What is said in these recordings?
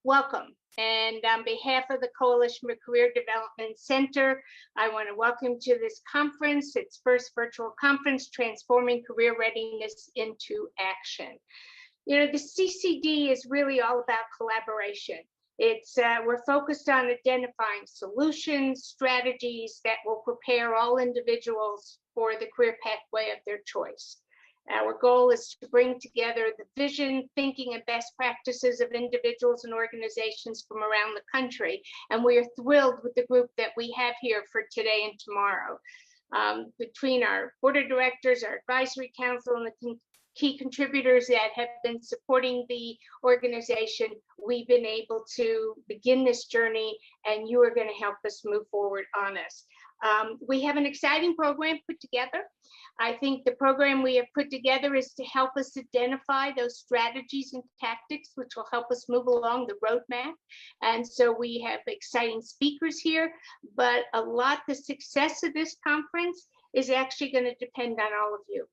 welcome. And on behalf of the Coalition for Career Development Center, I want to welcome to this conference, its first virtual conference, Transforming Career Readiness into Action. You know, the CCD is really all about collaboration. We're focused on identifying solutions, strategies that will prepare all individuals for the career pathway of their choice. Our goal is to bring together the vision, thinking, and best practices of individuals and organizations from around the country. And we are thrilled with the group that we have here for today and tomorrow. Between our board of directors, our advisory council, and the key contributors that have been supporting the organization, we've been able to begin this journey, and you are going to help us move forward on this. We have an exciting program put together. I think the program we have put together is to help us identify those strategies and tactics, which will help us move along the roadmap. And so we have exciting speakers here, but the success of this conference is actually going to depend on all of you.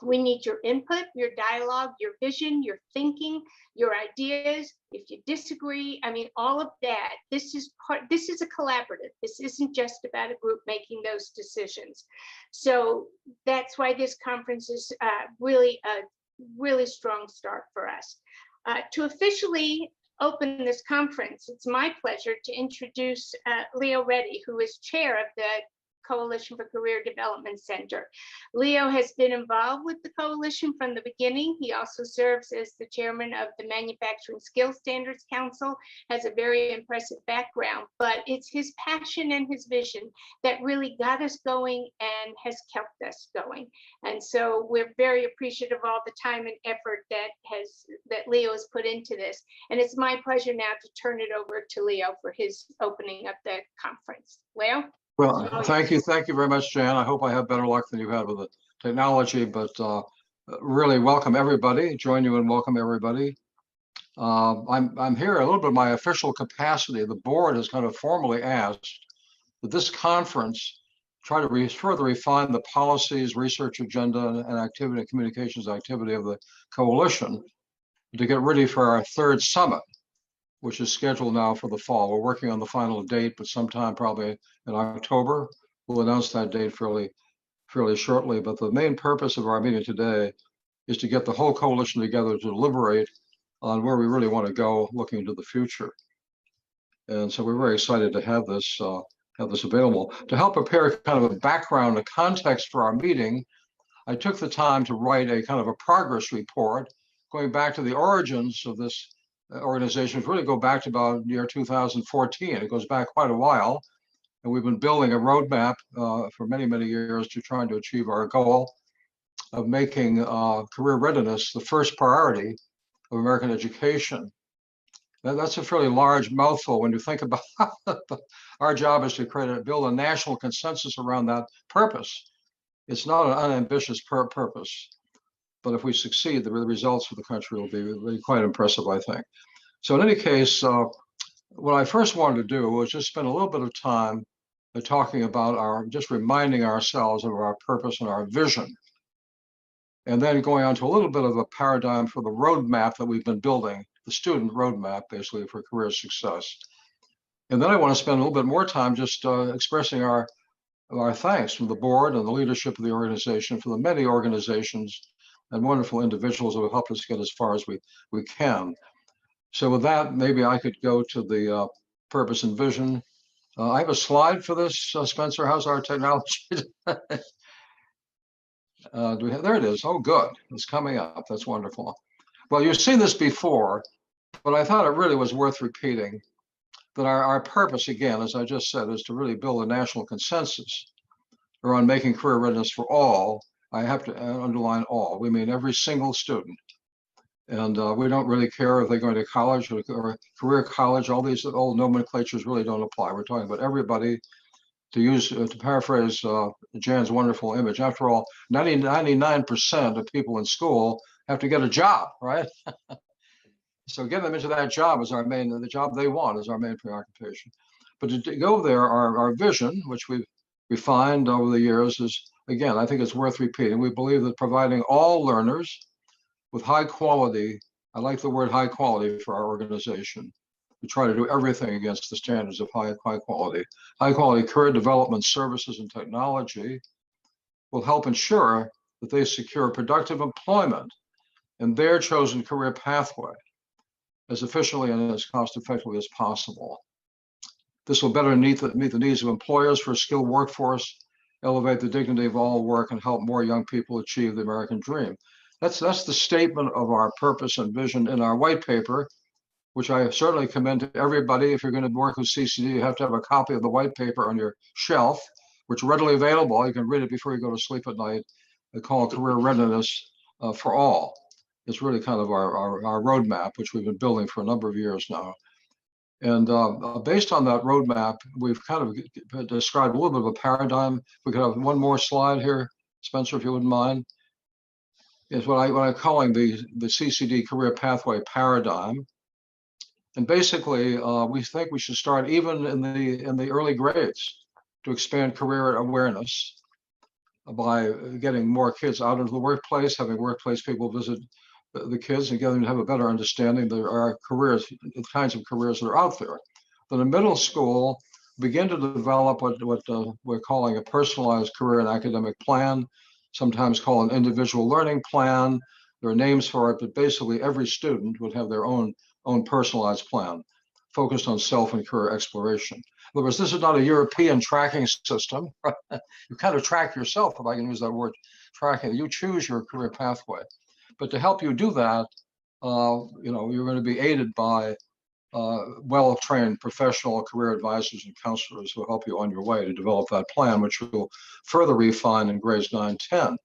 We need your input, your dialogue, your vision, your thinking, your ideas. If you disagree, I mean, all of that. This is a collaborative. This isn't just about a group making those decisions. So that's why this conference is really a really strong start for us. To officially open this conference, it's my pleasure to introduce Leo Reddy, who is chair of the Coalition for Career Development Center. Leo has been involved with the coalition from the beginning. He also serves as the chairman of the Manufacturing Skills Standards Council, has a very impressive background, but it's his passion and his vision that really got us going and has kept us going. And so we're very appreciative of all the time and effort that Leo has put into this. And it's my pleasure now to turn it over to Leo for his opening of the conference. Leo? Well, thank you very much, Jan. I hope I have better luck than you had with the technology, but really welcome everybody. Join you and welcome everybody. I'm here a little bit in my official capacity. The board has kind of formally asked that this conference try to further refine the policies, research agenda, and activity and communications activity of the coalition to get ready for our third summit, which is scheduled now for the fall. We're working on the final date, but sometime probably in October. We'll announce that date fairly shortly. But the main purpose of our meeting today is to get the whole coalition together to deliberate on where we really want to go looking into the future. And so we're very excited to have this available. To help prepare kind of a background, a context for our meeting, I took the time to write a kind of a progress report going back to the origins of this organizations really go back to about the year 2014. It goes back quite a while. And we've been building a roadmap for many, many years to trying to achieve our goal of making career readiness the first priority of American education. That's a fairly large mouthful when you think about our job is to build a national consensus around that purpose. It's not an unambitious purpose. But if we succeed, the results for the country will be quite impressive, I think. So in any case, what I first wanted to do was just spend a little bit of time talking about just reminding ourselves of our purpose and our vision. And then going on to a little bit of a paradigm for the roadmap that we've been building, the student roadmap, basically, for career success. And then I want to spend a little bit more time just expressing our thanks from the board and the leadership of the organization for the many organizations and wonderful individuals who have helped us get as far as we can. So with that, maybe I could go to the purpose and vision. I have a slide for this, Spencer. How's our technology? There it is. Oh, good. It's coming up. That's wonderful. Well, you've seen this before, but I thought it really was worth repeating that our purpose, again, as I just said, is to really build a national consensus around making career readiness for all. I have to underline all. We mean every single student. And we don't really care if they're going to college or career college. All these old nomenclatures really don't apply. We're talking about everybody. To paraphrase Jan's wonderful image, after all, 99% of people in school have to get a job, right? So get them into that job is the job they want is our main preoccupation. But to go there, our vision, which we've refined over the years, is, again, I think it's worth repeating. We believe that providing all learners with high quality I like the word high quality for our organization. We try to do everything against the standards of high quality. High quality career development services and technology will help ensure that they secure productive employment in their chosen career pathway as efficiently and as cost effectively as possible. This will better meet the needs of employers for a skilled workforce, elevate the dignity of all work, and help more young people achieve the American dream. That's the statement of our purpose and vision in our white paper, which I certainly commend to everybody. If you're going to work with CCD, you have to have a copy of the white paper on your shelf, which is readily available. You can read it before you go to sleep at night. They call it Career Readiness for All. It's really kind of our roadmap, which we've been building for a number of years now. And based on that roadmap, we've kind of described a little bit of a paradigm. If we could have one more slide here, Spencer, if you wouldn't mind. Is what I'm calling the CCD career pathway paradigm. And basically, we think we should start even in the early grades to expand career awareness by getting more kids out into the workplace, having workplace people visit the kids and get them to have a better understanding there are careers, the kinds of careers that are out there. Then in middle school, begin to develop what we're calling a personalized career and academic plan, sometimes called an individual learning plan. There are names for it, but basically every student would have their own personalized plan focused on self and career exploration. In other words, this is not a European tracking system. You kind of track yourself, if I can use that word, tracking. You choose your career pathway. But to help you do that, you're going to be aided by well-trained professional career advisors and counselors who will help you on your way to develop that plan, which will further refine in grades 9, 10.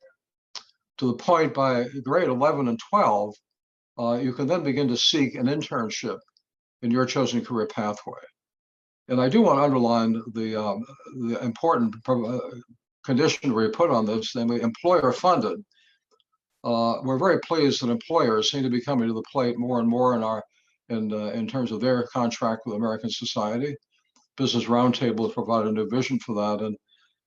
To the point by grade 11 and 12, you can then begin to seek an internship in your chosen career pathway. And I do want to underline the important condition we put on this, namely employer funded. We're very pleased that employers seem to be coming to the plate more and more in terms of their contract with American society. Business Roundtable has provided a new vision for that,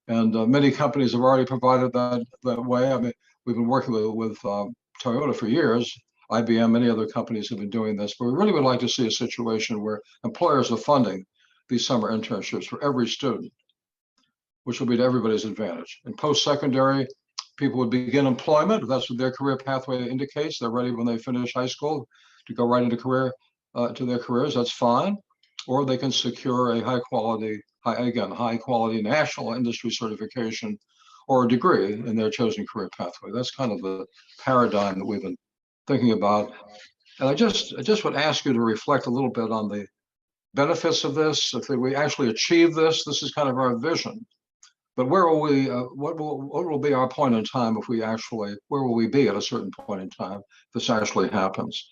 and many companies have already provided that way. I mean, we've been working with Toyota for years. IBM, many other companies have been doing this, but we really would like to see a situation where employers are funding these summer internships for every student, which will be to everybody's advantage. In post-secondary, people would begin employment. If that's what their career pathway indicates, they're ready when they finish high school to go right into to their careers, that's fine. Or they can secure a high quality national industry certification or a degree in their chosen career pathway. That's kind of the paradigm that we've been thinking about. And I just would ask you to reflect a little bit on the benefits of this. If we actually achieve this, this is kind of our vision. But where will we? What will be our point in time if we actually? Where will we be at a certain point in time if this actually happens?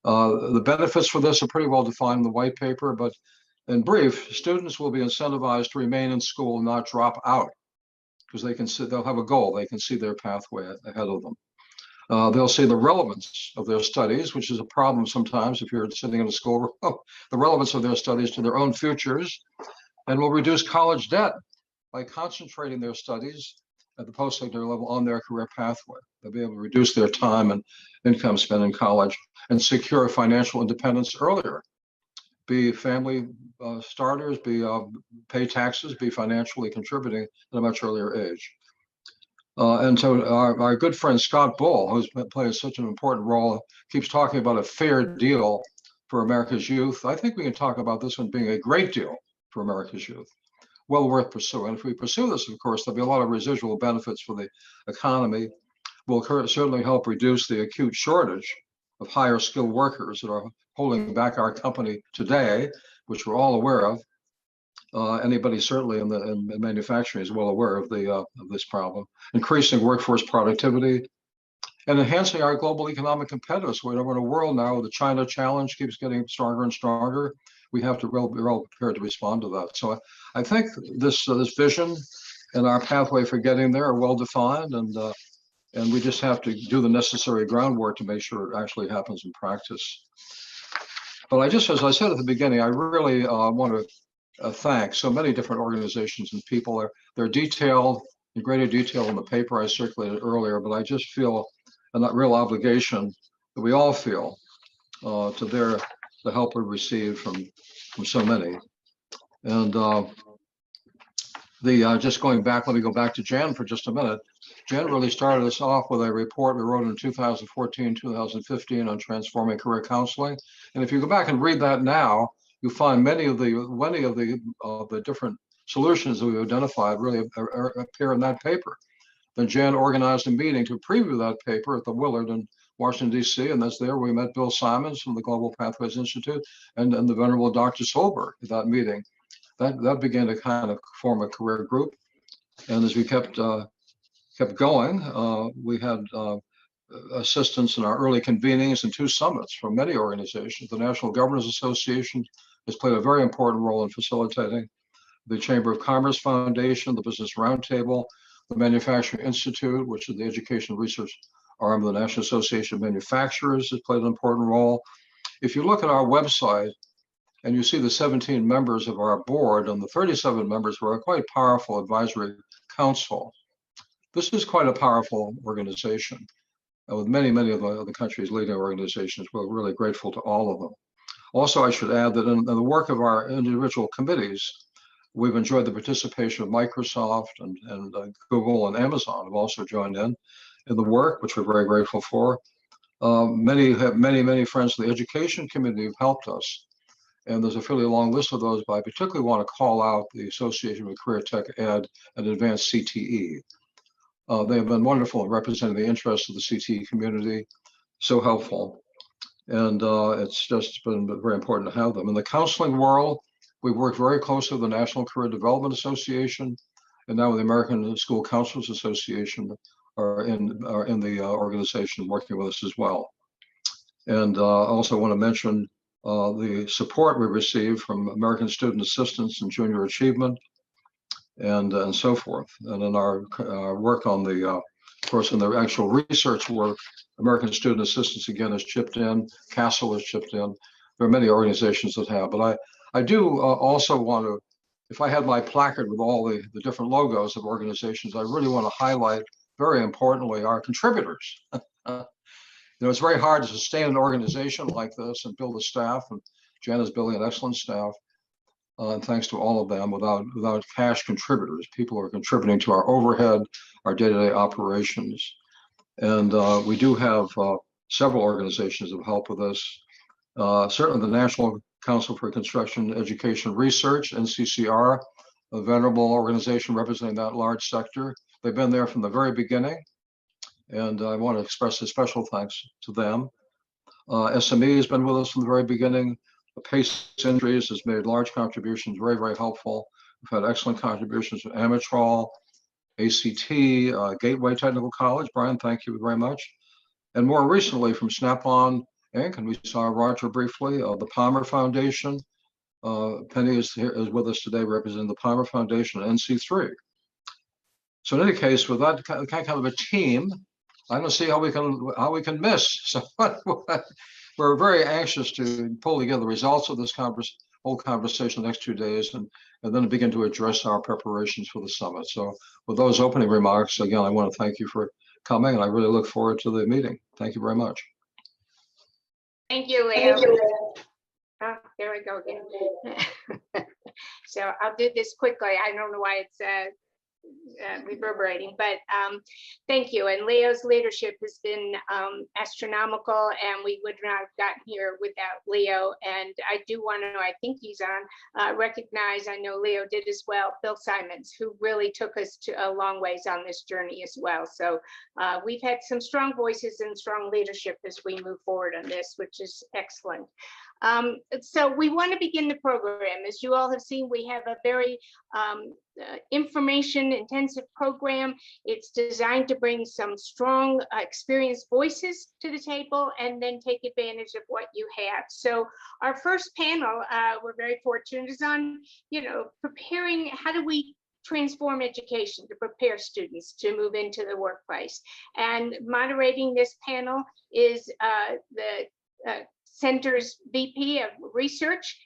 The benefits for this are pretty well defined in the white paper. But in brief, students will be incentivized to remain in school and not drop out because they'll have a goal. They can see their pathway ahead of them. They'll see the relevance of their studies, which is a problem sometimes if you're sitting in a school room. The relevance of their studies to their own futures, and will reduce college debt by concentrating their studies at the post-secondary level on their career pathway. They'll be able to reduce their time and income spent in college and secure financial independence earlier. Be family starters, pay taxes, be financially contributing at a much earlier age. And so our good friend Scott Bull, who's played such an important role, keeps talking about a fair deal for America's youth. I think we can talk about this one being a great deal for America's youth. Well worth pursuing. If we pursue this, of course, there'll be a lot of residual benefits for the economy. Will certainly help reduce the acute shortage of higher skilled workers that are holding back our company today, which we're all aware of. Anybody certainly in manufacturing is well aware of this problem. Increasing workforce productivity and enhancing our global economic competitiveness. We're in a world now where the China challenge keeps getting stronger and stronger. We have to be well prepared to respond to that. So I think this vision and our pathway for getting there are well defined, and we just have to do the necessary groundwork to make sure it actually happens in practice. But as I said at the beginning, I really want to thank so many different organizations and people. They're detailed in greater detail in the paper I circulated earlier, but I just feel a real obligation that we all feel to the help we received from so many. And just going back, let me go back to Jan for just a minute. Jan really started us off with a report we wrote in 2014, 2015 on transforming career counseling. And if you go back and read that now, you find many of the different solutions that we identified really appear in that paper. Then Jan organized a meeting to preview that paper at the Willard in Washington, D.C., and that's there we met Bill Simons from the Global Pathways Institute and the Venerable Dr. Solberg at that meeting. That began to kind of form a career group. And as we kept going, we had assistance in our early convenings and 2 summits from many organizations. The National Governors Association has played a very important role in facilitating. The Chamber of Commerce Foundation, the Business Roundtable, the Manufacturing Institute, which is the education research arm of the National Association of Manufacturers, has played an important role. If you look at our website and you see the 17 members of our board and the 37 members who are a quite powerful advisory council, this is quite a powerful organization. With many of the country's leading organizations, we're really grateful to all of them. Also, I should add that in the work of our individual committees, we've enjoyed the participation of Microsoft and Google and Amazon have also joined in the work, which we're very grateful for. Many friends in the education community have helped us. And there's a fairly long list of those, but I particularly want to call out the Association with Career Tech Ed and Advanced CTE. They have been wonderful in representing the interests of the CTE community, so helpful. And it's just been very important to have them. In the counseling world, we've worked very closely with the National Career Development Association and now with the American School Counselors Association are in the organization working with us as well. And I also want to mention the support we received from American Student Assistance and Junior Achievement and so forth. And in our work on the, of course, in the actual research work, American Student Assistance again has chipped in, CASEL has chipped in. There are many organizations that have, but I do also want to, if I had my placard with all the different logos of organizations, I really want to highlight, very importantly, our contributors. It's very hard to sustain an organization like this and build a staff, and Jan is building an excellent staff. And thanks to all of them, without cash contributors, people are contributing to our overhead, our day-to-day operations. And we do have several organizations that help with this. Certainly the National Council for Construction Education Research, NCCR, a venerable organization representing that large sector. They've been there from the very beginning. And I want to express a special thanks to them. SME has been with us from the very beginning. PACE Industries has made large contributions, very, very helpful. We've had excellent contributions from Amatrol, ACT, Gateway Technical College. Bryan, thank you very much. And more recently from Snap-on Inc., and we saw Roger briefly, the Palmer Foundation. Penny is with us today representing the Palmer Foundation and NC3. So in any case, with that kind of a team, I don't see how we can miss. So we're very anxious to pull together the results of this whole conversation the next 2 days and then begin to address our preparations for the summit. So with those opening remarks, again, I want to thank you for coming, and I really look forward to the meeting. Thank you very much. Thank you, Leo. Oh, there we go again. So I'll do this quickly. I don't know why it's reverberating, but thank you. And Leo's leadership has been astronomical, and we would not have gotten here without Leo. And I do want to, I think he's on, recognize, I know Leo did as well, Bill Simons, who really took us to a long ways on this journey as well. So we've had some strong voices and strong leadership as we move forward on this, which is excellent. So we want to begin the program. As you all have seen, we have a very information intensive program. It's designed to bring some strong experienced voices to the table and then take advantage of what you have. So our first panel, we're very fortunate, is on, preparing, how do we transform education to prepare students to move into the workplace. And moderating this panel is the Center's VP of Research,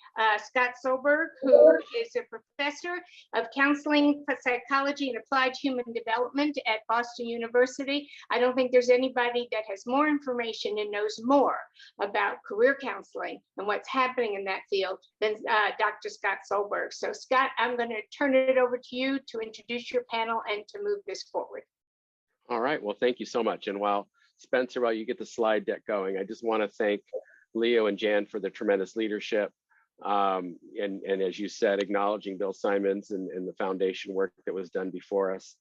Scott Solberg, who is a professor of counseling, psychology, and applied human development at Boston University. I don't think there's anybody that has more information and knows more about career counseling and what's happening in that field than Dr. Scott Solberg. So Scott, I'm going to turn it over to you to introduce your panel and to move this forward. All right, well, thank you so much. And while Spencer, while you get the slide deck going, I just want to thank Leo and Jan for the tremendous leadership. And as you said, acknowledging Bill Simons and the foundation work that was done before us.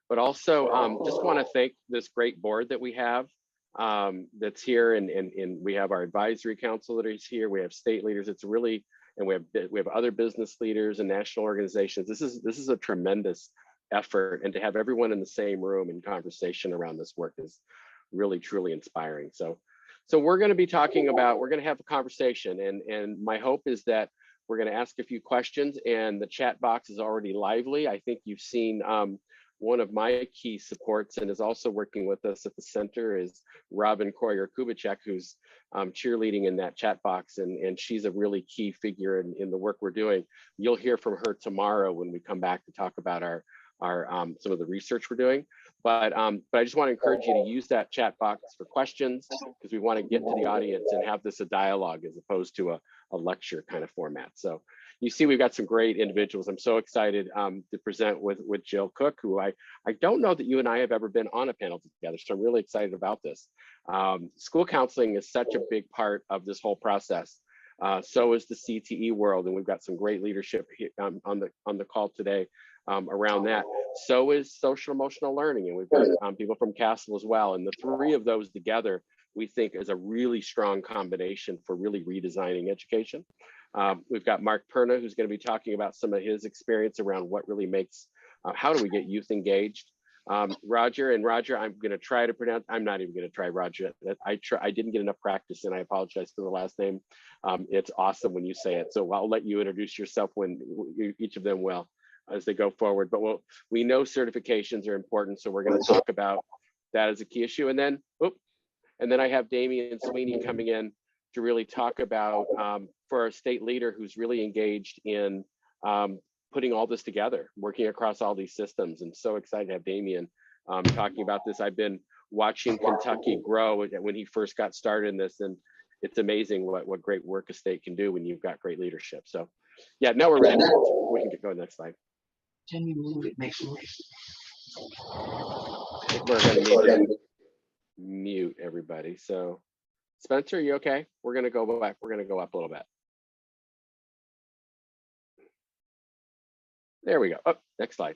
But also just want to thank this great board that we have that's here, and we have our advisory council that is here. We have state leaders. It's really, and we have other business leaders and national organizations. This is a tremendous effort, and to have everyone in the same room in conversation around this work is really truly inspiring. So we're going to be talking about, we're going to have a conversation, and my hope is that we're going to ask a few questions, and the chat box is already lively. I think you've seen one of my key supports, and is also working with us at the center, is Robin Koyer-Kubicek, who's cheerleading in that chat box, and she's a really key figure in the work we're doing. You'll hear from her tomorrow when we come back to talk about our some of the research we're doing. But I just want to encourage you to use that chat box for questions, because we want to get to the audience and have this a dialogue as opposed to a lecture kind of format. So you see, we've got some great individuals. I'm so excited to present with Jill Cook, who I don't know that you and I have ever been on a panel together, so I'm really excited about this. School counseling is such a big part of this whole process. So is the CTE world, and we've got some great leadership here, on the call today around that. So is social emotional learning, and we've got people from Castle as well. And the three of those together, we think, is a really strong combination for really redesigning education. We've got Mark Perna, who's going to be talking about some of his experience around what really makes, how do we get youth engaged. Roger, I'm going to try to pronounce, I'm not even going to try Roger. I didn't get enough practice, and I apologize for the last name. It's awesome when you say it. So I'll let you introduce yourself when each of them will, as they go forward. But we know certifications are important, so we're going to talk about that as a key issue. And then I have Damien Sweeny coming in to really talk about, for a state leader who's really engaged in putting all this together, working across all these systems. And so excited to have Damien talking about this. I've been watching Kentucky grow when he first got started in this, and it's amazing what great work a state can do when you've got great leadership. So yeah, now we're ready. We can go to the next slide. Can you move it? Make sure. We're going to need to mute everybody. So Spencer, are you okay? We're going to go back. We're going to go up a little bit. There we go. Oh, next slide.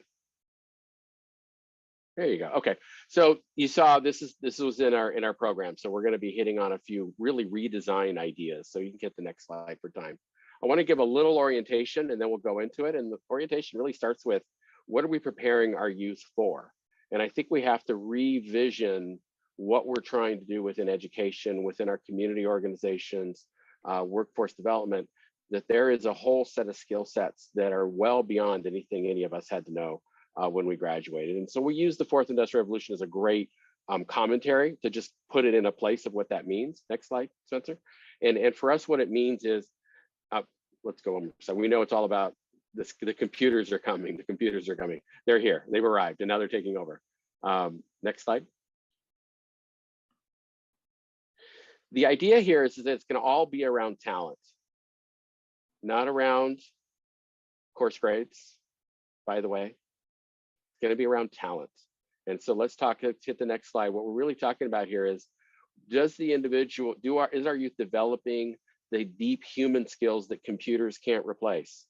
There you go. Okay. So you saw this was in our program. So we're going to be hitting on a few really redesign ideas. So you can get the next slide for time. I want to give a little orientation, and then we'll go into it. And the orientation really starts with, what are we preparing our youth for? And I think we have to revision what we're trying to do within education, within our community organizations, workforce development, that there is a whole set of skill sets that are well beyond anything any of us had to know when we graduated. And so we use the Fourth Industrial Revolution as a great commentary to just put it in a place of what that means. Next slide, Spencer. And for us, what it means is, let's go on. So we know it's all about this, the computers are coming, the computers are coming. They're here, they've arrived, and now they're taking over. Next slide. The idea here is that it's going to all be around talent, not around course grades, by the way. It's going to be around talent. And so let's hit the next slide. What we're really talking about here is, does the individual, is our youth developing the deep human skills that computers can't replace,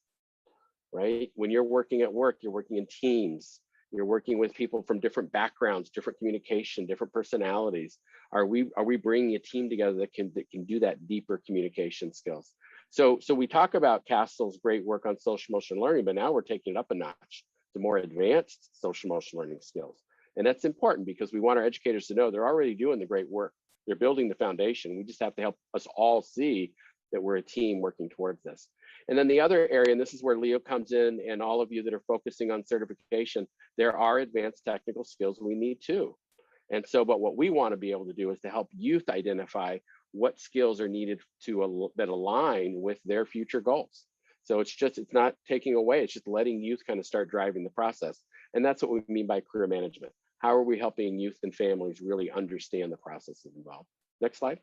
right? When you're working at work, you're working in teams, you're working with people from different backgrounds, different communication, different personalities. Are we bringing a team together that can do that deeper communication skills? So we talk about Castle's great work on social emotional learning, but now we're taking it up a notch to more advanced social emotional learning skills. And that's important because we want our educators to know they're already doing the great work. They're building the foundation. We just have to help us all see that we're a team working towards this. And then the other area, and this is where Leo comes in, and all of you that are focusing on certification, there are advanced technical skills we need too. And so, but what we want to be able to do is to help youth identify what skills are needed that align with their future goals. So it's not taking away, it's just letting youth kind of start driving the process. And that's what we mean by career management. How are we helping youth and families really understand the processes involved? Next slide.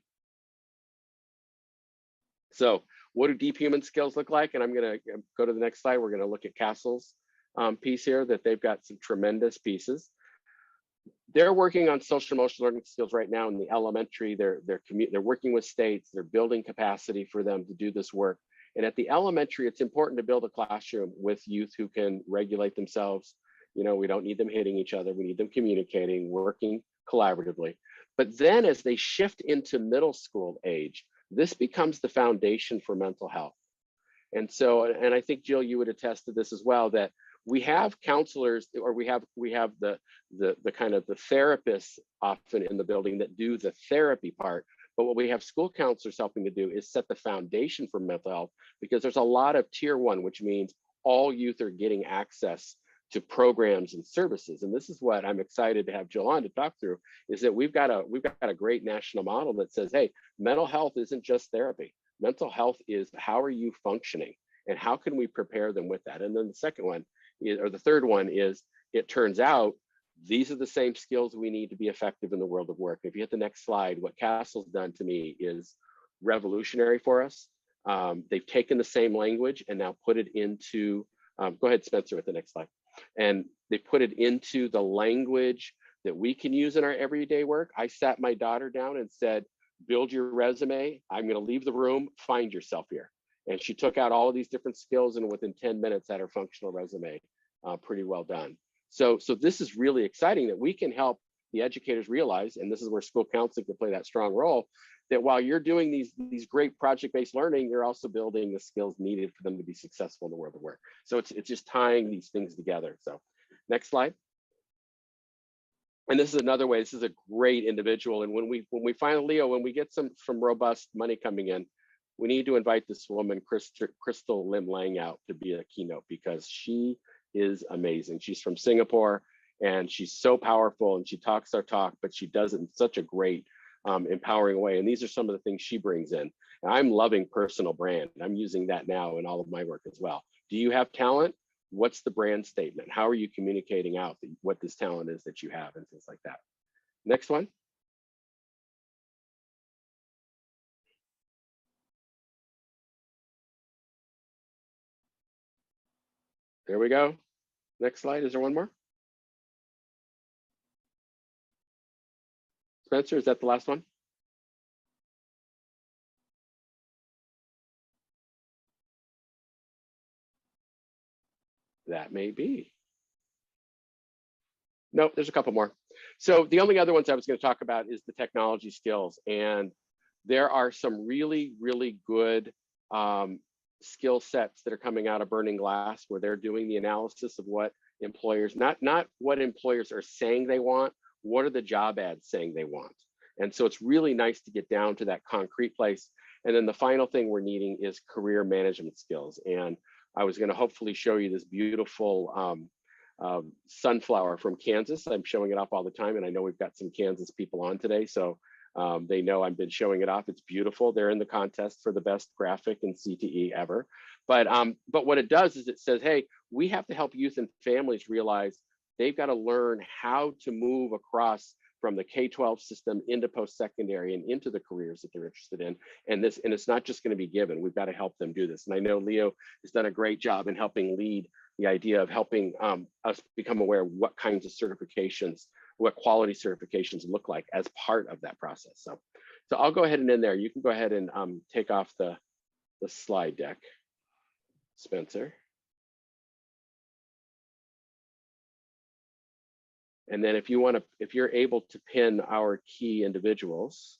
So what do deep human skills look like? And I'm going to go to the next slide. We're going to look at Castle's piece here, that they've got some tremendous pieces. They're working on social emotional learning skills right now in the elementary. They're working with states. They're building capacity for them to do this work. And at the elementary, it's important to build a classroom with youth who can regulate themselves. You know, we don't need them hitting each other. We need them communicating, working collaboratively. But then as they shift into middle school age, this becomes the foundation for mental health. And so, and I think, Jill, you would attest to this as well, that we have counselors, or we have the kind of the therapists often in the building that do the therapy part. But what we have school counselors helping to do is set the foundation for mental health, because there's a lot of tier 1, which means all youth are getting access to programs and services. And this is what I'm excited to have Jill on to talk through, is that we've got a great national model that says, hey, mental health isn't just therapy. Mental health is, how are you functioning and how can we prepare them with that? And then the second one, or the third one, is it turns out these are the same skills we need to be effective in the world of work. If you hit the next slide, what Castle's done to me is revolutionary for us. They've taken the same language and now put it into, go ahead, Spencer, with the next slide. And they put it into the language that we can use in our everyday work. I sat my daughter down and said, build your resume. I'm going to leave the room, find yourself here. And she took out all of these different skills, and within 10 minutes had her functional resume pretty well done. So this is really exciting that we can help the educators realize, and this is where school counseling can play that strong role, that while you're doing these great project-based learning, you're also building the skills needed for them to be successful in the world of work. So it's just tying these things together. So next slide. And this is another way, this is a great individual. And when we find Leo, when we get some robust money coming in, we need to invite this woman, Crystal Lim Lang, out to be a keynote, because she is amazing. She's from Singapore and she's so powerful, and she talks our talk, but she does it in such a great, empowering way. And these are some of the things she brings in. And I'm loving personal brand. I'm using that now in all of my work as well. Do you have talent? What's the brand statement? How are you communicating out what this talent is that you have, and things like that? Next one. There we go. Next slide. Is there one more? Spencer, is that the last one? That may be. Nope, there's a couple more. So the only other ones I was going to talk about is the technology skills. And there are some really, really good skill sets that are coming out of Burning Glass, where they're doing the analysis of what employers, not what employers are saying they want, what are the job ads saying they want. And so it's really nice to get down to that concrete place. And then the final thing we're needing is career management skills. And I was going to hopefully show you this beautiful sunflower from Kansas. I'm showing it off all the time, and I know we've got some Kansas people on today, so they know I've been showing it off. It's beautiful. They're in the contest for the best graphic in CTE ever. But what it does is it says, hey, we have to help youth and families realize they've got to learn how to move across from the K-12 system into post-secondary and into the careers that they're interested in. And it's not just going to be given. We've got to help them do this. And I know Leo has done a great job in helping lead the idea of helping us become aware of what kinds of certifications, what quality certifications look like as part of that process. So I'll go ahead and end there. You can go ahead and take off the slide deck, Spencer. And then if you're able to pin our key individuals,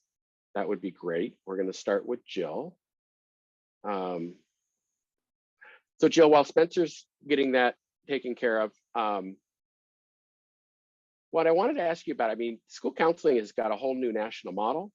that would be great. We're going to start with Jill. So Jill, while Spencer's getting that taken care of, what I wanted to ask you about, I mean, school counseling has got a whole new national model.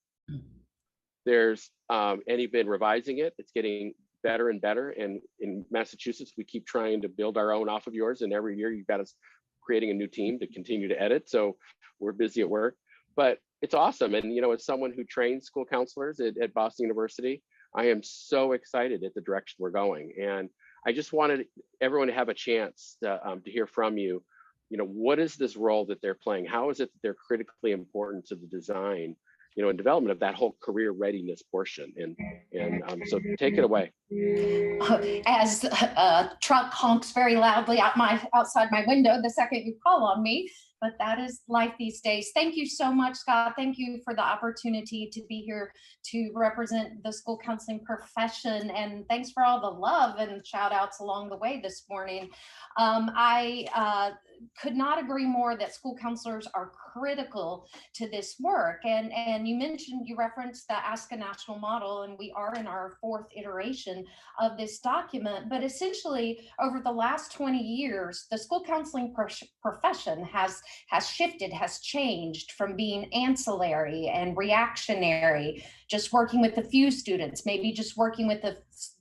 There's, and you've been revising it. It's getting better and better. And in Massachusetts, we keep trying to build our own off of yours. And every year you've got us creating a new team to continue to edit. So we're busy at work. But It's awesome. And, you know, as someone who trains school counselors at Boston University, I am so excited at the direction we're going. And I just wanted everyone to have a chance to hear from you. You know, what is this role that they're playing? How is it that they're critically important to the design, you know, and development of that whole career readiness portion? And so take it away. As a truck honks very loudly outside my window the second you call on me, but that is life these days. Thank you so much, Scott. Thank you for the opportunity to be here to represent the school counseling profession. And thanks for all the love and shout outs along the way this morning. I could not agree more that school counselors are critical to this work. And you referenced the ASCA national model, and we are in our 4th iteration of this document. But essentially, over the last 20 years, the school counseling profession has shifted, has changed from being ancillary and reactionary, just working with a few students, maybe just working with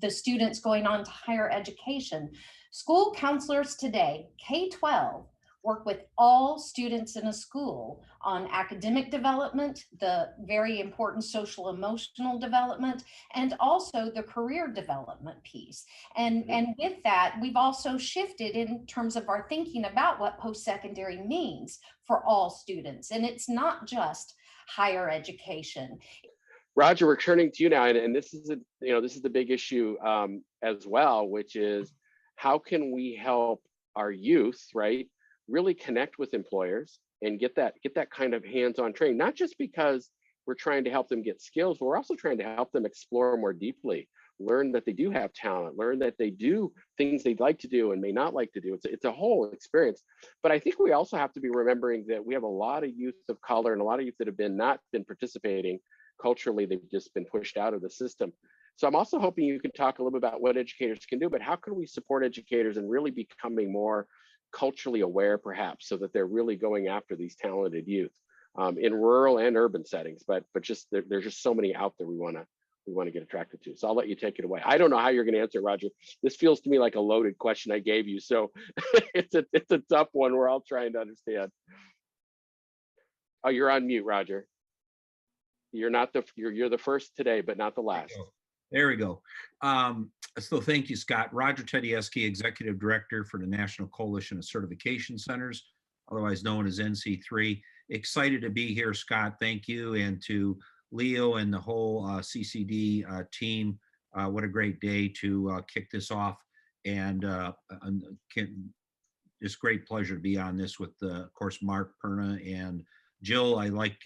the students going on to higher education. School counselors today, K-12, work with all students in a school on academic development, the very important social emotional development, and also the career development piece. And with that, we've also shifted in terms of our thinking about what post-secondary means for all students. And it's not just higher education. Roger, we're turning to you now, and this is this is the big issue as well, which is how can we help our youth, right, really connect with employers and get that kind of hands-on training, not just because we're trying to help them get skills, but we're also trying to help them explore more deeply, learn that they do have talent, learn that they do things they'd like to do and may not like to do. It's a whole experience. But I think we also have to be remembering that we have a lot of youth of color and a lot of youth that have not been participating culturally. They've just been pushed out of the system. So I'm also hoping you can talk a little bit about what educators can do, but how can we support educators in really becoming more culturally aware, perhaps, so that they're really going after these talented youth in rural and urban settings. But just there's just so many out there we want to get attracted to. So I'll let you take it away. I don't know how you're going to answer, Roger. This feels to me like a loaded question I gave you, so it's a tough one. We're all trying to understand. Oh, you're on mute, Roger. You're the first today, but not the last. There we go. So thank you, Scott. Roger Tadajewski, Executive Director for the National Coalition of Certification Centers, otherwise known as NC3. Excited to be here, Scott. Thank you. And to Leo and the whole CCD team, what a great day to kick this off. And it's great pleasure to be on this with, of course, Mark, Perna, and Jill. I like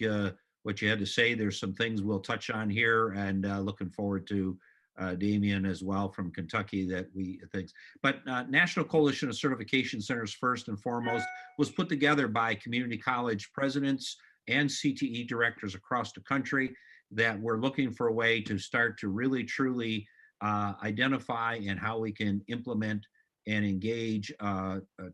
what you had to say. There's some things we'll touch on here, and looking forward to Damien as well from Kentucky But National Coalition of Certification Centers, first and foremost, was put together by community college presidents and CTE directors across the country that we're looking for a way to start to really truly identify and how we can implement and engage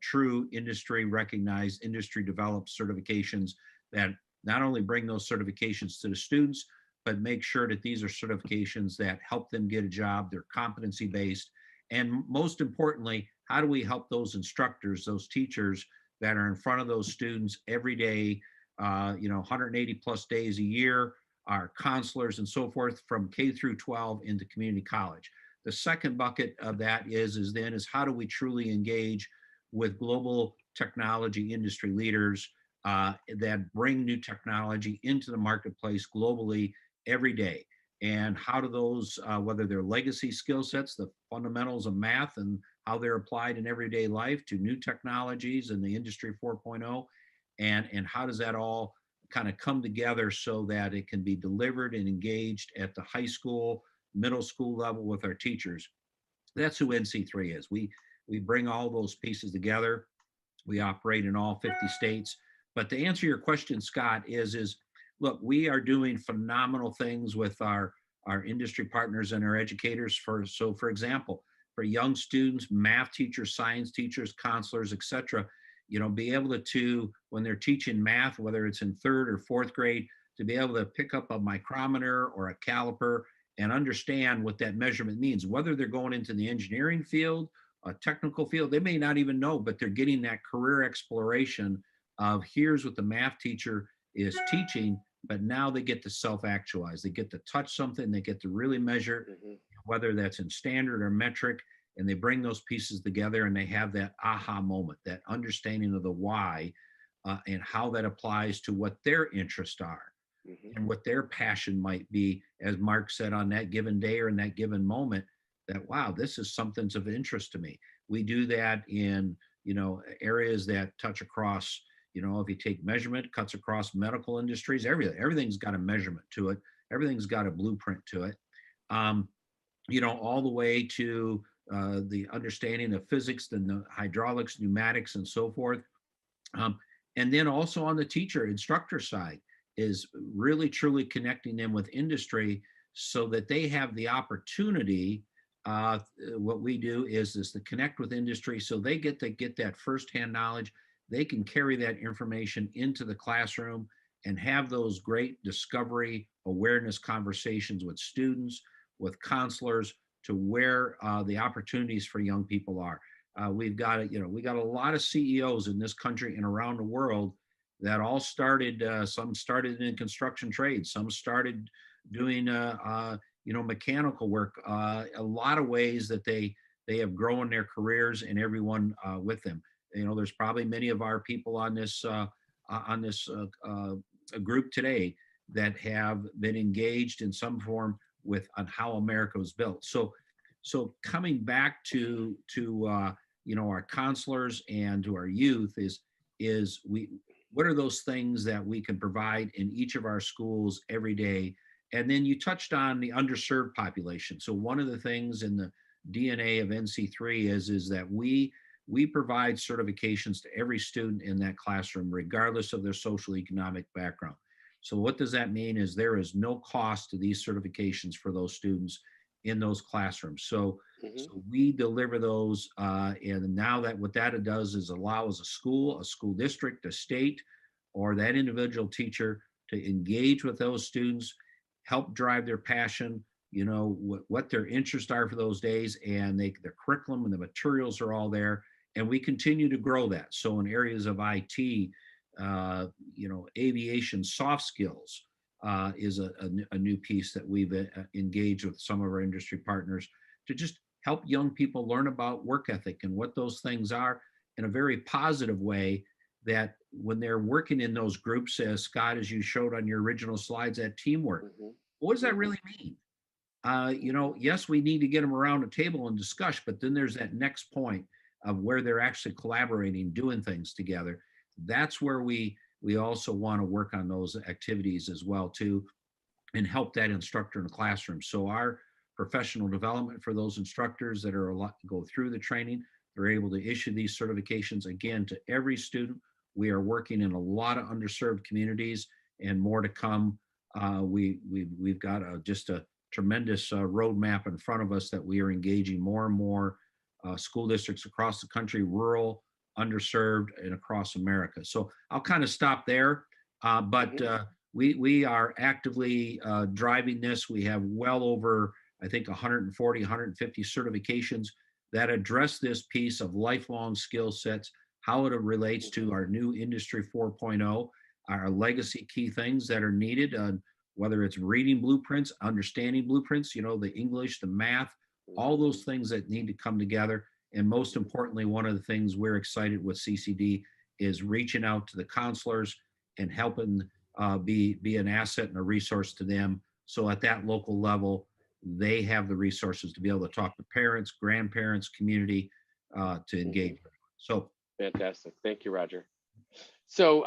true industry recognized, industry developed certifications that not only bring those certifications to the students, but make sure that these are certifications that help them get a job, they're competency based. And most importantly, how do we help those instructors, those teachers that are in front of those students every day, 180 plus days a year, our counselors and so forth from K through 12 into community college. The second bucket of that is how do we truly engage with global technology industry leaders that bring new technology into the marketplace globally every day, and how do those, whether they're legacy skill sets, the fundamentals of math and how they're applied in everyday life, to new technologies and the industry 4.0, and how does that all kind of come together so that it can be delivered and engaged at the high school, middle school level with our teachers. That's who NC3 is. We bring all those pieces together. We operate in all 50 states. But to answer your question, Scott, look, we are doing phenomenal things with our industry partners and our educators. For example, for young students, math teachers, science teachers, counselors, et cetera, be able to, when they're teaching math, whether it's in 3rd or 4th grade, to be able to pick up a micrometer or a caliper and understand what that measurement means, whether they're going into the engineering field, a technical field, they may not even know, but they're getting that career exploration of here's what the math teacher is teaching, but now they get to self-actualize. They get to touch something, they get to really measure, whether that's in standard or metric, and they bring those pieces together and they have that aha moment, that understanding of the why and how that applies to what their interests are and what their passion might be, as Mark said, on that given day or in that given moment, that, wow, this is something's of interest to me. We do that in, areas that touch across, if you take measurement, cuts across medical industries, everything's got a measurement to it. Everything's got a blueprint to it. All the way to the understanding of physics, the hydraulics, pneumatics, and so forth. And then also on the teacher instructor side is really truly connecting them with industry so that they have the opportunity. What we do is to connect with industry so they get that firsthand knowledge. They can carry that information into the classroom and have those great discovery awareness conversations with students, with counselors, to where the opportunities for young people are. We got a lot of CEOs in this country and around the world that all started, some started in construction trades, some started doing, mechanical work, a lot of ways that they have grown their careers, and everyone with them. There's probably many of our people on this group today that have been engaged in some form on how America was built. So coming back to our counselors and to our youth is what are those things that we can provide in each of our schools every day? And then you touched on the underserved population. So one of the things in the DNA of NC3 is that we provide certifications to every student in that classroom, regardless of their social economic background. So what does that mean is there is no cost to these certifications for those students in those classrooms. So we deliver those, and now what that does is allows a school district, a state, or that individual teacher to engage with those students, help drive their passion, what their interests are for those days, and the curriculum and the materials are all there, and we continue to grow that. So in areas of IT, aviation, soft skills is a new piece that we've engaged with some of our industry partners to just help young people learn about work ethic and what those things are in a very positive way, that when they're working in those groups, as Scott, as you showed on your original slides, that teamwork, what does that really mean? Yes, we need to get them around a table and discuss, but then there's that next point of where they're actually collaborating, doing things together. That's where we also want to work on those activities as well too, and help that instructor in the classroom. So our professional development for those instructors that go through the training, they're able to issue these certifications again to every student. We are working in a lot of underserved communities, and more to come. We've got just a tremendous roadmap in front of us that we are engaging more and more school districts across the country, rural, underserved, and across America. So I'll kind of stop there, but we are actively driving this. We have well over, I think, 140, 150 certifications that address this piece of lifelong skill sets, how it relates to our new Industry 4.0, our legacy key things that are needed, whether it's reading blueprints, understanding blueprints, the English, the math, all those things that need to come together. And most importantly, one of the things we're excited with CCD is reaching out to the counselors and helping be an asset and a resource to them. So at that local level, they have the resources to be able to talk to parents, grandparents, community to engage. So fantastic. Thank you, Roger. So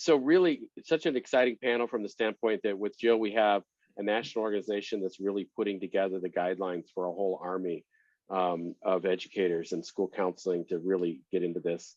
really, it's such an exciting panel from the standpoint that with Jill, we have a national organization that's really putting together the guidelines for a whole army of educators and school counseling to really get into this.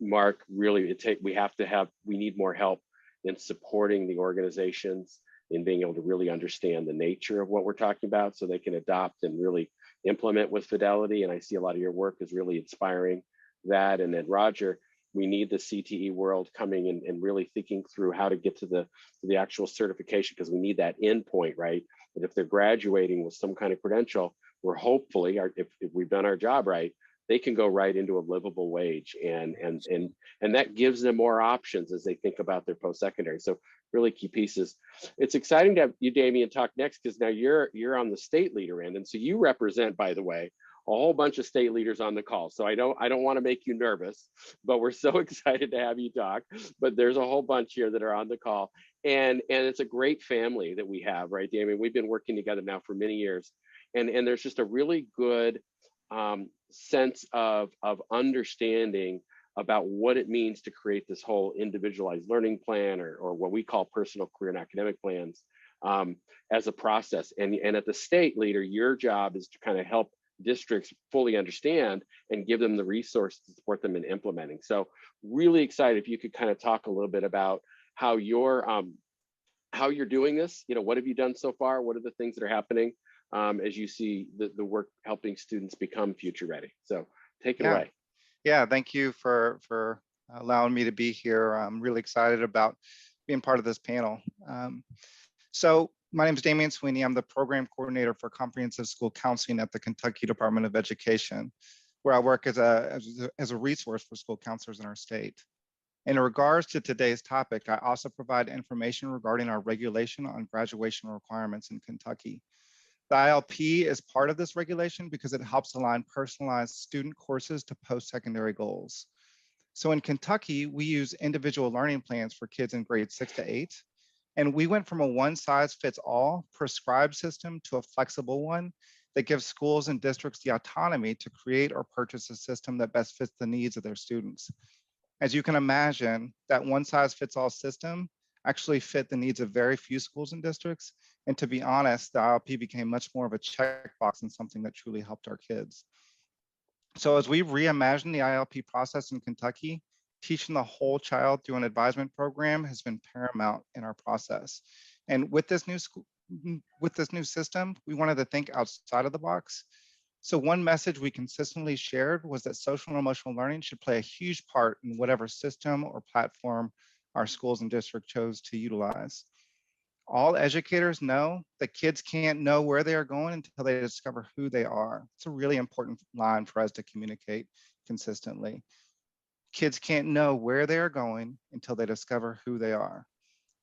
Mark, really, we need more help in supporting the organizations in being able to really understand the nature of what we're talking about so they can adopt and really implement with fidelity. And I see a lot of your work is really inspiring that. And then Roger, we need the CTE world coming in and really thinking through how to get to the actual certification, because we need that endpoint, right? But if they're graduating with some kind of credential, we're hopefully, if we've done our job right, they can go right into a livable wage, and that gives them more options as they think about their post-secondary. So really key pieces. It's exciting to have you, Damien, talk next, because now you're on the state leader end, and so you represent, by the way, a whole bunch of state leaders on the call. So I don't want to make you nervous, but we're so excited to have you talk. But there's a whole bunch here that are on the call, and it's a great family that we have, right, Damien? We've been working together now for many years, and there's just a really good sense of understanding about what it means to create this whole individualized learning plan, or what we call personal career and academic plans, as a process. And at the state leader, your job is to kind of help districts fully understand and give them the resources to support them in implementing. So really excited if you could kind of talk a little bit about how you're doing this. What have you done so far? What are the things that are happening as you see the work helping students become future ready? So take it away. Yeah, thank you for allowing me to be here. I'm really excited about being part of this panel. So my name is Damien Sweeny. I'm the program coordinator for comprehensive school counseling at the Kentucky Department of Education, where I work as a resource for school counselors in our state. In regards to today's topic, I also provide information regarding our regulation on graduation requirements in Kentucky. The ILP is part of this regulation because it helps align personalized student courses to post-secondary goals. So in Kentucky, we use individual learning plans for kids in grades 6 to 8. And we went from a one-size-fits-all prescribed system to a flexible one that gives schools and districts the autonomy to create or purchase a system that best fits the needs of their students. As you can imagine, that one-size-fits-all system actually fit the needs of very few schools and districts. And to be honest, the ILP became much more of a checkbox than something that truly helped our kids. So as we reimagined the ILP process in Kentucky, teaching the whole child through an advisement program has been paramount in our process. And with this new system, we wanted to think outside of the box. So one message we consistently shared was that social and emotional learning should play a huge part in whatever system or platform our schools and districts chose to utilize. All educators know that kids can't know where they are going until they discover who they are. It's a really important line for us to communicate consistently. Kids can't know where they are going until they discover who they are.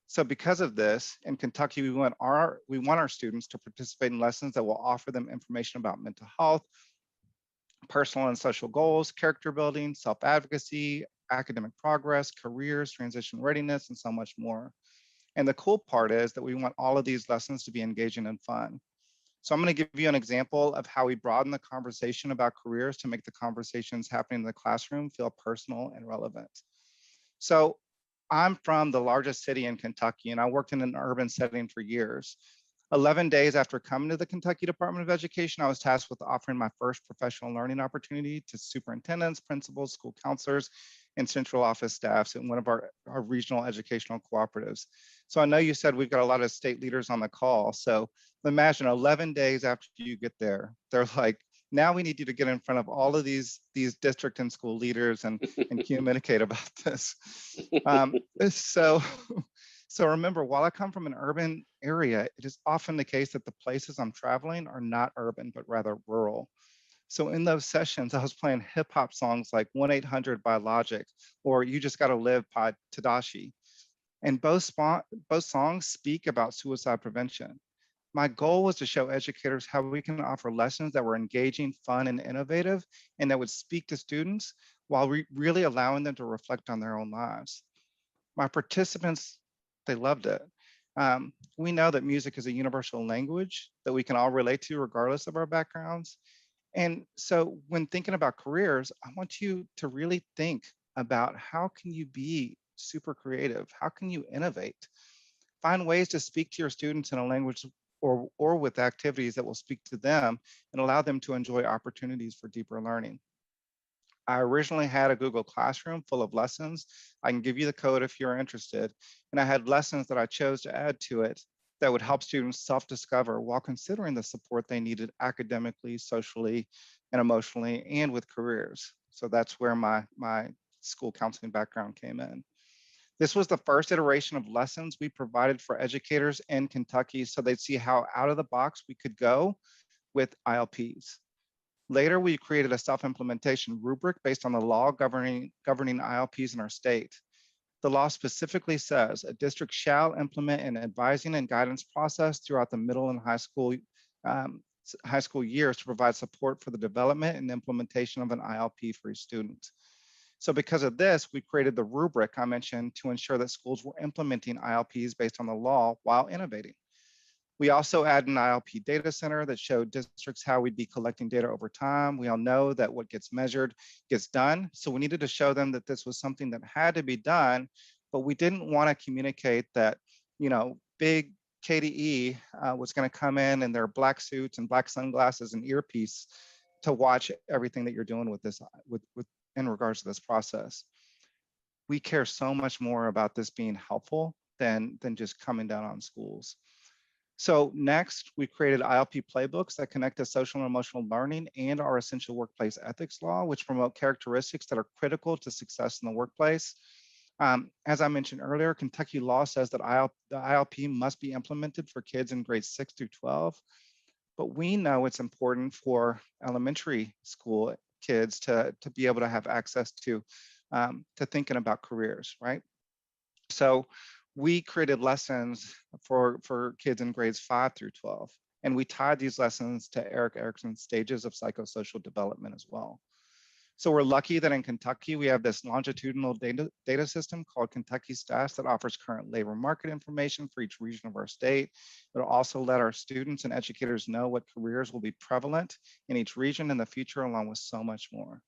So because of this, in Kentucky, we want our students to participate in lessons that will offer them information about mental health, personal and social goals, character building, self-advocacy, academic progress, careers, transition readiness, and so much more. And the cool part is that we want all of these lessons to be engaging and fun. So I'm going to give you an example of how we broaden the conversation about careers to make the conversations happening in the classroom feel personal and relevant. So I'm from the largest city in Kentucky, and I worked in an urban setting for years. 11 days after coming to the Kentucky Department of Education, I was tasked with offering my first professional learning opportunity to superintendents, principals, school counselors, and central office staffs in one of our regional educational cooperatives. So I know you said we've got a lot of state leaders on the call. So imagine 11 days after you get there, they're like, now we need you to get in front of all of these district and school leaders and communicate about this. So remember, while I come from an urban area, it is often the case that the places I'm traveling are not urban, but rather rural. So in those sessions, I was playing hip hop songs like 1-800 by Logic or You Just Gotta Live by Tadajewski. And both songs speak about suicide prevention. My goal was to show educators how we can offer lessons that were engaging, fun, and innovative, and that would speak to students while really allowing them to reflect on their own lives. My participants, they loved it. We know that music is a universal language that we can all relate to regardless of our backgrounds. And so when thinking about careers, I want you to really think about how can you be super creative? How can you innovate? Find ways to speak to your students in a language or with activities that will speak to them and allow them to enjoy opportunities for deeper learning. I originally had a Google Classroom full of lessons. I can give you the code if you're interested. And I had lessons that I chose to add to it that would help students self-discover while considering the support they needed academically, socially, and emotionally, and with careers. So that's where my school counseling background came in. This was the first iteration of lessons we provided for educators in Kentucky so they'd see how out of the box we could go with ILPs. Later, we created a self-implementation rubric based on the law governing ILPs in our state. The law specifically says a district shall implement an advising and guidance process throughout the middle and high school years to provide support for the development and implementation of an ILP for each student. So because of this, we created the rubric I mentioned to ensure that schools were implementing ILPs based on the law while innovating. We also added an ILP data center that showed districts how we'd be collecting data over time. We all know that what gets measured gets done. So we needed to show them that this was something that had to be done, but we didn't want to communicate that, big KDE was going to come in their black suits and black sunglasses and earpiece to watch everything that you're doing with this, in regards to this process. We care so much more about this being helpful than just coming down on schools. So next, we created ILP playbooks that connect to social and emotional learning and our essential workplace ethics law, which promote characteristics that are critical to success in the workplace. As I mentioned earlier, Kentucky law says that the ILP must be implemented for kids in grades 6 through 12, but we know it's important for elementary school kids to be able to have access to thinking about careers, right? So we created lessons for kids in grades 5 through 12, and we tied these lessons to Erik Erikson's stages of psychosocial development as well. So we're lucky that in Kentucky, we have this longitudinal data system called Kentucky Stats that offers current labor market information for each region of our state. It'll also let our students and educators know what careers will be prevalent in each region in the future, along with so much more.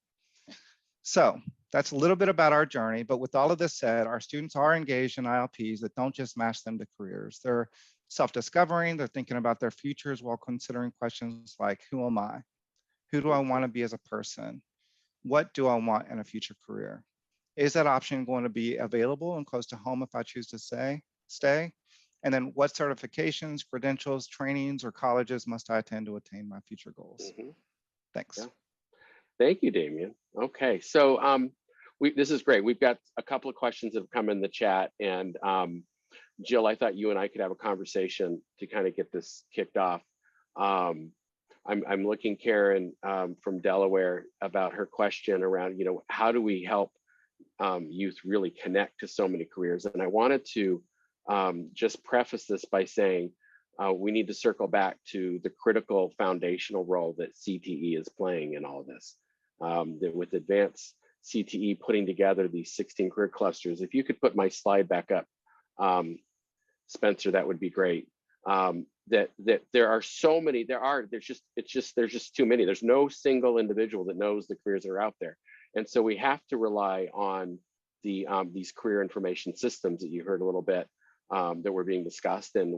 So that's a little bit about our journey, but with all of this said, our students are engaged in ILPs that don't just match them to careers. They're self-discovering, they're thinking about their futures while considering questions like, who am I? Who do I want to be as a person? What do I want in a future career? Is that option going to be available and close to home if I choose to stay? And then what certifications, credentials, trainings, or colleges must I attend to attain my future goals? Thanks. Yeah. Thank you, Damien. Okay, so this is great. We've got a couple of questions that have come in the chat, and Jill, I thought you and I could have a conversation to kind of get this kicked off. I'm looking, Karen, from Delaware, about her question around, how do we help youth really connect to so many careers? And I wanted to just preface this by saying we need to circle back to the critical foundational role that CTE is playing in all of this. That with advanced CTE putting together these 16 career clusters, if you could put my slide back up, Spencer, that would be great. That there are so many, there's just too many. There's no single individual that knows the careers that are out there. And so we have to rely on these career information systems that you heard a little bit that were being discussed. And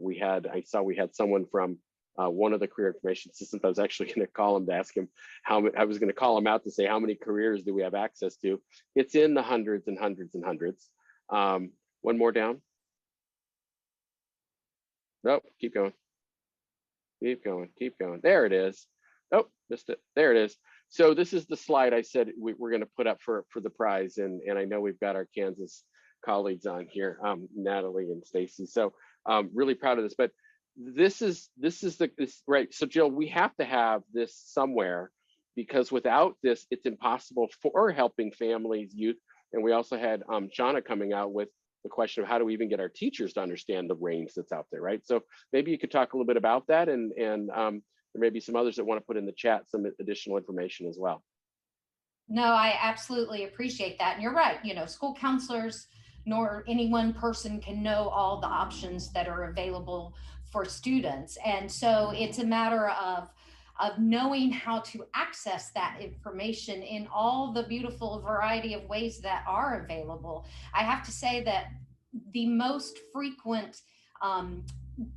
I saw we had someone from one of the career information systems. I was actually going to call him to ask him I was going to call him out to say, how many careers do we have access to? It's in the hundreds and hundreds and hundreds. One more down. Nope, keep going. Keep going, keep going. There it is. Oh, missed it. There it is. So this is the slide I said we're going to put up for the prize. And I know we've got our Kansas colleagues on here, Natalie and Stacy. So really proud of this. But this is right. So Jill, we have to have this somewhere, because without this, it's impossible for helping families, youth. And we also had Shauna coming out with the question of how do we even get our teachers to understand the range that's out there, right? So maybe you could talk a little bit about that, and there may be some others that want to put in the chat some additional information as well. No, I absolutely appreciate that. And you're right, school counselors nor any one person can know all the options that are available for students. And so it's a matter of knowing how to access that information in all the beautiful variety of ways that are available. I have to say that the most frequent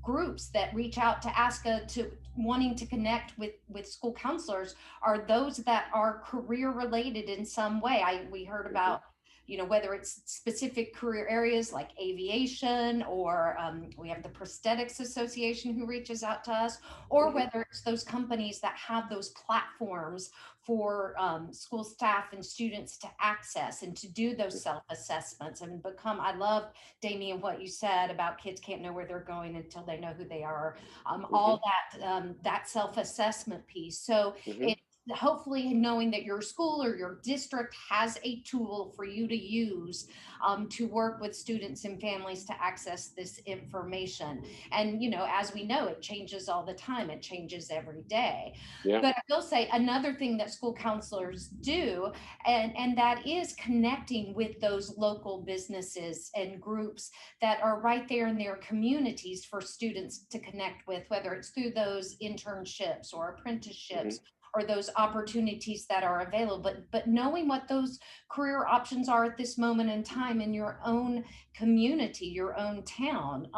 groups that reach out to ASCA to wanting to connect with school counselors are those that are career related in some way. We heard about whether it's specific career areas like aviation, or we have the Prosthetics Association who reaches out to us, or whether it's those companies that have those platforms for school staff and students to access and to do those self-assessments and I love, Damien, what you said about kids can't know where they're going until they know who they are. All that self-assessment piece. So hopefully knowing that your school or your district has a tool for you to use to work with students and families to access this information. And, you know, as we know, it changes all the time. It changes every day. Yeah. But I will say another thing that school counselors do, and that is connecting with those local businesses and groups that are right there in their communities for students to connect with, whether it's through those internships or apprenticeships, or those opportunities that are available, but knowing what those career options are at this moment in time in your own community, your own town.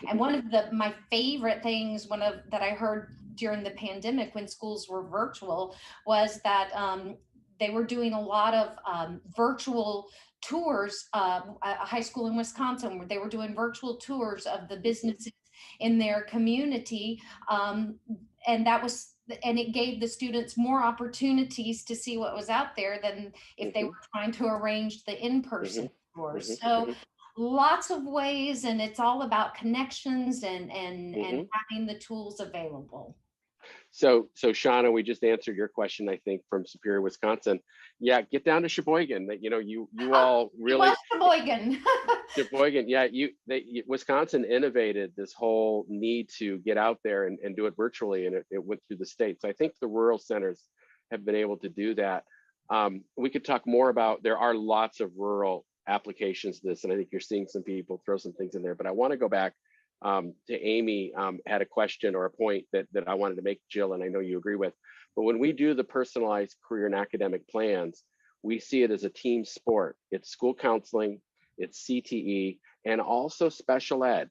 And one of my favorite things, that I heard during the pandemic when schools were virtual, was that they were doing a lot of virtual tours. A high school in Wisconsin, where they were doing virtual tours of the businesses in their community, and it gave the students more opportunities to see what was out there than if they were trying to arrange the in-person tours. So lots of ways, and it's all about connections and having the tools available. So Shauna, we just answered your question, I think, from Superior, Wisconsin. Yeah, get down to Sheboygan. That, you know, you all really Sheboygan. Sheboygan. Yeah, Wisconsin innovated this whole need to get out there and do it virtually, and it went through the state. So I think the rural centers have been able to do that. We could talk more about, there are lots of rural applications to this, and I think you're seeing some people throw some things in there, but I want to go back to Amy. Had a question or a point that I wanted to make, Jill, and I know you agree with. But when we do the personalized career and academic plans, we see it as a team sport. It's school counseling, it's CTE, and also special ed,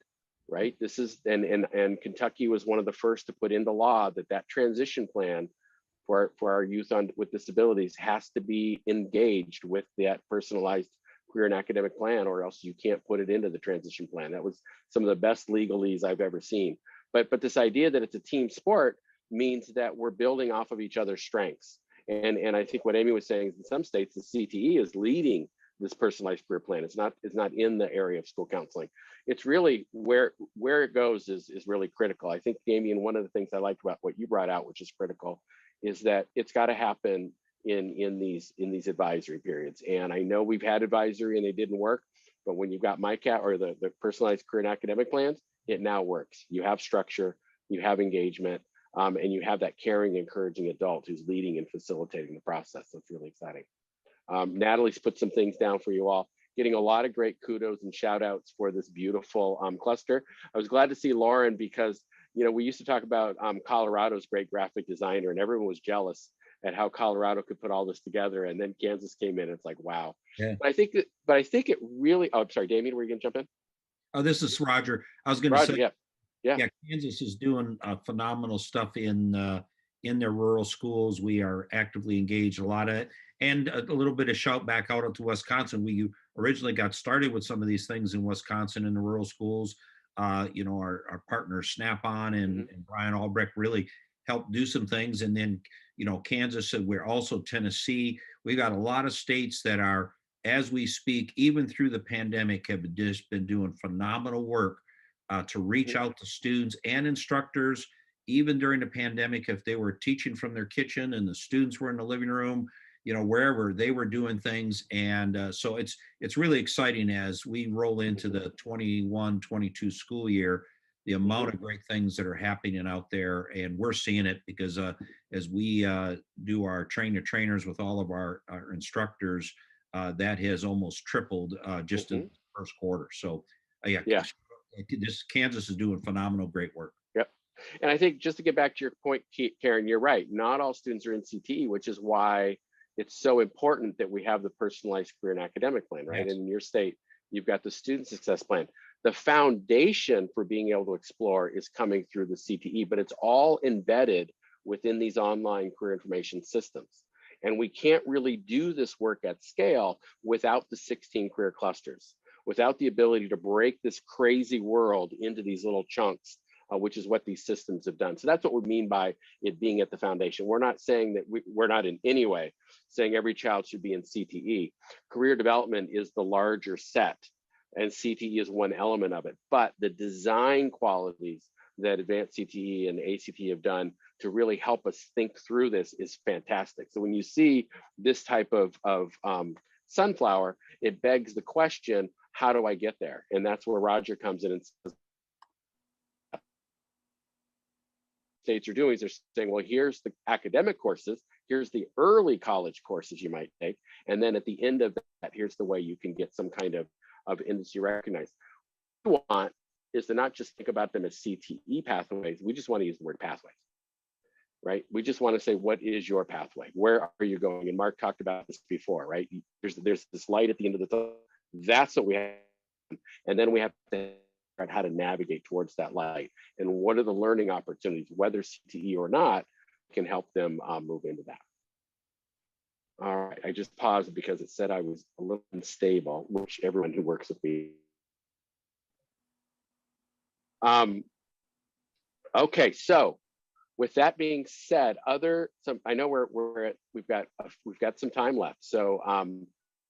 right? This is, and Kentucky was one of the first to put into law that transition plan for our youth with disabilities has to be engaged with that personalized career and academic plan, or else you can't put it into the transition plan. That was some of the best legalese I've ever seen. But this idea that it's a team sport means that we're building off of each other's strengths. And I think what Amy was saying is, in some states, the CTE is leading this personalized career plan. It's not in the area of school counseling. It's really where it goes is really critical. I think, Damien, one of the things I liked about what you brought out, which is critical, is that it's got to happen in these advisory periods. And I know we've had advisory and they didn't work, but when you've got MyCat or the personalized career and academic plans, it now works. You have structure, you have engagement, and you have that caring, encouraging adult who's leading and facilitating the process. That's really exciting. Natalie's put some things down for you all, getting a lot of great kudos and shout outs for this beautiful cluster. I was glad to see Lauren, because, you know, we used to talk about Colorado's great graphic designer, and everyone was jealous at how Colorado could put all this together, and then Kansas came in. It's like, wow. Yeah. But I think it really. Oh, I'm sorry, Damien, were you gonna jump in? Oh, this is Roger. I was going to say, yeah. Kansas is doing phenomenal stuff in their rural schools. We are actively engaged a lot of it, and a little bit of shout back out to Wisconsin. We originally got started with some of these things in Wisconsin in the rural schools. You know, our partners Snap-on and Bryan Albrecht really helped do some things, and then, you know, Kansas, and we're also Tennessee. We've got a lot of states that are, as we speak, even through the pandemic, have just been doing phenomenal work to reach out to students and instructors, even during the pandemic. If they were teaching from their kitchen and the students were in the living room, you know, wherever, they were doing things. And so it's really exciting as we roll into the 21-22 school year, the amount of great things that are happening out there. And we're seeing it because as we do our train-the-trainers with all of our instructors, that has almost tripled just in the first quarter. So this Kansas is doing phenomenal, great work. Yep. And I think, just to get back to your point, Karen, you're right. Not all students are in CTE, which is why it's so important that we have the personalized career and academic plan, right? Yes. And in your state, you've got the student success plan. The foundation for being able to explore is coming through the CTE, but it's all embedded within these online career information systems. And we can't really do this work at scale without the 16 career clusters, without the ability to break this crazy world into these little chunks, which is what these systems have done. So that's what we mean by it being at the foundation. We're not saying that we're not in any way saying every child should be in CTE. Career development is the larger set, and CTE is one element of it. But the design qualities, that Advanced CTE and ACT have done to really help us think through this is fantastic. So when you see this type of sunflower, it begs the question, how do I get there? And that's where Roger comes in and says, states are doing is they're saying, well, here's the academic courses, here's the early college courses you might take, and then at the end of that, here's the way you can get some kind of industry recognized. What we want is to not just think about them as CTE pathways, we just want to use the word pathways, right? We just want to say, what is your pathway? Where are you going? And Mark talked about this before, right? There's this light at the end of the tunnel. That's what we have. And then we have to figure out how to navigate towards that light. And what are the learning opportunities, whether CTE or not, can help them move into that. All right, I just paused because it said I was a little unstable, which everyone who works with me. Okay, so with that being said, I know we've got some time left, so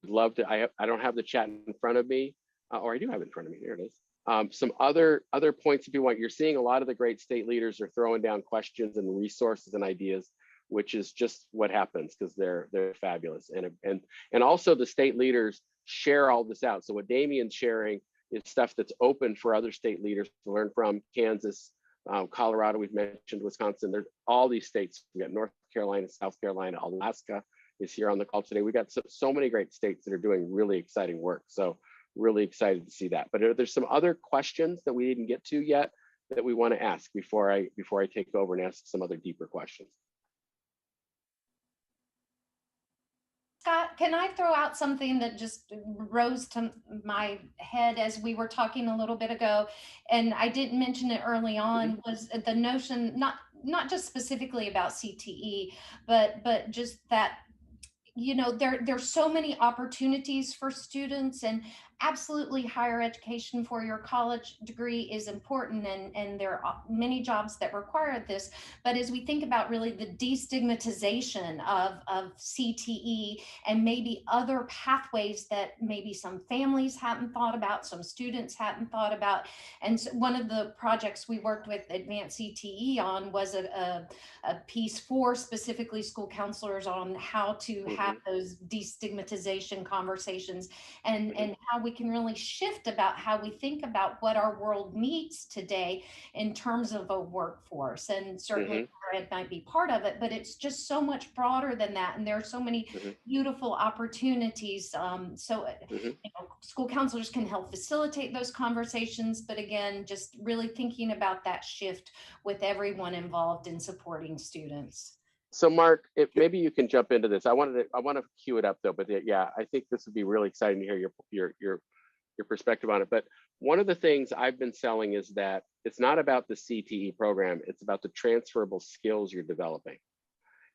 love to. I don't have the chat in front of me, or I do have it in front of me. There it is. Some other points if you want. You're seeing a lot of the great state leaders are throwing down questions and resources and ideas, which is just what happens because they're fabulous. And also the state leaders share all this out. So what Damien's sharing is stuff that's open for other state leaders to learn from. Kansas, Colorado, we've mentioned, Wisconsin. There's all these states. We got North Carolina, South Carolina, Alaska is here on the call today. We got so many great states that are doing really exciting work. So really excited to see that. But are there some other questions that we didn't get to yet that we want to ask before I take over and ask some other deeper questions? Scott, can I throw out something that just rose to my head as we were talking a little bit ago, and I didn't mention it early on, was the notion, not just specifically about CTE, but just that, you know, there's so many opportunities for students, and absolutely higher education for your college degree is important, and there are many jobs that require this. But as we think about really the destigmatization of CTE and maybe other pathways that maybe some families hadn't thought about, some students hadn't thought about. And so one of the projects we worked with Advanced CTE on was a piece for specifically school counselors on how to have those destigmatization conversations, and how we can really shift about how we think about what our world needs today in terms of a workforce. And certainly it might be part of it, but it's just so much broader than that. And there are so many beautiful opportunities. So you know, school counselors can help facilitate those conversations, but again, just really thinking about that shift with everyone involved in supporting students. So Mark, maybe you can jump into this. I want to cue it up though, but yeah, I think this would be really exciting to hear your perspective on it. But one of the things I've been selling is that it's not about the CTE program, it's about the transferable skills you're developing.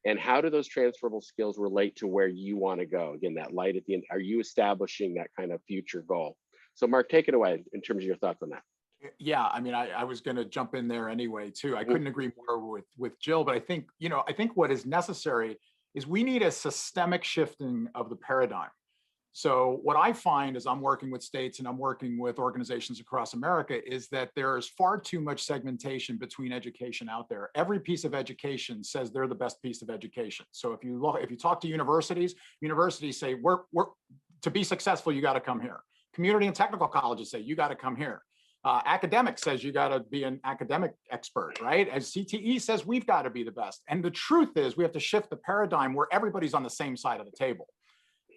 And how do those transferable skills relate to where you want to go? Again, that light at the end, are you establishing that kind of future goal? So Mark, take it away in terms of your thoughts on that. Yeah, I mean, I was going to jump in there anyway, too. I couldn't agree more with Jill, but I think what is necessary is we need a systemic shifting of the paradigm. So what I find as I'm working with states and I'm working with organizations across America is that there is far too much segmentation between education out there. Every piece of education says they're the best piece of education. So if you talk to universities say, we're to be successful, you got to come here. Community and technical colleges say, you got to come here. Academic says you got to be an academic expert, right? As CTE says, we've got to be the best. And the truth is we have to shift the paradigm where everybody's on the same side of the table.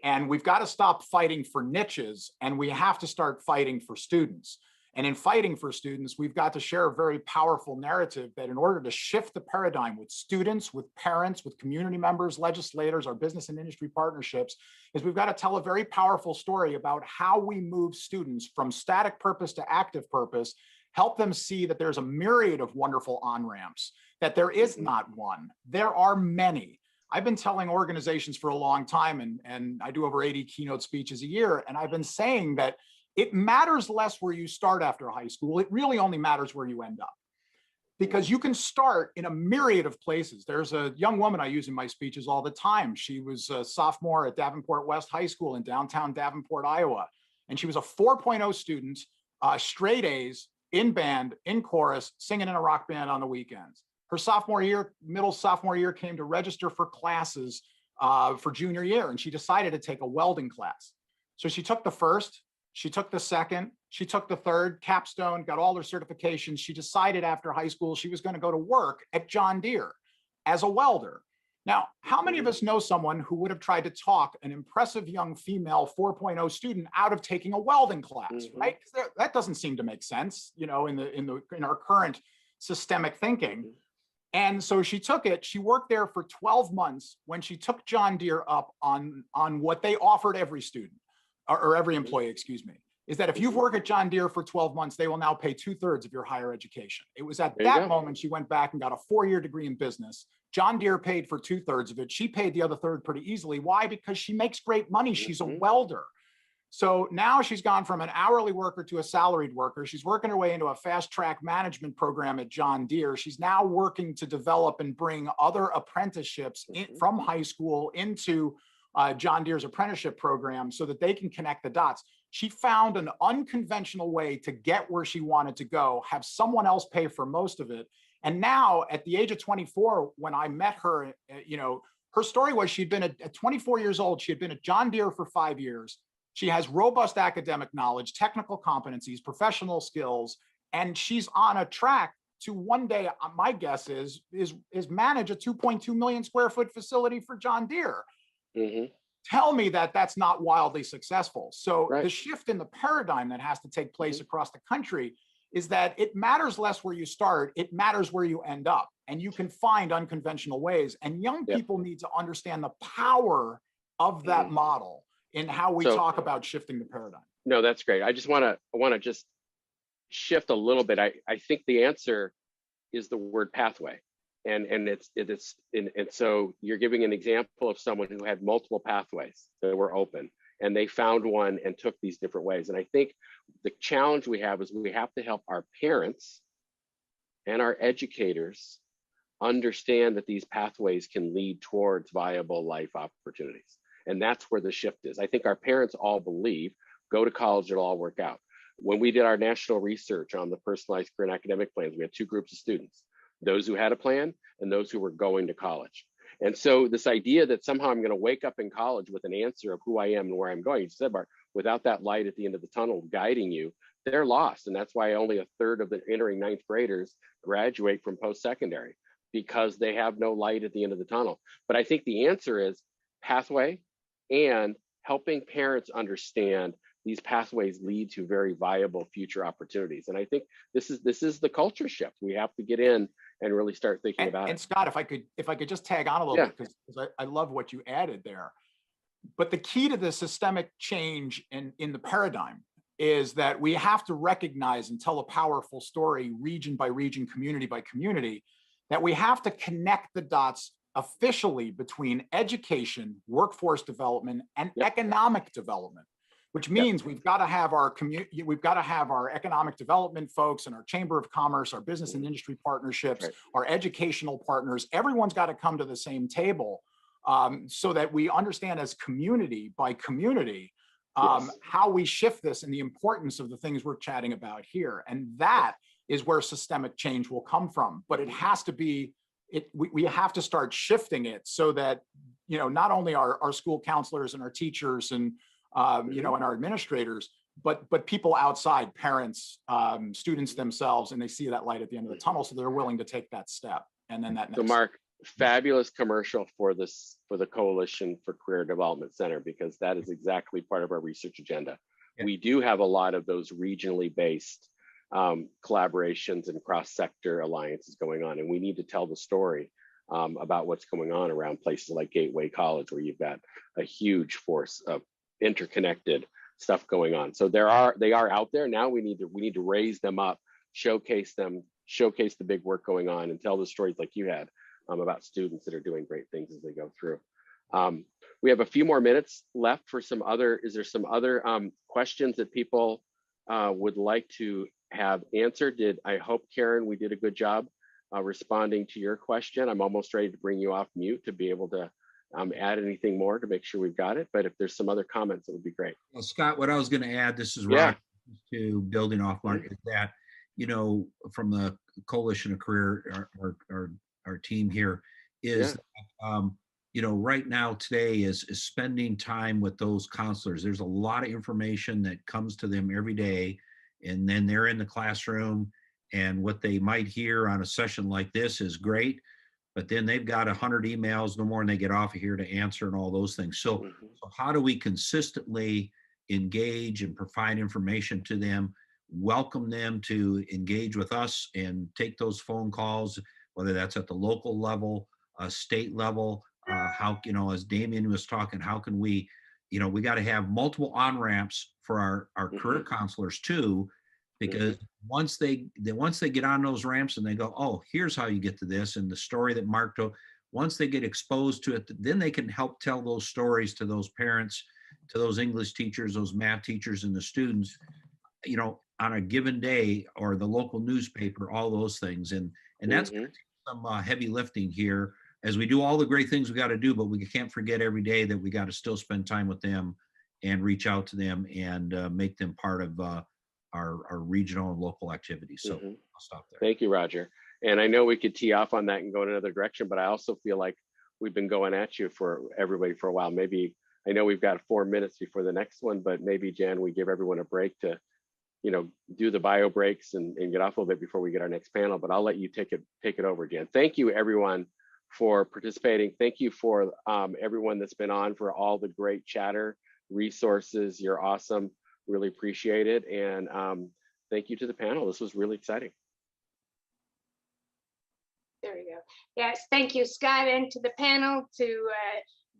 And we've got to stop fighting for niches, and we have to start fighting for students. And in fighting for students, we've got to share a very powerful narrative that in order to shift the paradigm with students, with parents, with community members, legislators, our business and industry partnerships, is we've got to tell a very powerful story about how we move students from static purpose to active purpose, help them see that there's a myriad of wonderful on-ramps, that there is not one, there are many. I've been telling organizations for a long time, and I do over 80 keynote speeches a year, and I've been saying that it matters less where you start after high school. It really only matters where you end up. Because you can start in a myriad of places. There's a young woman I use in my speeches all the time. She was a sophomore at Davenport West High School in downtown Davenport, Iowa. And she was a 4.0 student, straight A's, in band, in chorus, singing in a rock band on the weekends. Her sophomore year, middle sophomore year, came to register for classes for junior year, and she decided to take a welding class. So she took the first, she took the second, she took the third, capstone, got all her certifications. She decided after high school she was going to go to work at John Deere as a welder. Now, how many of us know someone who would have tried to talk an impressive young female 4.0 student out of taking a welding class, right? That doesn't seem to make sense, you know, in our current systemic thinking. And so she took it. She worked there for 12 months when she took John Deere up on what they offered every student, or every employee, excuse me, is that if you've worked at John Deere for 12 months, they will now pay 2/3 of your higher education. It was at that moment she went back and got a 4-year degree in business. John Deere paid for 2/3 of it. She paid the other third pretty easily. Why? Because she makes great money. She's a welder. So now she's gone from an hourly worker to a salaried worker. She's working her way into a fast track management program at John Deere. She's now working to develop and bring other apprenticeships from high school into John Deere's apprenticeship program so that they can connect the dots. She found an unconventional way to get where she wanted to go, have someone else pay for most of it. And now at the age of 24, when I met her, you know, her story was she'd been at 24 years old. She had been at John Deere for 5 years. She has robust academic knowledge, technical competencies, professional skills, and she's on a track to one day, my guess is manage a 2.2 million square foot facility for John Deere. Tell me that that's not wildly successful. So the shift in the paradigm that has to take place across the country is that it matters less where you start, it matters where you end up, and you can find unconventional ways. And young people need to understand the power of that model in how we talk about shifting the paradigm. No, that's great. I just want to just shift a little bit. I think the answer is the word pathway. And so you're giving an example of someone who had multiple pathways that were open, and they found one and took these different ways. And I think the challenge we have is we have to help our parents and our educators understand that these pathways can lead towards viable life opportunities. And that's where the shift is. I think our parents all believe, go to college, it'll all work out. When we did our national research on the personalized career and academic plans, we had 2 groups of students, those who had a plan and those who were going to college. And so this idea that somehow I'm going to wake up in college with an answer of who I am and where I'm going, you said, Bart, without that light at the end of the tunnel guiding you, they're lost. And that's why only 1/3 of the entering 9th graders graduate from post-secondary, because they have no light at the end of the tunnel. But I think the answer is pathway and helping parents understand these pathways lead to very viable future opportunities. And I think this is the culture shift. We have to get in and really start thinking about it. And Scott, if I could just tag on a little bit, because I love what you added there. But the key to the systemic change in the paradigm is that we have to recognize and tell a powerful story, region by region, community by community, that we have to connect the dots officially between education, workforce development, and economic development. Which means we've got to have our community, we've got to have our economic development folks and our Chamber of Commerce, our business and industry partnerships, our educational partners. Everyone's got to come to the same table so that we understand as community by community how we shift this and the importance of the things we're chatting about here. And that is where systemic change will come from. But it has to be, we have to start shifting it so that, you know, not only our school counselors and our teachers and you know, and our administrators, but people outside, parents, students themselves, and they see that light at the end of the tunnel, so they're willing to take that step. And then that next. So Mark, fabulous commercial for the Coalition for Career Development Center, because that is exactly part of our research agenda. We do have a lot of those regionally based collaborations and cross-sector alliances going on, and we need to tell the story about what's going on around places like Gateway College, where you've got a huge force of interconnected stuff going on. So they are out there now. We need to raise them up, showcase them, showcase the big work going on, and tell the stories like you had about students that are doing great things as they go through. We have a few more minutes left for some other. Is there some other questions that people would like to have answered? I hope, Karen, we did a good job responding to your question. I'm almost ready to bring you off mute to be able to add anything more to make sure we've got it. But if there's some other comments, it would be great. Well, Scott, what I was going to add, this is Ron, to building off Mark, is that you know, from the Coalition of Career, our team here is, you know, right now today is spending time with those counselors. There's a lot of information that comes to them every day, and then they're in the classroom, and what they might hear on a session like this is great, but then they've got 100 emails no more and they get off of here to answer and all those things. So how do we consistently engage and provide information to them, welcome them to engage with us and take those phone calls, whether that's at the local level, state level, how, you know, as Damien was talking, how can we, you know, we got to have multiple on-ramps for our career counselors too, because once they get on those ramps and they go, oh, here's how you get to this, and the story that Mark told, once they get exposed to it, then they can help tell those stories to those parents, to those English teachers, those math teachers, and the students, you know, on a given day, or the local newspaper, all those things. And that's some heavy lifting here as we do all the great things we got to do, but we can't forget every day that we got to still spend time with them and reach out to them and make them part of our regional and local activities. So I'll stop there. Thank you, Roger. And I know we could tee off on that and go in another direction, but I also feel like we've been going at you for everybody for a while. Maybe, I know we've got 4 minutes before the next one, but maybe, Jan, we give everyone a break to, you know, do the bio breaks and get off a little bit before we get our next panel, but I'll let you take it over, Jan. Thank you, everyone, for participating. Thank you for everyone that's been on, for all the great chatter, resources. You're awesome. Really appreciate it. And thank you to the panel. This was really exciting. There we go. Yes, thank you, Scott, and to the panel, to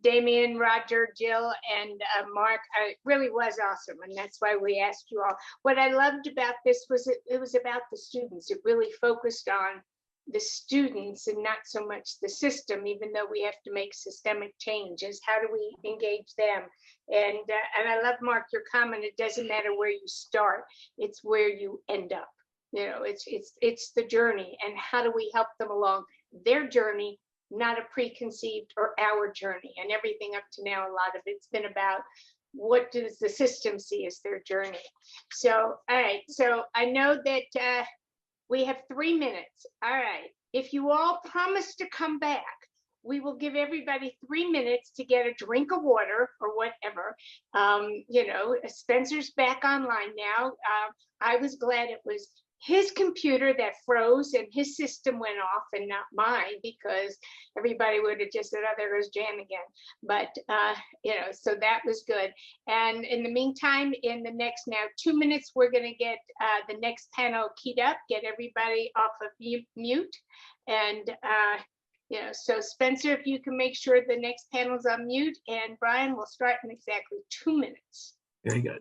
Damien, Roger, Jill, and Mark. It really was awesome, and that's why we asked you all. What I loved about this was it was about the students. It really focused on the students and not so much the system, even though we have to make systemic changes. How do we engage them? And I love, Mark, your comment, it doesn't matter where you start, it's where you end up. You know, it's the journey, and how do we help them along their journey, not a preconceived or our journey. And everything up to now, a lot of it's been about what does the system see as their journey. So, all right, so I know that we have 3 minutes. All right, if you all promise to come back, we will give everybody 3 minutes to get a drink of water or whatever. You know, Spencer's back online now. I was glad it was his computer that froze and his system went off and not mine, because everybody would have just said, oh, there goes Jan again. But, you know, so that was good. And in the meantime, in the next now 2 minutes, we're going to get the next panel keyed up, get everybody off of mute. And, you know, so Spencer, if you can make sure the next panel's on mute, and Brian will start in exactly 2 minutes. Very good.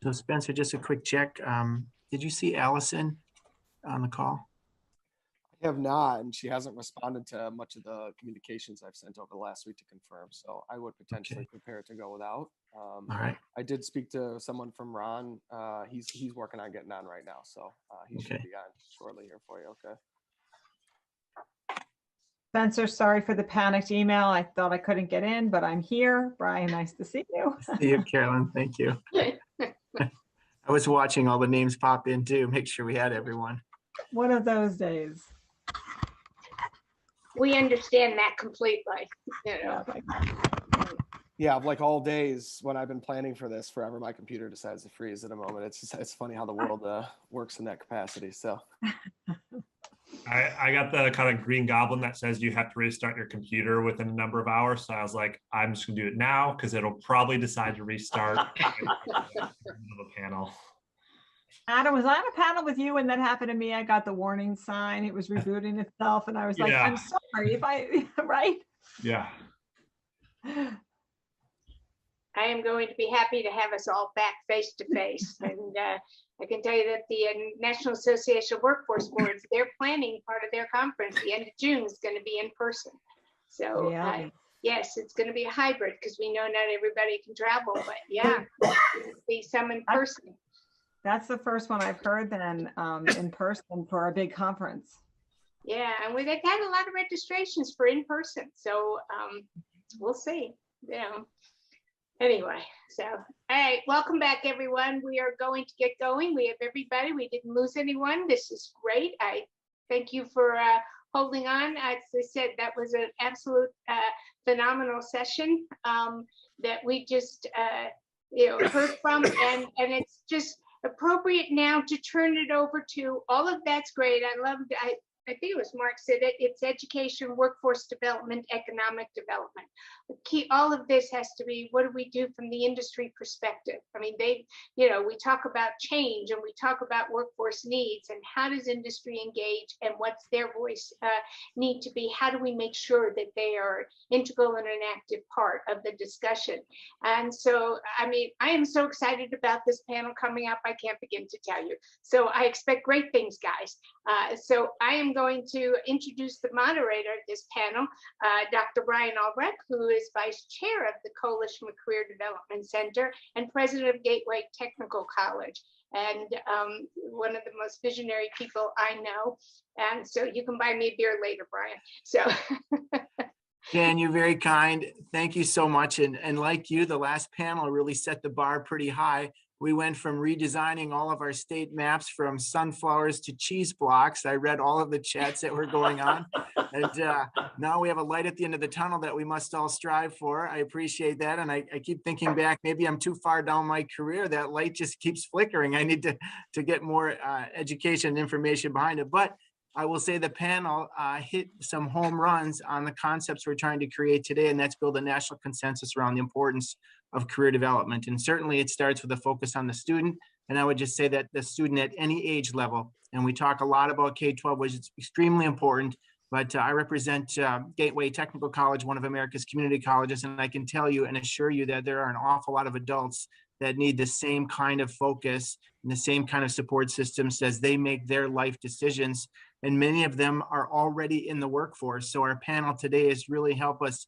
So Spencer, just a quick check. Did you see Allison on the call? I have not, and she hasn't responded to much of the communications I've sent over the last week to confirm. So I would potentially prepare to go without. All right. I did speak to someone from Ron. He's working on getting on right now, so he should be on shortly here for you. Okay. Spencer, sorry for the panicked email. I thought I couldn't get in, but I'm here. Brian, nice to see you. See you, Carolyn. Thank you. I was watching all the names pop in too, make sure we had everyone. One of those days. We understand that completely, you know. Yeah, like all days when I've been planning for this forever, my computer decides to freeze at a moment. It's funny how the world works in that capacity. So I got the kind of green goblin that says you have to restart your computer within a number of hours. So I was like, I'm just gonna do it now because it'll probably decide to restart the panel. Adam, was I on a panel with you when that happened to me? I got the warning sign. It was rebooting itself. And I was like, I'm sorry if I, right? Yeah. I am going to be happy to have us all back face to face. And I can tell you that the National Association of Workforce Boards, they're planning part of their conference. The end of June is going to be in person. So yes, it's going to be a hybrid because we know not everybody can travel, but yeah, be some in person. That's the first one I've heard then in person for a big conference. Yeah, and they've had a lot of registrations for in person. So we'll see, you know. Anyway, so, all right, welcome back, everyone. We are going to get going. We have everybody. We didn't lose anyone. This is great. I thank you for holding on. As I said, that was an absolute phenomenal session that we just heard from, and it's just appropriate now to turn it over to all of that's great. I think it was Mark said it, it's education, workforce development, economic development. The key, all of this has to be, what do we do from the industry perspective? I mean, we talk about change and we talk about workforce needs and how does industry engage and what's their voice need to be? How do we make sure that they are integral and an active part of the discussion? And so, I mean, I am so excited about this panel coming up. I can't begin to tell you. So I expect great things, guys. So I am going to introduce the moderator of this panel, Dr. Bryan Albrecht, who is Vice Chair of the Coalition for Career Development Center and President of Gateway Technical College, and one of the most visionary people I know. And so you can buy me a beer later, Bryan. So. Jan, you're very kind. Thank you so much. And like you, the last panel really set the bar pretty high. We went from redesigning all of our state maps from sunflowers to cheese blocks. I read all of the chats that were going on. And now we have a light at the end of the tunnel that we must all strive for. I appreciate that. And I keep thinking back, maybe I'm too far down my career. That light just keeps flickering. I need to get more education and information behind it. But I will say the panel hit some home runs on the concepts we're trying to create today, and that's build a national consensus around the importance of career development. And certainly it starts with a focus on the student. And I would just say that the student at any age level, and we talk a lot about K-12, which is extremely important, but I represent Gateway Technical College, one of America's community colleges, and I can tell you and assure you that there are an awful lot of adults that need the same kind of focus and the same kind of support systems as they make their life decisions. And many of them are already in the workforce. So our panel today is really help us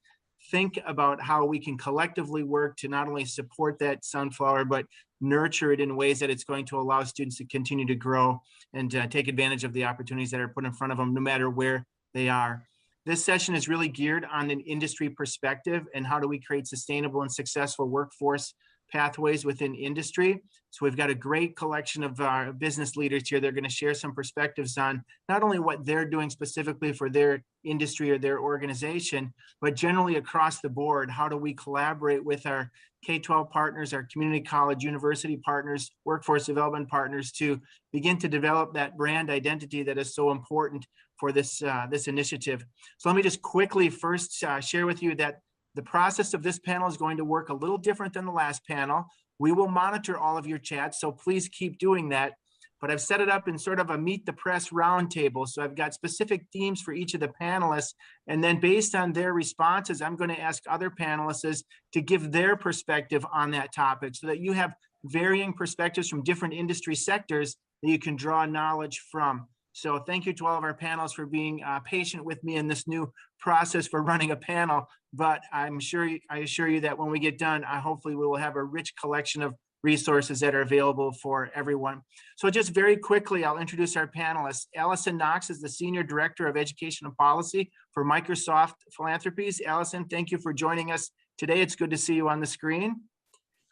think about how we can collectively work to not only support that sunflower, but nurture it in ways that it's going to allow students to continue to grow and take advantage of the opportunities that are put in front of them, no matter where they are. This session is really geared on an industry perspective and how do we create sustainable and successful workforce pathways within industry. So we've got a great collection of business leaders here. They're going to share some perspectives on not only what they're doing specifically for their industry or their organization, but generally across the board, how do we collaborate with our K-12 partners, our community college, university partners, workforce development partners to begin to develop that brand identity that is so important for this initiative. So let me just quickly first share with you that the process of this panel is going to work a little different than the last panel. We will monitor all of your chats, so please keep doing that. But I've set it up in sort of a meet the press roundtable. So I've got specific themes for each of the panelists. And then based on their responses, I'm going to ask other panelists to give their perspective on that topic so that you have varying perspectives from different industry sectors that you can draw knowledge from. So thank you to all of our panelists for being patient with me in this new process for running a panel. But I assure you that when we get done, hopefully we will have a rich collection of resources that are available for everyone. So just very quickly, I'll introduce our panelists. Allyson Knox is the Senior Director of Education and Policy for Microsoft Philanthropies. Allyson, thank you for joining us today. It's good to see you on the screen.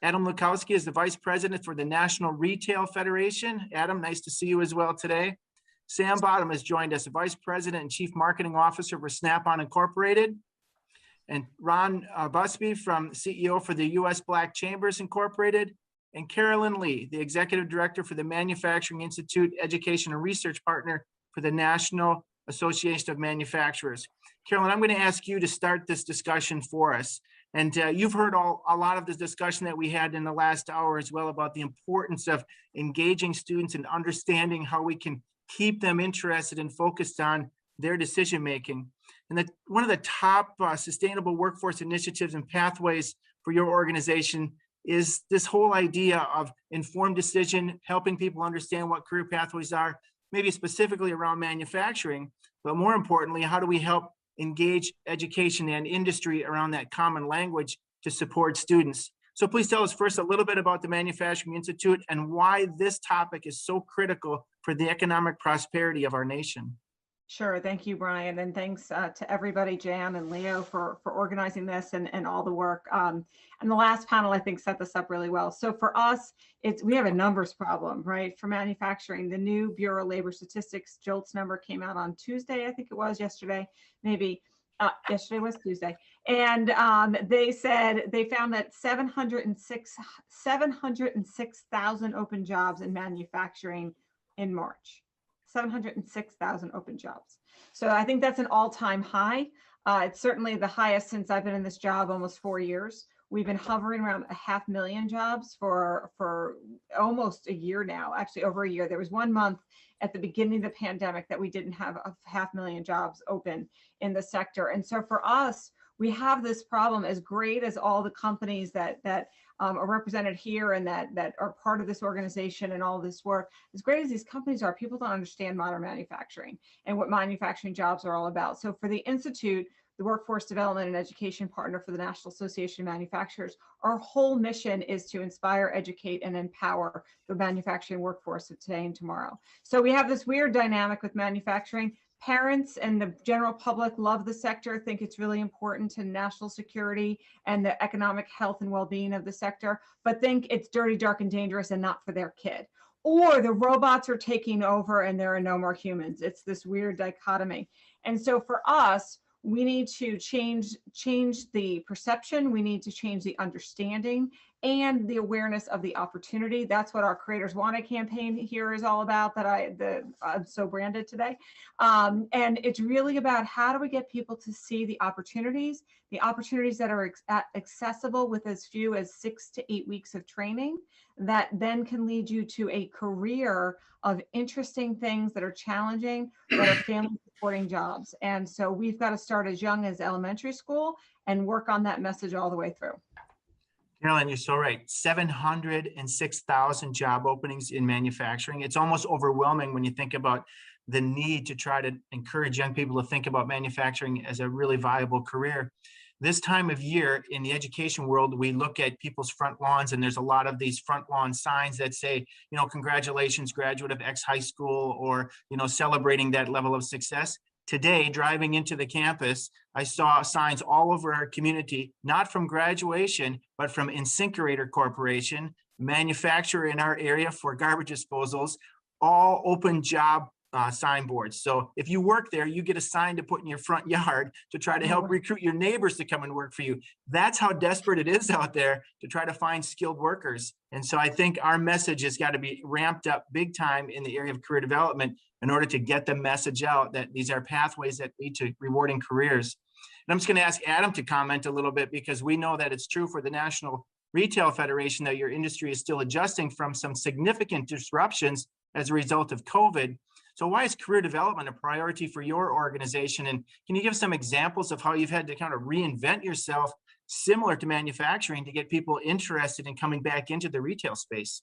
Adam Lukoskie is the Vice President for the National Retail Federation. Adam, nice to see you as well today. Sam Bottum has joined us, Vice President and Chief Marketing Officer for Snap-on Incorporated. And Ron Busby, from CEO for the U.S. Black Chambers Incorporated. And Carolyn Lee, the Executive Director for the Manufacturing Institute, Education and Research Partner for the National Association of Manufacturers. Carolyn, I'm going to ask you to start this discussion for us. And you've heard a lot of this discussion that we had in the last hour as well about the importance of engaging students and understanding how we can keep them interested and focused on their decision making. And that one of the top sustainable workforce initiatives and pathways for your organization is this whole idea of informed decision, helping people understand what career pathways are, maybe specifically around manufacturing, but more importantly, how do we help engage education and industry around that common language to support students? So please tell us first a little bit about the Manufacturing Institute and why this topic is so critical for the economic prosperity of our nation. Sure. Thank you, Brian. And thanks to everybody, Jan and Leo, for organizing this and all the work. And the last panel, I think, set this up really well. So for us, we have a numbers problem, right? For manufacturing, the new Bureau of Labor Statistics JOLTS number came out on Tuesday. I think it was yesterday, maybe. Yesterday was Tuesday. And they said they found that 706,000 open jobs in manufacturing in March. 706,000 open jobs. So I think that's an all-time high. It's certainly the highest since I've been in this job, almost 4 years. We've been hovering around 500,000 jobs for almost a year now, actually over a year. There was 1 month at the beginning of the pandemic that we didn't have 500,000 jobs open in the sector. And so for us, we have this problem, as great as all the companies that are represented here and that are part of this organization and all this work, as great as these companies are, people don't understand modern manufacturing and what manufacturing jobs are all about. So for the Institute, the workforce development and education partner for the National Association of Manufacturers, our whole mission is to inspire, educate, and empower the manufacturing workforce of today and tomorrow. So we have this weird dynamic with manufacturing. Parents and the general public love the sector, think it's really important to national security and the economic health and well-being of the sector, but think it's dirty, dark, and dangerous and not for their kid. Or the robots are taking over and there are no more humans. It's this weird dichotomy. And so for us, we need to change the perception. We need to change the understanding and the awareness of the opportunity. That's what our Creators Wanted campaign here is all about, that I'm so branded today. And it's really about how do we get people to see the opportunities that are accessible with as few as 6 to 8 weeks of training, that then can lead you to a career of interesting things that are challenging, that are family supporting jobs. And so we've got to start as young as elementary school and work on that message all the way through. Carolyn, you're so right. 706,000 job openings in manufacturing. It's almost overwhelming when you think about the need to try to encourage young people to think about manufacturing as a really viable career. This time of year in the education world, we look at people's front lawns, and there's a lot of these front lawn signs that say, you know, congratulations, graduate of X high school, or, you know, celebrating that level of success. Today, driving into the campus, I saw signs all over our community, not from graduation, but from Incinerator Corporation, manufacturer in our area for garbage disposals, all open job signboards. So if you work there, you get a sign to put in your front yard to try to help recruit your neighbors to come and work for you. That's how desperate it is out there to try to find skilled workers. And so I think our message has got to be ramped up big time in the area of career development in order to get the message out that these are pathways that lead to rewarding careers. And I'm just going to ask Adam to comment a little bit, because we know that it's true for the National Retail Federation that your industry is still adjusting from some significant disruptions as a result of COVID. So why is career development a priority for your organization? And can you give some examples of how you've had to kind of reinvent yourself similar to manufacturing to get people interested in coming back into the retail space?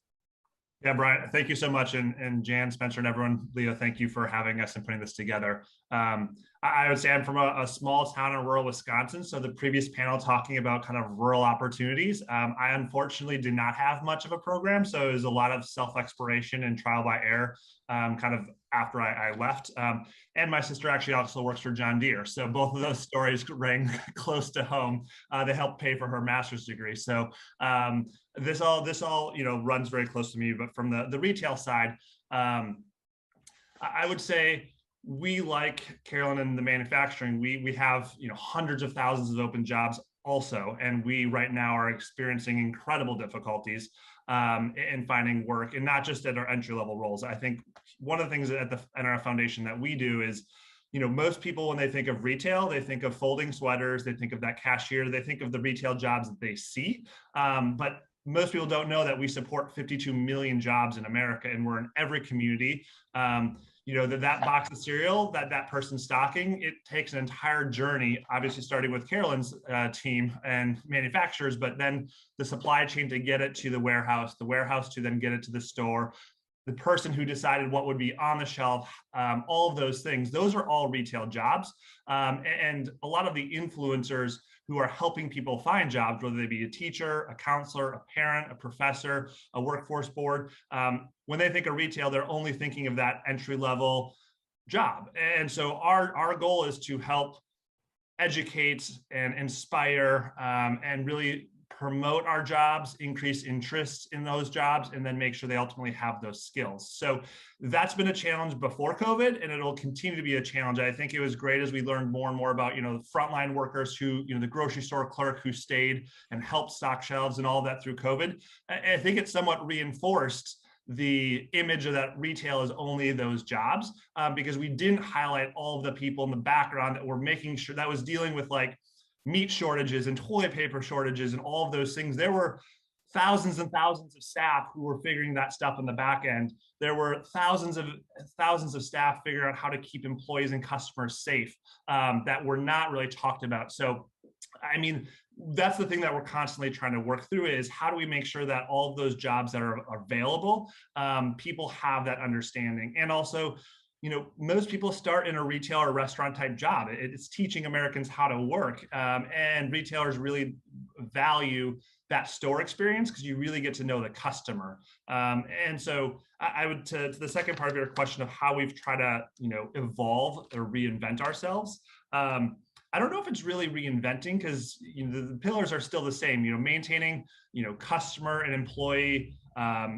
Yeah, Brian, thank you so much. And Jan, Spencer, and everyone, Leo, thank you for having us and putting this together. I would say I'm from a small town in rural Wisconsin. So the previous panel talking about kind of rural opportunities, I unfortunately did not have much of a program. So it was a lot of self-exploration and trial by error kind of after I left. And my sister actually also works for John Deere. So both of those stories rang close to home. They helped pay for her master's degree. So this all runs very close to me. But from the retail side, I would say we, like Carolyn and the manufacturing, we have hundreds of thousands of open jobs also, and we right now are experiencing incredible difficulties in finding work, and not just at our entry-level roles. I think one of the things at our foundation that we do is, most people, when they think of retail, they think of folding sweaters, they think of that cashier, they think of the retail jobs that they see. But most people don't know that we support 52 million jobs in America, and we're in every community. You know, that box of cereal that person's stocking, it takes an entire journey, obviously starting with Carolyn's team and manufacturers, but then the supply chain to get it to the warehouse to then get it to the store, the person who decided what would be on the shelf, all of those things, those are all retail jobs. And a lot of the influencers who are helping people find jobs, whether they be a teacher, a counselor, a parent, a professor, a workforce board, when they think of retail, they're only thinking of that entry-level job. And so our goal is to help educate and inspire and really promote our jobs, increase interest in those jobs, and then make sure they ultimately have those skills. So that's been a challenge before COVID, and it'll continue to be a challenge. I think it was great as we learned more and more about, you know, the frontline workers who, you know, the grocery store clerk who stayed and helped stock shelves and all that through COVID. I think it somewhat reinforced the image of that retail is only those jobs because we didn't highlight all of the people in the background that were making sure that was dealing with like meat shortages and toilet paper shortages and all of those things. There were thousands and thousands of staff who were figuring that stuff in the back end. There were thousands of staff figuring out how to keep employees and customers safe that were not really talked about. So, I mean, that's the thing that we're constantly trying to work through is how do we make sure that all of those jobs that are available, people have that understanding. And also, you know, most people start in a retail or restaurant type job. It's teaching Americans how to work, and retailers really value that store experience because you really get to know the customer. And so I would, to the second part of your question of how we've tried to, you know, evolve or reinvent ourselves. I don't know if it's really reinventing because, you know, the pillars are still the same, you know, maintaining, you know, customer and employee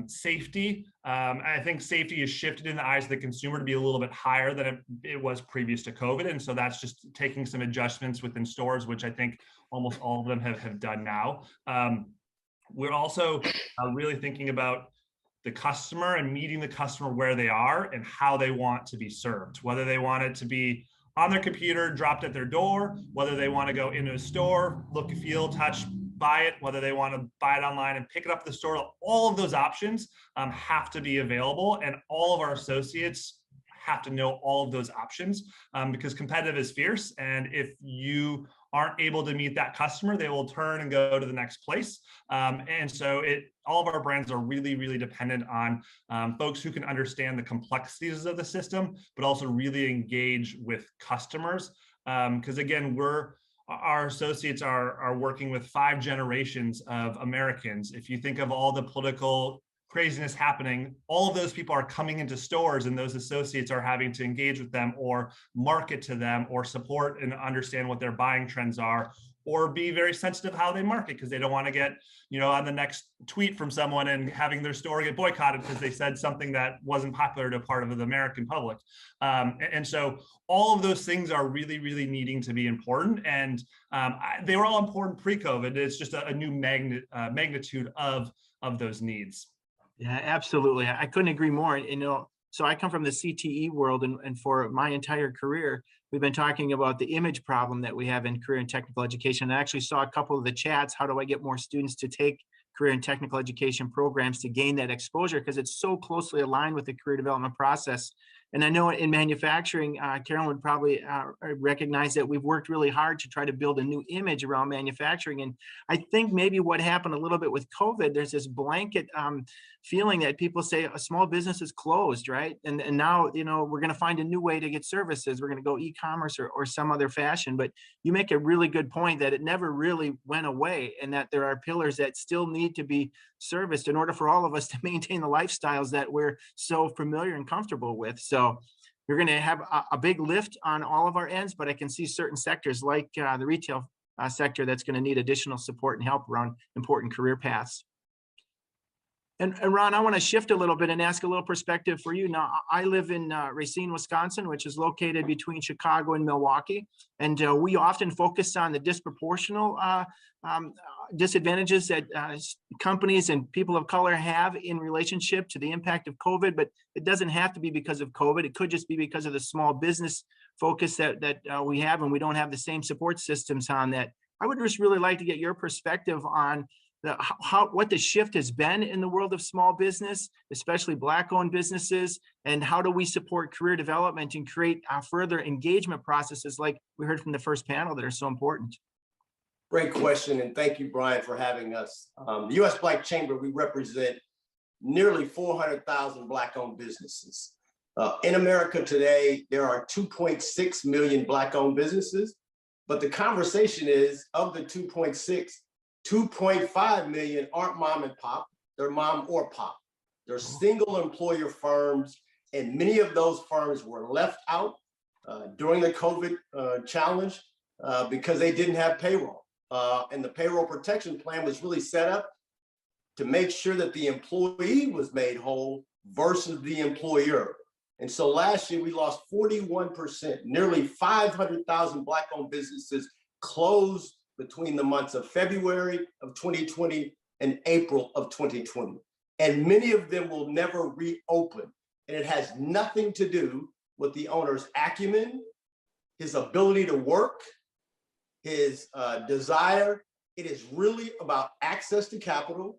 safety. I think safety is shifted in the eyes of the consumer to be a little bit higher than it was previous to COVID. And so that's just taking some adjustments within stores, which I think almost all of them have done now. We're also really thinking about the customer and meeting the customer where they are and how they want to be served, whether they want it to be on their computer, dropped at their door, whether they want to go into a store, look, feel, touch, buy it, whether they want to buy it online and pick it up at the store. All of those options have to be available, and all of our associates have to know all of those options because competitive is fierce. And if you aren't able to meet that customer, they will turn and go to the next place. And so all of our brands are really, really dependent on folks who can understand the complexities of the system, but also really engage with customers. Because again, our associates are working with 5 generations of Americans. If you think of all the political craziness happening, all of those people are coming into stores and those associates are having to engage with them or market to them or support and understand what their buying trends are, or be very sensitive how they market because they don't want to get, you know, on the next tweet from someone and having their store get boycotted because they said something that wasn't popular to a part of the American public. And so all of those things are really, really needing to be important. And they were all important pre-COVID. It's just a new magnitude of those needs. Yeah, absolutely. I couldn't agree more. You know, so I come from the CTE world, and for my entire career, we've been talking about the image problem that we have in career and technical education. I actually saw a couple of the chats. How do I get more students to take career and technical education programs to gain that exposure? Because it's so closely aligned with the career development process. And I know in manufacturing, Carolyn would probably recognize that we've worked really hard to try to build a new image around manufacturing. And I think maybe what happened a little bit with COVID, there's this blanket feeling that people say a small business is closed, right? And now, you know, we're going to find a new way to get services. We're going to go e-commerce or some other fashion. But you make a really good point that it never really went away, and that there are pillars that still need to be serviced in order for all of us to maintain the lifestyles that we're so familiar and comfortable with. So we're going to have a big lift on all of our ends, but I can see certain sectors like the retail sector that's going to need additional support and help around important career paths. And Ron, I want to shift a little bit and ask a little perspective for you. Now, I live in Racine, Wisconsin, which is located between Chicago and Milwaukee. And we often focus on the disproportional disadvantages that companies and people of color have in relationship to the impact of COVID, but it doesn't have to be because of COVID. It could just be because of the small business focus that we have, and we don't have the same support systems on that. I would just really like to get your perspective on what the shift has been in the world of small business, especially Black-owned businesses, and how do we support career development and create further engagement processes like we heard from the first panel that are so important? Great question, and thank you, Bryan, for having us. The U.S. Black Chamber, we represent nearly 400,000 Black-owned businesses. In America today, there are 2.6 million Black-owned businesses, but the conversation is, of the 2.6, 2.5 million aren't mom and pop, they're mom or pop. They're single employer firms, and many of those firms were left out during the COVID challenge because they didn't have payroll. And the payroll protection plan was really set up to make sure that the employee was made whole versus the employer. And so last year we lost 41%, nearly 500,000 Black-owned businesses closed between the months of February of 2020 and April of 2020. And many of them will never reopen. And it has nothing to do with the owner's acumen, his ability to work, his desire. It is really about access to capital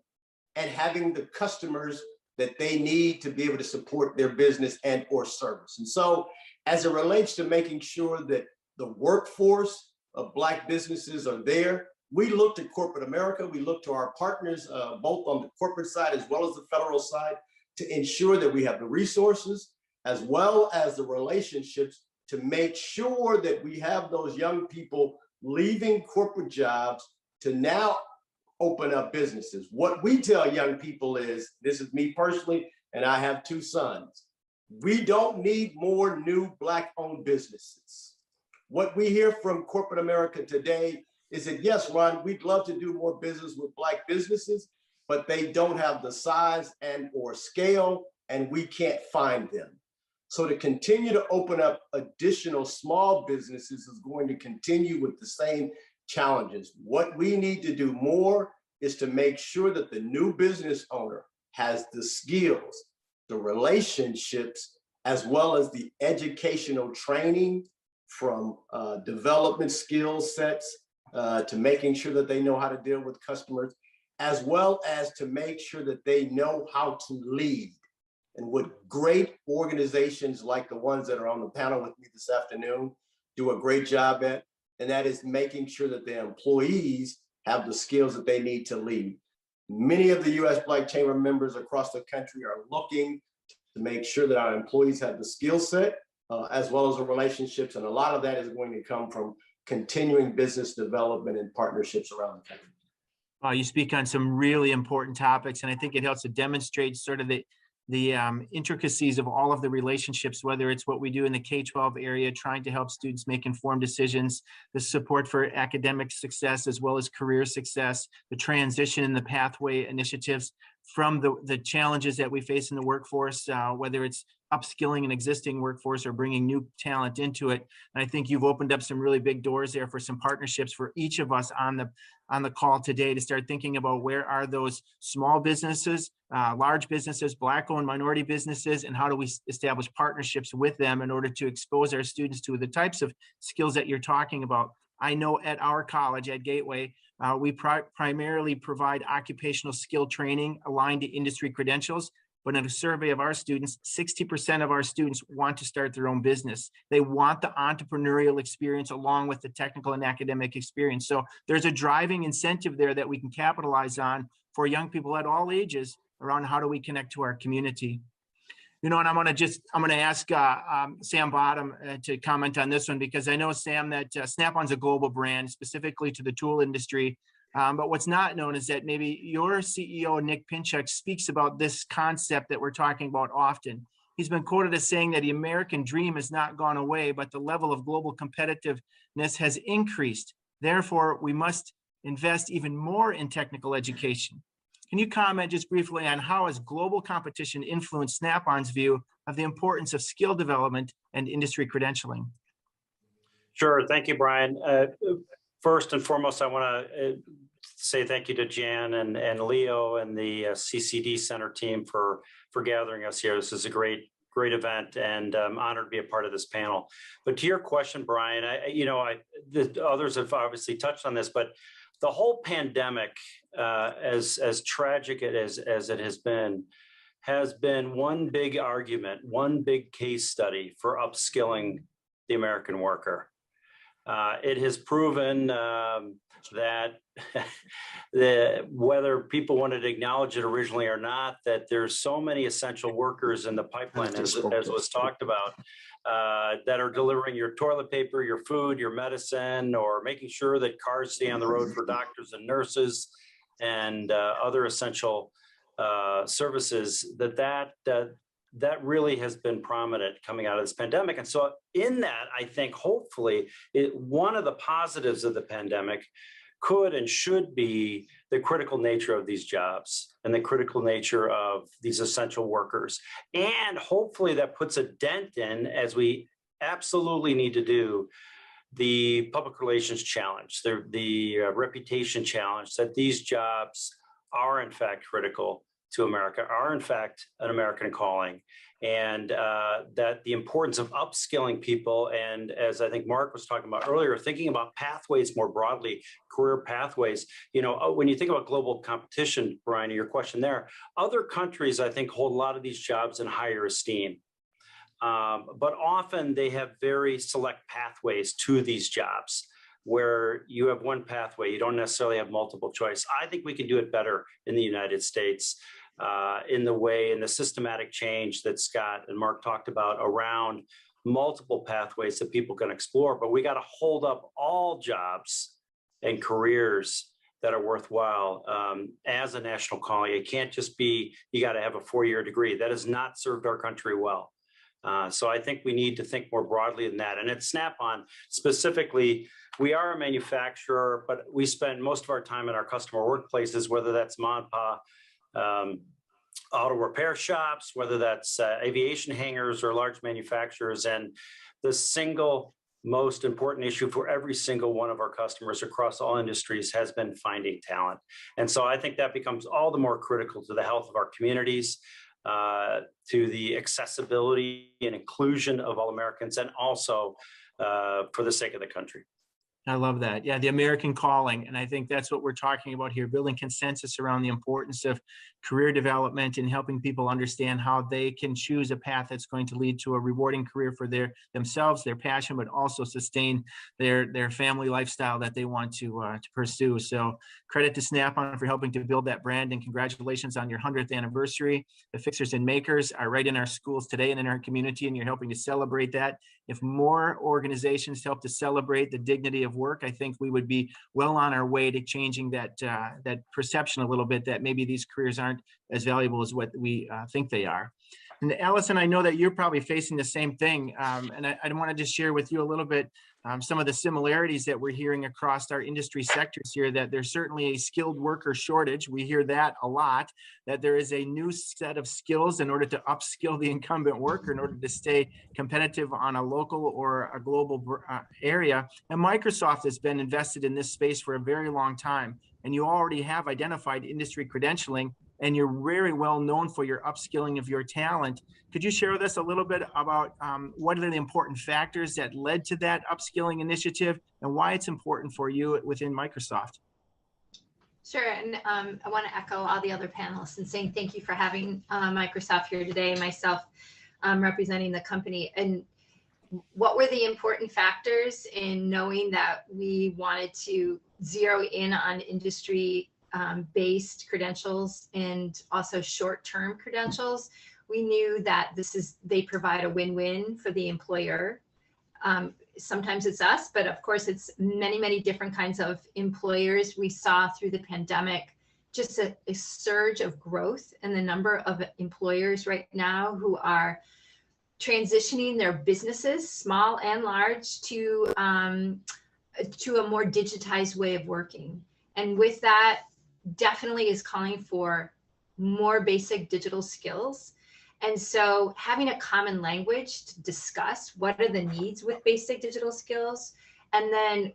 and having the customers that they need to be able to support their business and or service. And so as it relates to making sure that the workforce of Black businesses are there, we look to corporate America, we look to our partners, both on the corporate side as well as the federal side, to ensure that we have the resources as well as the relationships to make sure that we have those young people leaving corporate jobs to now open up businesses. What we tell young people is, this is me personally, and I have 2 sons, we don't need more new Black-owned businesses. What we hear from corporate America today is that, yes, Ron, we'd love to do more business with Black businesses, but they don't have the size and or scale, and we can't find them. So to continue to open up additional small businesses is going to continue with the same challenges. What we need to do more is to make sure that the new business owner has the skills, the relationships, as well as the educational training from development skill sets to making sure that they know how to deal with customers, as well as to make sure that they know how to lead. And what great organizations like the ones that are on the panel with me this afternoon do a great job at, and that is making sure that their employees have the skills that they need to lead. Many of the U.S. Black Chamber members across the country are looking to make sure that our employees have the skill set as well as the relationships, and a lot of that is going to come from continuing business development and partnerships around the country. You speak on some really important topics, and I think it helps to demonstrate sort of the intricacies of all of the relationships, whether it's what we do in the K-12 area, trying to help students make informed decisions, the support for academic success, as well as career success, the transition and the pathway initiatives from the challenges that we face in the workforce, whether it's upskilling an existing workforce or bringing new talent into it. And I think you've opened up some really big doors there for some partnerships for each of us on the call today to start thinking about where are those small businesses, large businesses, Black-owned minority businesses, and how do we establish partnerships with them in order to expose our students to the types of skills that you're talking about. I know at our college at Gateway, we primarily provide occupational skill training aligned to industry credentials. But in a survey of our students, 60% of our students want to start their own business. They want the entrepreneurial experience along with the technical and academic experience. So there's a driving incentive there that we can capitalize on for young people at all ages around how do we connect to our community. You know, and I'm going to ask Sam Bottum to comment on this one, because I know, Sam, that Snap-on's a global brand specifically to the tool industry. But what's not known is that maybe your CEO, Nick Pinchuk, speaks about this concept that we're talking about often. He's been quoted as saying that the American dream has not gone away, but the level of global competitiveness has increased. Therefore, we must invest even more in technical education. Can you comment just briefly on how has global competition influenced Snap-on's view of the importance of skill development and industry credentialing? Sure. Thank you, Bryan. First and foremost, I want to say thank you to Jan and Leo and the CCD Center team for gathering us here. This is a great event, and I'm honored to be a part of this panel. But to your question, Bryan, the others have obviously touched on this, but the whole pandemic, as tragic as it has been one big argument, one big case study for upskilling the American worker. It has proven that whether people wanted to acknowledge it originally or not, that there's so many essential workers in the pipeline, as was talked about, that are delivering your toilet paper, your food, your medicine, or making sure that cars stay on the road for doctors and nurses and other essential services, that really has been prominent coming out of this pandemic. And so in that, I think hopefully one of the positives of the pandemic could and should be the critical nature of these jobs and the critical nature of these essential workers. And hopefully that puts a dent in, as we absolutely need to do, the public relations challenge, the reputation challenge, that these jobs are in fact critical to America, are in fact an American calling, and that the importance of upskilling people, and as I think Mark was talking about earlier, thinking about pathways more broadly, career pathways. You know, when you think about global competition, Brian, your question there, other countries I think hold a lot of these jobs in higher esteem. But often they have very select pathways to these jobs, where you have one pathway, you don't necessarily have multiple choice. I think we can do it better in the United States in the systematic change that Scott and Mark talked about around multiple pathways that people can explore. But we got to hold up all jobs and careers that are worthwhile as a national calling. It can't just be, you got to have a 4-year degree. That has not served our country well. So I think we need to think more broadly than that. And at Snap-on specifically, we are a manufacturer, but we spend most of our time in our customer workplaces, whether that's mom and pop auto repair shops, whether that's aviation hangars or large manufacturers. And the single most important issue for every single one of our customers across all industries has been finding talent. And so I think that becomes all the more critical to the health of our communities, to the accessibility and inclusion of all Americans, and also for the sake of the country. I love that. Yeah, the American calling. And I think that's what we're talking about here, building consensus around the importance of career development and helping people understand how they can choose a path that's going to lead to a rewarding career for themselves, their passion, but also sustain their family lifestyle that they want to pursue. So credit to Snap-on for helping to build that brand, and congratulations on your 100th anniversary. The fixers and makers are right in our schools today and in our community, and you're helping to celebrate that. If more organizations help to celebrate the dignity of work, I think we would be well on our way to changing that perception a little bit, that maybe these careers aren't as valuable as what we think they are. And Allison, I know that you're probably facing the same thing, and I wanted to share with you a little bit some of the similarities that we're hearing across our industry sectors here, that there's certainly a skilled worker shortage. We hear that a lot, that there is a new set of skills in order to upskill the incumbent worker in order to stay competitive on a local or a global area. And Microsoft has been invested in this space for a very long time, and you already have identified industry credentialing, and you're very well known for your upskilling of your talent. Could you share with us a little bit about what are the important factors that led to that upskilling initiative and why it's important for you within Microsoft? Sure, and I want to echo all the other panelists in saying thank you for having Microsoft here today, myself representing the company. And what were the important factors in knowing that we wanted to zero in on industry based credentials and also short-term credentials? We knew that they provide a win-win for the employer. Sometimes it's us, but of course it's many, many different kinds of employers. We saw through the pandemic just a surge of growth in the number of employers right now who are transitioning their businesses, small and large, to a more digitized way of working. And with that, definitely is calling for more basic digital skills. And so having a common language to discuss what are the needs with basic digital skills, and then,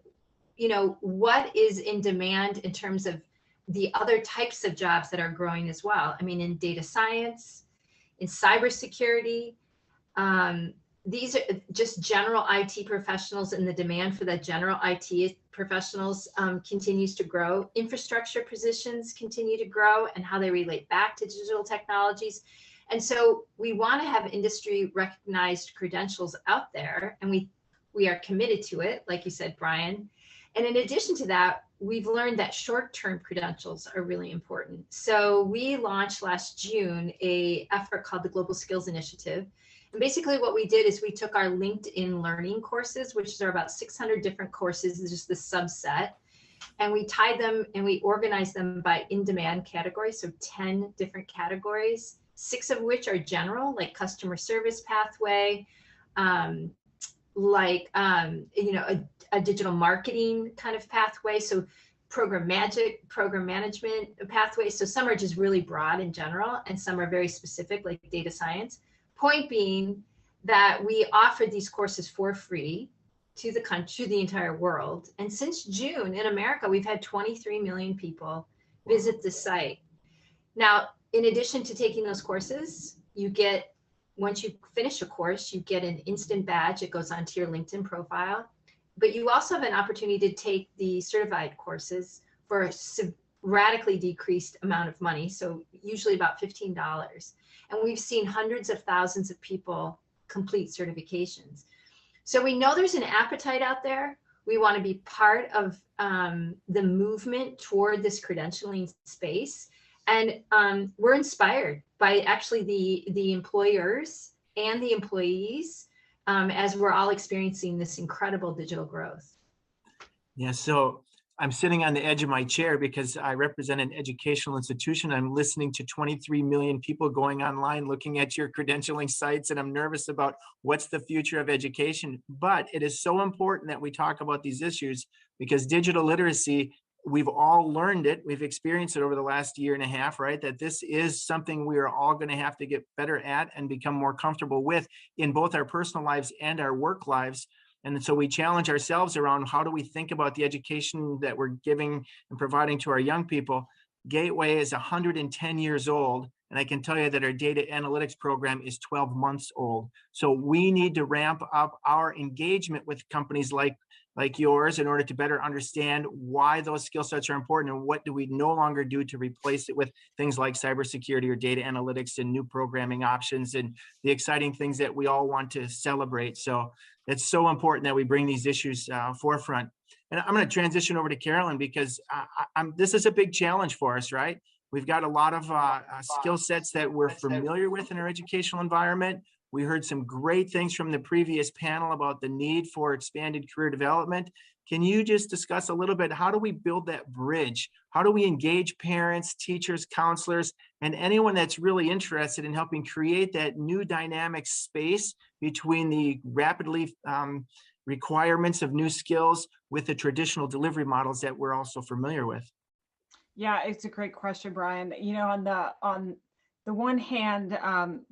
you know, what is in demand in terms of the other types of jobs that are growing as well. I mean, in data science, in cybersecurity, these are just general IT professionals, and the demand for that general IT professionals continues to grow. Infrastructure positions continue to grow and how they relate back to digital technologies. And so we want to have industry recognized credentials out there, and we are committed to it, like you said, Bryan. And in addition to that, we've learned that short-term credentials are really important. So we launched last June an effort called the Global Skills Initiative. And basically what we did is we took our LinkedIn learning courses, which are about 600 different courses, is just the subset, and we tied them and we organized them by in-demand categories, so 10 different categories, 6 of which are general, like customer service pathway, a digital marketing kind of pathway, so program management pathway. So some are just really broad in general, and some are very specific, like data science. Point being that we offered these courses for free to the country, to the entire world. And since June in America, we've had 23 million people visit the site. Now, in addition to taking those courses, you get, once you finish a course, you get an instant badge. It goes onto your LinkedIn profile. But you also have an opportunity to take the certified courses for a radically decreased amount of money, so usually about $15. And we've seen hundreds of thousands of people complete certifications. So we know there's an appetite out there. We want to be part of the movement toward this credentialing space. And we're inspired by actually the employers and the employees as we're all experiencing this incredible digital growth. Yeah, so I'm sitting on the edge of my chair because I represent an educational institution. I'm listening to 23 million people going online, looking at your credentialing sites, and I'm nervous about what's the future of education. But it is so important that we talk about these issues because digital literacy, we've all learned it. We've experienced it over the last year and a half, right? That this is something we are all going to have to get better at and become more comfortable with in both our personal lives and our work lives. And so we challenge ourselves around how do we think about the education that we're giving and providing to our young people. Gateway is 110 years old. And I can tell you that our data analytics program is 12 months old. So we need to ramp up our engagement with companies like yours in order to better understand why those skill sets are important and what do we no longer do to replace it with things like cybersecurity or data analytics and new programming options and the exciting things that we all want to celebrate. So it's so important that we bring these issues forefront. And I'm going to transition over to Carolyn because this is a big challenge for us, right? We've got a lot of skill sets that we're familiar with in our educational environment. We heard some great things from the previous panel about the need for expanded career development. Can you just discuss a little bit, how do we build that bridge? How do we engage parents, teachers, counselors, and anyone that's really interested in helping create that new dynamic space between the rapidly requirements of new skills with the traditional delivery models that we're also familiar with? Yeah, it's a great question, Bryan. You know, on the one hand,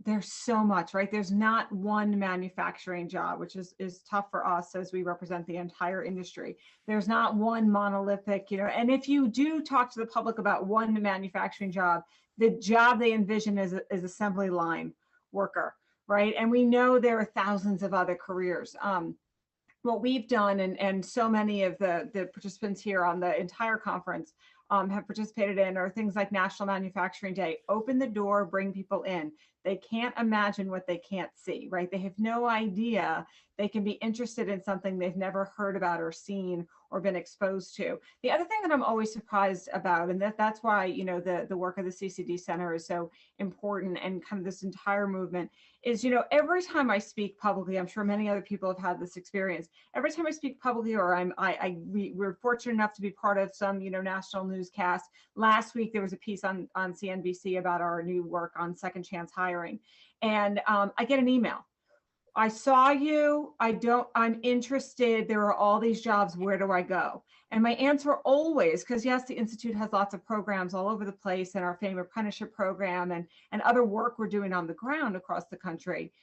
there's so much, right? There's not one manufacturing job, which is tough for us as we represent the entire industry. There's not one monolithic, you know, and if you do talk to the public about one manufacturing job, the job they envision is assembly line worker, right? And we know there are thousands of other careers. What we've done, and so many of the participants here on the entire conference have participated in, are things like National Manufacturing Day. Open the door, bring people in. They can't imagine what they can't see, right? They have no idea they can be interested in something they've never heard about or seen or been exposed to. The other thing that I'm always surprised about, and that's why, you know, the work of the CCD Center is so important, and kind of this entire movement is, you know, every time I speak publicly, I'm sure many other people have had this experience. Every time I speak publicly, or we're fortunate enough to be part of some, you know, national newscast. Last week, there was a piece on CNBC about our new work on second chance hiring. And I get an email. I saw you, I'm interested, there are all these jobs, where do I go? And my answer always, because yes, the Institute has lots of programs all over the place, and our FAME apprenticeship program and other work we're doing on the ground across the country.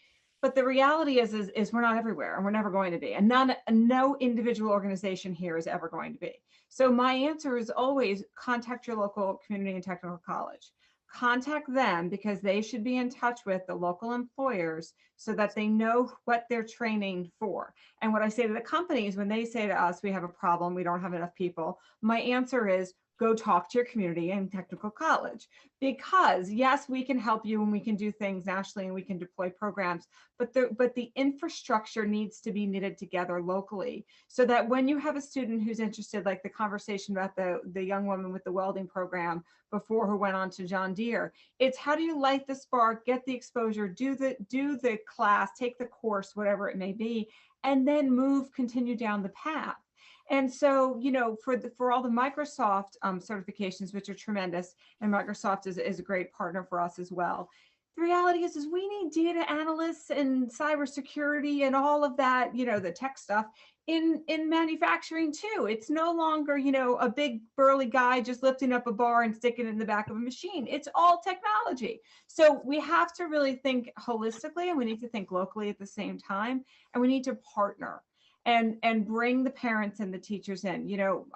But the reality is we're not everywhere, and we're never going to be. And no individual organization here is ever going to be. So my answer is always contact your local community and technical college. contact them because they should be in touch with the local employers so that they know what they're training for. And what I say to the companies when they say to us, we have a problem, we don't have enough people, my answer is go talk to your community and technical college. Because yes, we can help you and we can do things nationally and we can deploy programs, but the infrastructure needs to be knitted together locally so that when you have a student who's interested, like the conversation about the young woman with the welding program before who went on to John Deere, it's how do you light the spark, get the exposure, do the class, take the course, whatever it may be, and then continue down the path. And so, you know, for all the Microsoft certifications, which are tremendous, and Microsoft is a great partner for us as well. The reality is we need data analysts and cybersecurity and all of that, you know, the tech stuff in manufacturing too. It's no longer, you know, a big burly guy just lifting up a bar and sticking it in the back of a machine. It's all technology. So we have to really think holistically, and we need to think locally at the same time, and we need to partner and bring the parents and the teachers in. You know,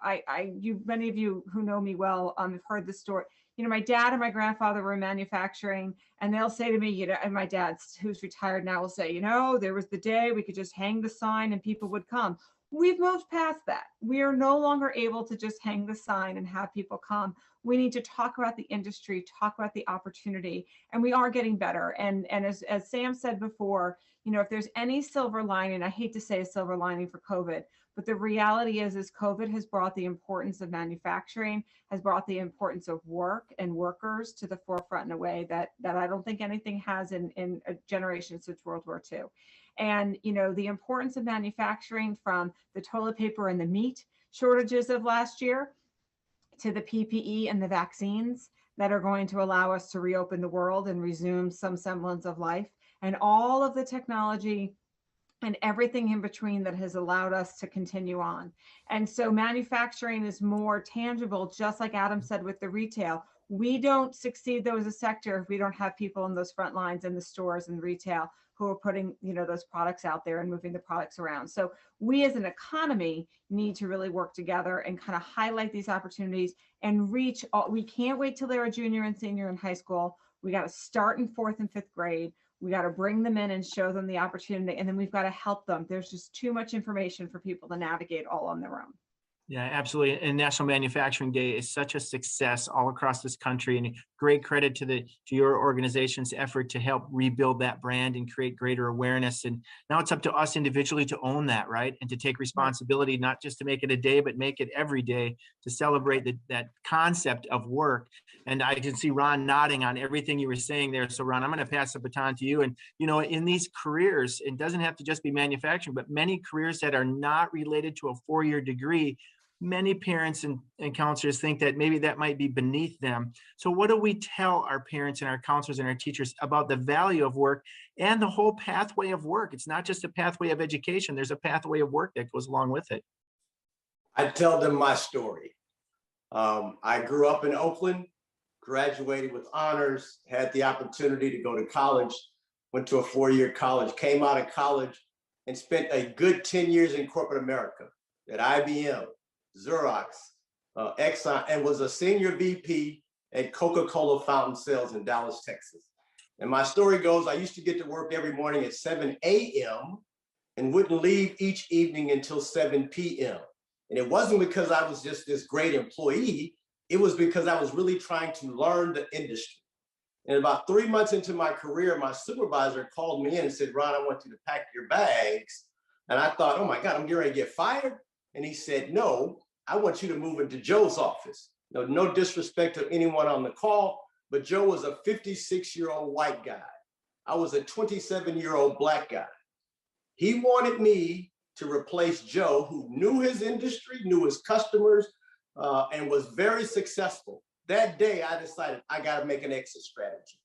many of you who know me well have heard the story. You know, my dad and my grandfather were in manufacturing, and they'll say to me, you know, and my dad, who's retired now, will say, you know, there was the day we could just hang the sign and people would come. We've moved past that. We are no longer able to just hang the sign and have people come. We need to talk about the industry, talk about the opportunity, and we are getting better. And as Sam said before, you know, if there's any silver lining, I hate to say a silver lining for COVID, but the reality is COVID has brought the importance of manufacturing, has brought the importance of work and workers to the forefront in a way that I don't think anything has in a generation since World War II. And, you know, the importance of manufacturing, from the toilet paper and the meat shortages of last year to the PPE and the vaccines that are going to allow us to reopen the world and resume some semblance of life, and all of the technology and everything in between that has allowed us to continue on. And so manufacturing is more tangible, just like Adam said with the retail. We don't succeed though as a sector if we don't have people in those front lines in the stores and retail who are putting, you know, those products out there and moving the products around. So we as an economy need to really work together and kind of highlight these opportunities and reach all. We can't wait till they're a junior and senior in high school. We got to start in 4th and 5th grade. We got to bring them in and show them the opportunity, and then we've got to help them. There's just too much information for people to navigate all on their own. Yeah, absolutely. And National Manufacturing Day is such a success all across this country, and great credit to your organization's effort to help rebuild that brand and create greater awareness. And now it's up to us individually to own that, right? And to take responsibility, not just to make it a day, but make it every day, to celebrate that concept of work. And I can see Ron nodding on everything you were saying there. So Ron, I'm going to pass the baton to you. And, you know, in these careers, it doesn't have to just be manufacturing, but many careers that are not related to a 4-year degree, many parents and counselors think that maybe that might be beneath them. So what do we tell our parents and our counselors and our teachers about the value of work and the whole pathway of work? It's not just a pathway of education. There's a pathway of work that goes along with it. I tell them my story. I grew up in Oakland, graduated with honors, had the opportunity to go to college, went to a 4-year college, came out of college and spent a good 10 years in corporate America at IBM, Xerox, Exxon, and was a senior VP at Coca-Cola Fountain Sales in Dallas, Texas. And my story goes, I used to get to work every morning at 7 a.m. and wouldn't leave each evening until 7 p.m. And it wasn't because I was just this great employee. It was because I was really trying to learn the industry. And about 3 months into my career, my supervisor called me in and said, Ron, I want you to pack your bags. And I thought, oh my God, I'm getting ready to get fired. And he said, no, I want you to move into Joe's office. No disrespect to anyone on the call, but Joe was a 56-year-old white guy. I was a 27-year-old black guy. He wanted me to replace Joe, who knew his industry, knew his customers, and was very successful. That day, I decided I got to make an exit strategy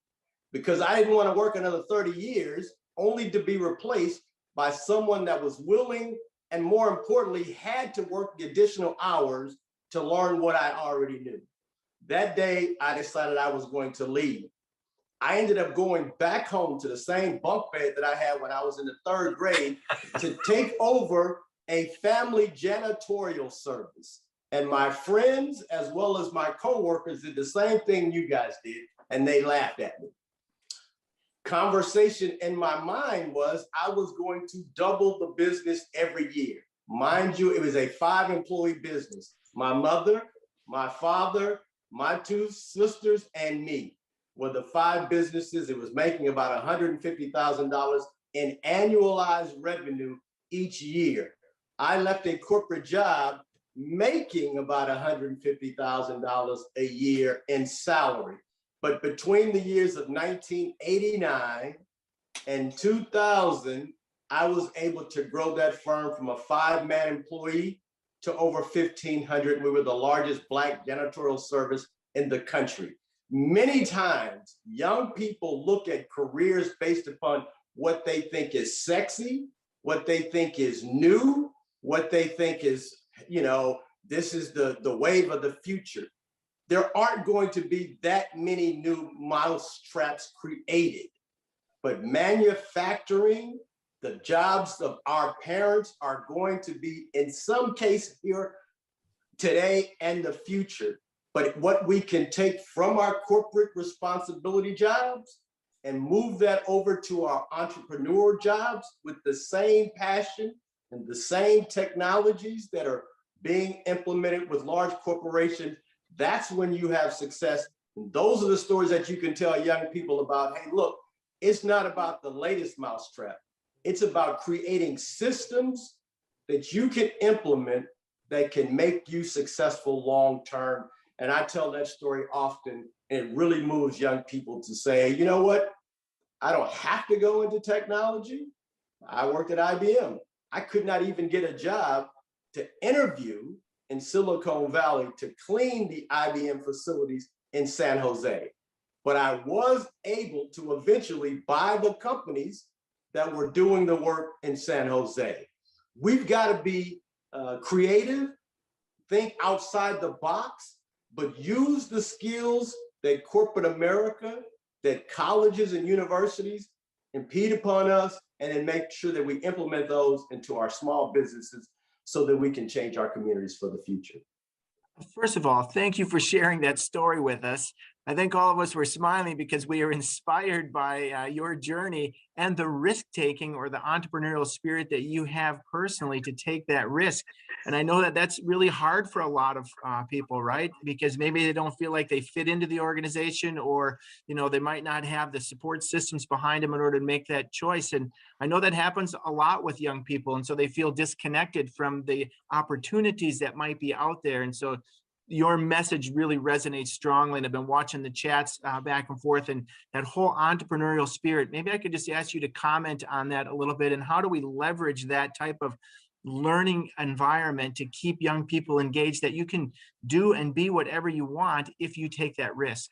because I didn't want to work another 30 years only to be replaced by someone that was willing and, more importantly, had to work the additional hours to learn what I already knew. That day, I decided I was going to leave. I ended up going back home to the same bunk bed that I had when I was in the 3rd grade to take over a family janitorial service. And my friends, as well as my coworkers, did the same thing you guys did. and they laughed at me. Conversation in my mind was I was going to double the business every year. Mind you, it was a 5-employee business. My mother, my father, my 2 sisters, and me were the 5 businesses. It was making about $150,000 in annualized revenue each year. I left a corporate job making about $150,000 a year in salary. But between the years of 1989 and 2000, I was able to grow that firm from a 5-man employee to over 1,500. We were the largest Black janitorial service in the country. Many times, young people look at careers based upon what they think is sexy, what they think is new, what they think is, this is the wave of the future. There aren't going to be that many new mousetraps created, but manufacturing, the jobs of our parents are going to be, in some cases, here today and the future. But what we can take from our corporate responsibility jobs and move that over to our entrepreneur jobs with the same passion and the same technologies that are being implemented with large corporations, that's when you have success. And those are the stories that you can tell young people about. Hey, look, it's not about the latest mousetrap. It's about creating systems that you can implement that can make you successful long-term. And I tell that story often, and it really moves young people to say, you know what? I don't have to go into technology. I worked at IBM. I could not even get a job to interview in Silicon Valley to clean the IBM facilities in San Jose. But I was able to eventually buy the companies that were doing the work in San Jose. We've got to be creative, think outside the box, but use the skills that corporate America, that colleges and universities impede upon us, and then make sure that we implement those into our small businesses so that we can change our communities for the future. First of all, thank you for sharing that story with us. I think all of us were smiling because we are inspired by your journey and the risk-taking or the entrepreneurial spirit that you have personally to take that risk. And I know that that's really hard for a lot of people, right? Because maybe they don't feel like they fit into the organization, or they might not have the support systems behind them in order to make that choice. And I know that happens a lot with young people, and so they feel disconnected from the opportunities that might be out there. And so your message really resonates strongly, and I've been watching the chats back and forth, and that whole entrepreneurial spirit. Maybe I could just ask you to comment on that a little bit, and how do we leverage that type of learning environment to keep young people engaged, that you can do and be whatever you want if you take that risk?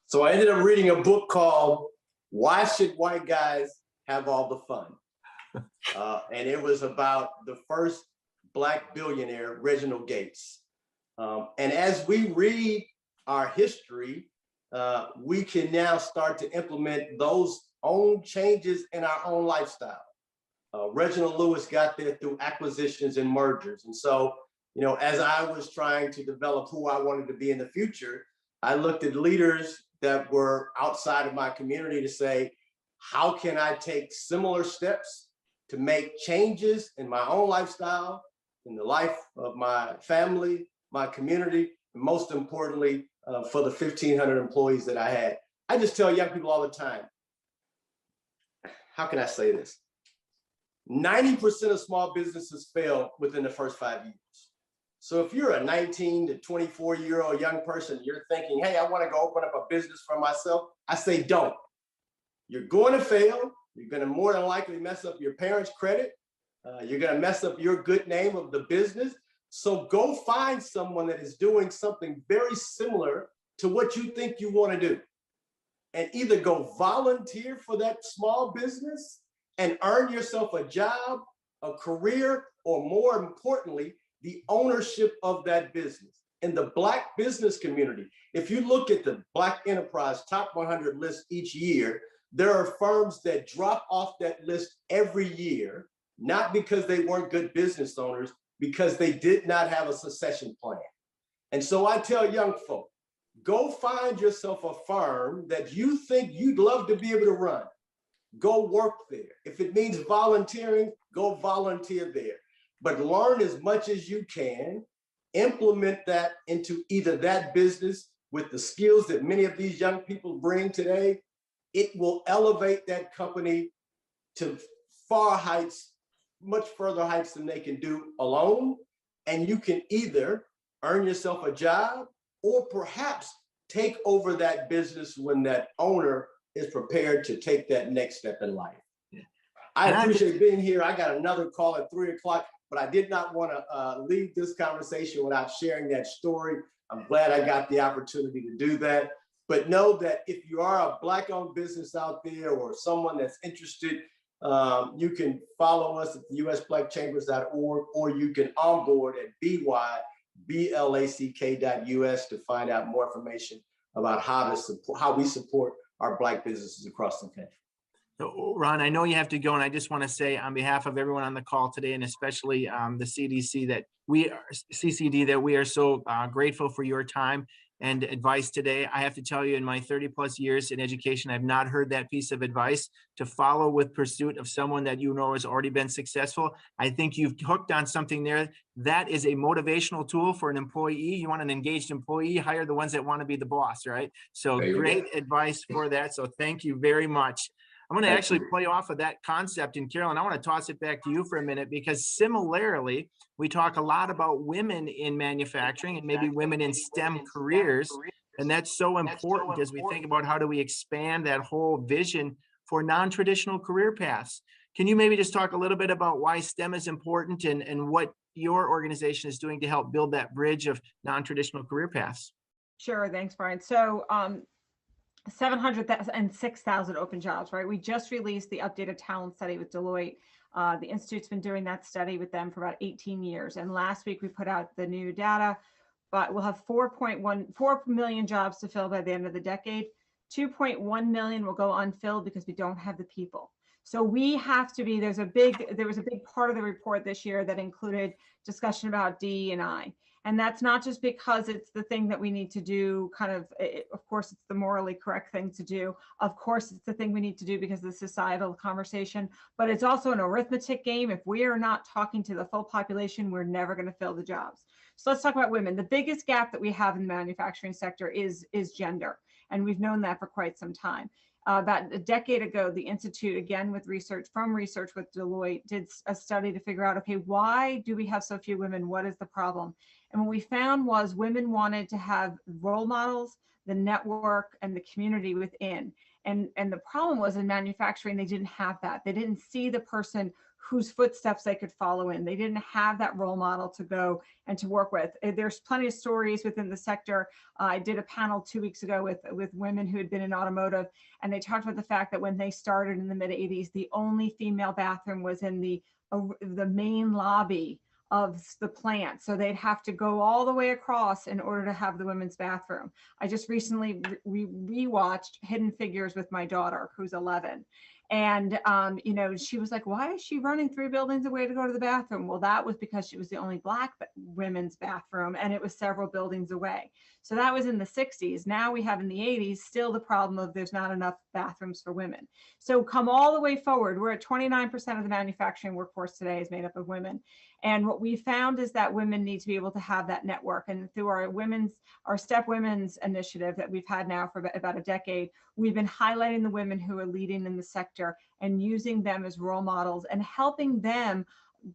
So I ended up reading a book called Why Should White Guys Have All the Fun? And it was about the first Black billionaire, Reginald Gates. And as we read our history, we can now start to implement those own changes in our own lifestyle. Reginald Lewis got there through acquisitions and mergers. And so, as I was trying to develop who I wanted to be in the future, I looked at leaders that were outside of my community to say, how can I take similar steps to make changes in my own lifestyle, in the life of my family, my community, and most importantly, for the 1,500 employees that I had. I just tell young people all the time, how can I say this? 90% of small businesses fail within the first 5 years. So if you're a 19 to 24-year-old young person, you're thinking, hey, I want to go open up a business for myself, I say don't. You're going to fail. You're going to more than likely mess up your parents' credit. You're going to mess up your good name of the business. So go find someone that is doing something very similar to what you think you want to do, and either go volunteer for that small business and earn yourself a job, a career, or more importantly, the ownership of that business. In the Black business community, if you look at the Black Enterprise Top 100 list each year, there are firms that drop off that list every year, not because they weren't good business owners, because they did not have a succession plan. And so I tell young folk, go find yourself a firm that you think you'd love to be able to run. Go work there. If it means volunteering, go volunteer there. But learn as much as you can, implement that into either that business with the skills that many of these young people bring today. It will elevate that company to far heights, much further heights than they can do alone. And you can either earn yourself a job or perhaps take over that business when that owner is prepared to take that next step in life. I appreciate being here. I got another call at 3 o'clock, but I did not want to leave this conversation without sharing that story. I'm glad I got the opportunity to do that. But know that if you are a Black-owned business out there or someone that's interested, you can follow us at usblackchambers.org, or you can onboard at byblack.us to find out more information about how we support our Black businesses across the country. So, Ron, I know you have to go, and I just want to say on behalf of everyone on the call today, and especially the CCD, that we are so grateful for your time and advice today. I have to tell you, in my 30 plus years in education, I've not heard that piece of advice to follow with pursuit of someone that you know has already been successful. I think you've hooked on something there. That is a motivational tool for an employee. You want an engaged employee, hire the ones that want to be the boss, right? So great advice for that. So thank you very much. I'm going to actually play off of that concept. And Carolyn, I want to toss it back to you for a minute, because similarly, we talk a lot about women in manufacturing and maybe women in STEM careers. And that's so important as we think about how do we expand that whole vision for non-traditional career paths. Can you maybe just talk a little bit about why STEM is important and what your organization is doing to help build that bridge of non-traditional career paths? Sure, thanks, Brian. So 706,000 open jobs, right? We just released the updated talent study with Deloitte. The Institute's been doing that study with them for about 18 years. And last week we put out the new data, but we'll have 4 million jobs to fill by the end of the decade. 2.1 million will go unfilled because we don't have the people. So we have to be, there was a big part of the report this year that included discussion about DE&I. And that's not just because it's the thing that we need to do, of course, it's the morally correct thing to do. Of course, it's the thing we need to do because of the societal conversation, but it's also an arithmetic game. If we are not talking to the full population, we're never going to fill the jobs. So let's talk about women. The biggest gap that we have in the manufacturing sector is gender. And we've known that for quite some time. About a decade ago, the Institute, again with research with Deloitte, did a study to figure out, okay, why do we have so few women? What is the problem? And what we found was women wanted to have role models, the network, and the community within. And the problem was in manufacturing, they didn't have that. They didn't see the person whose footsteps they could follow in. They didn't have that role model to go and to work with. There's plenty of stories within the sector. I did a panel 2 weeks ago with women who had been in automotive, and they talked about the fact that when they started in the mid 80s, the only female bathroom was in the main lobby of the plant. So they'd have to go all the way across in order to have the women's bathroom. I just recently rewatched Hidden Figures with my daughter, who's 11. And, she was like, why is she running 3 buildings away to go to the bathroom? Well, that was because she was the only Black women's bathroom, and it was several buildings away. So that was in the 60s. Now we have in the 80s still the problem of there's not enough bathrooms for women. So come all the way forward. We're at 29% of the manufacturing workforce today is made up of women. And what we found is that women need to be able to have that network. And through our Step Women's initiative that we've had now for about a decade, we've been highlighting the women who are leading in the sector and using them as role models and helping them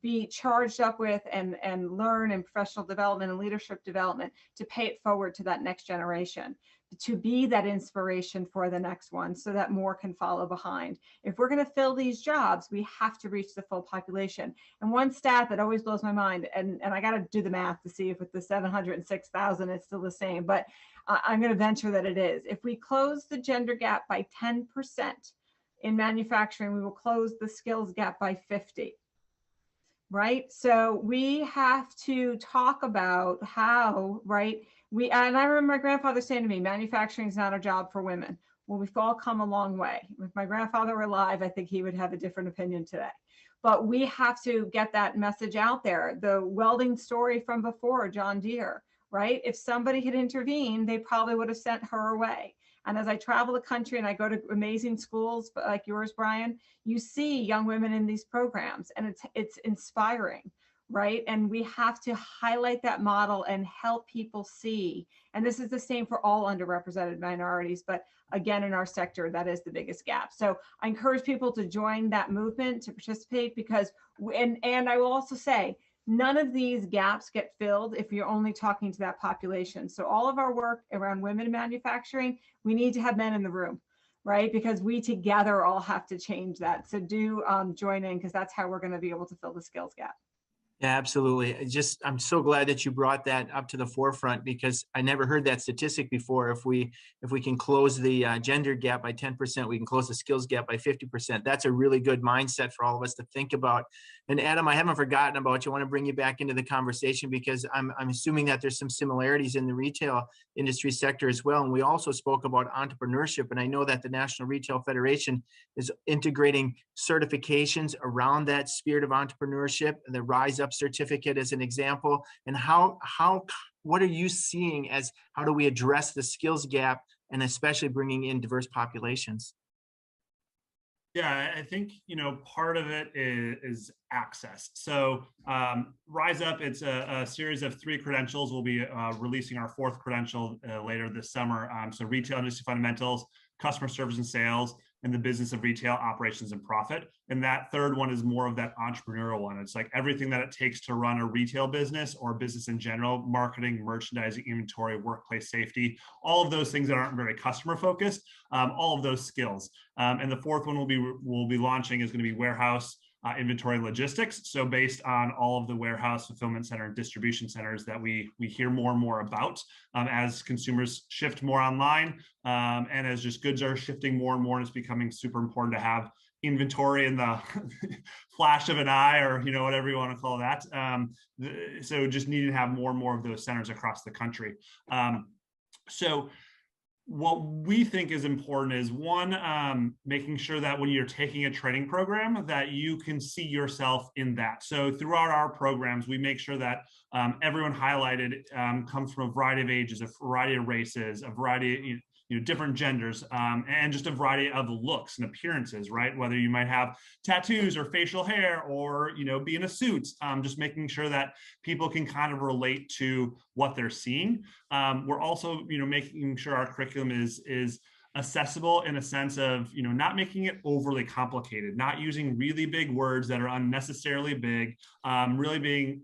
be charged up with and learn in professional development and leadership development to pay it forward to that next generation, to be that inspiration for the next one so that more can follow behind. If we're going to fill these jobs, we have to reach the full population. And one stat that always blows my mind, and I got to do the math to see if with the 706,000 it's still the same, but I'm going to venture that it is. If we close the gender gap by 10% in manufacturing, we will close the skills gap by 50. Right? So we have to talk about how, right? And I remember my grandfather saying to me, manufacturing is not a job for women. Well, we've all come a long way. If my grandfather were alive, I think he would have a different opinion today. But we have to get that message out there. The welding story from before, John Deere, right? If somebody had intervened, they probably would have sent her away. And as I travel the country and I go to amazing schools like yours, Bryan, you see young women in these programs, and it's inspiring, right? And we have to highlight that model and help people see. And this is the same for all underrepresented minorities, but again, in our sector, that is the biggest gap. So I encourage people to join that movement, to participate, because, and I will also say, none of these gaps get filled if you're only talking to that population. So all of our work around women in manufacturing, we need to have men in the room, right? Because we together all have to change that. So do join in, because that's how we're going to be able to fill the skills gap. Yeah, absolutely. I'm so glad that you brought that up to the forefront, because I never heard that statistic before. If we can close the gender gap by 10%, we can close the skills gap by 50%. That's a really good mindset for all of us to think about. And Adam, I haven't forgotten about you. I want to bring you back into the conversation, because I'm assuming that there's some similarities in the retail industry sector as well. And we also spoke about entrepreneurship. And I know that the National Retail Federation is integrating certifications around that spirit of entrepreneurship, and the Rise Up certificate as an example. And what are you seeing as how do we address the skills gap, and especially bringing in diverse populations? Yeah, I think, part of it is access. So Rise Up, it's a series of 3 credentials. We'll be releasing our 4th credential later this summer. So retail industry fundamentals, customer service and sales, and the business of retail operations and profit. And that 3rd one is more of that entrepreneurial one. It's like everything that it takes to run a retail business or business in general: marketing, merchandising, inventory, workplace safety, all of those things that aren't very customer focused, all of those skills. And the 4th one we'll be launching is going to be warehouse, inventory, logistics. So based on all of the warehouse, fulfillment center, and distribution centers that we hear more and more about as consumers shift more online, and as just goods are shifting more and more, and it's becoming super important to have inventory in the flash of an eye, or whatever you want to call that. So just needing to have more and more of those centers across the country. So what we think is important is, one, making sure that when you're taking a training program, that you can see yourself in that. So throughout our programs, we make sure that everyone highlighted comes from a variety of ages, a variety of races, a variety of different genders, and just a variety of looks and appearances, right? Whether you might have tattoos or facial hair, or be in a suit, just making sure that people can kind of relate to what they're seeing. We're also making sure our curriculum is accessible in a sense of not making it overly complicated, not using really big words that are unnecessarily big, really being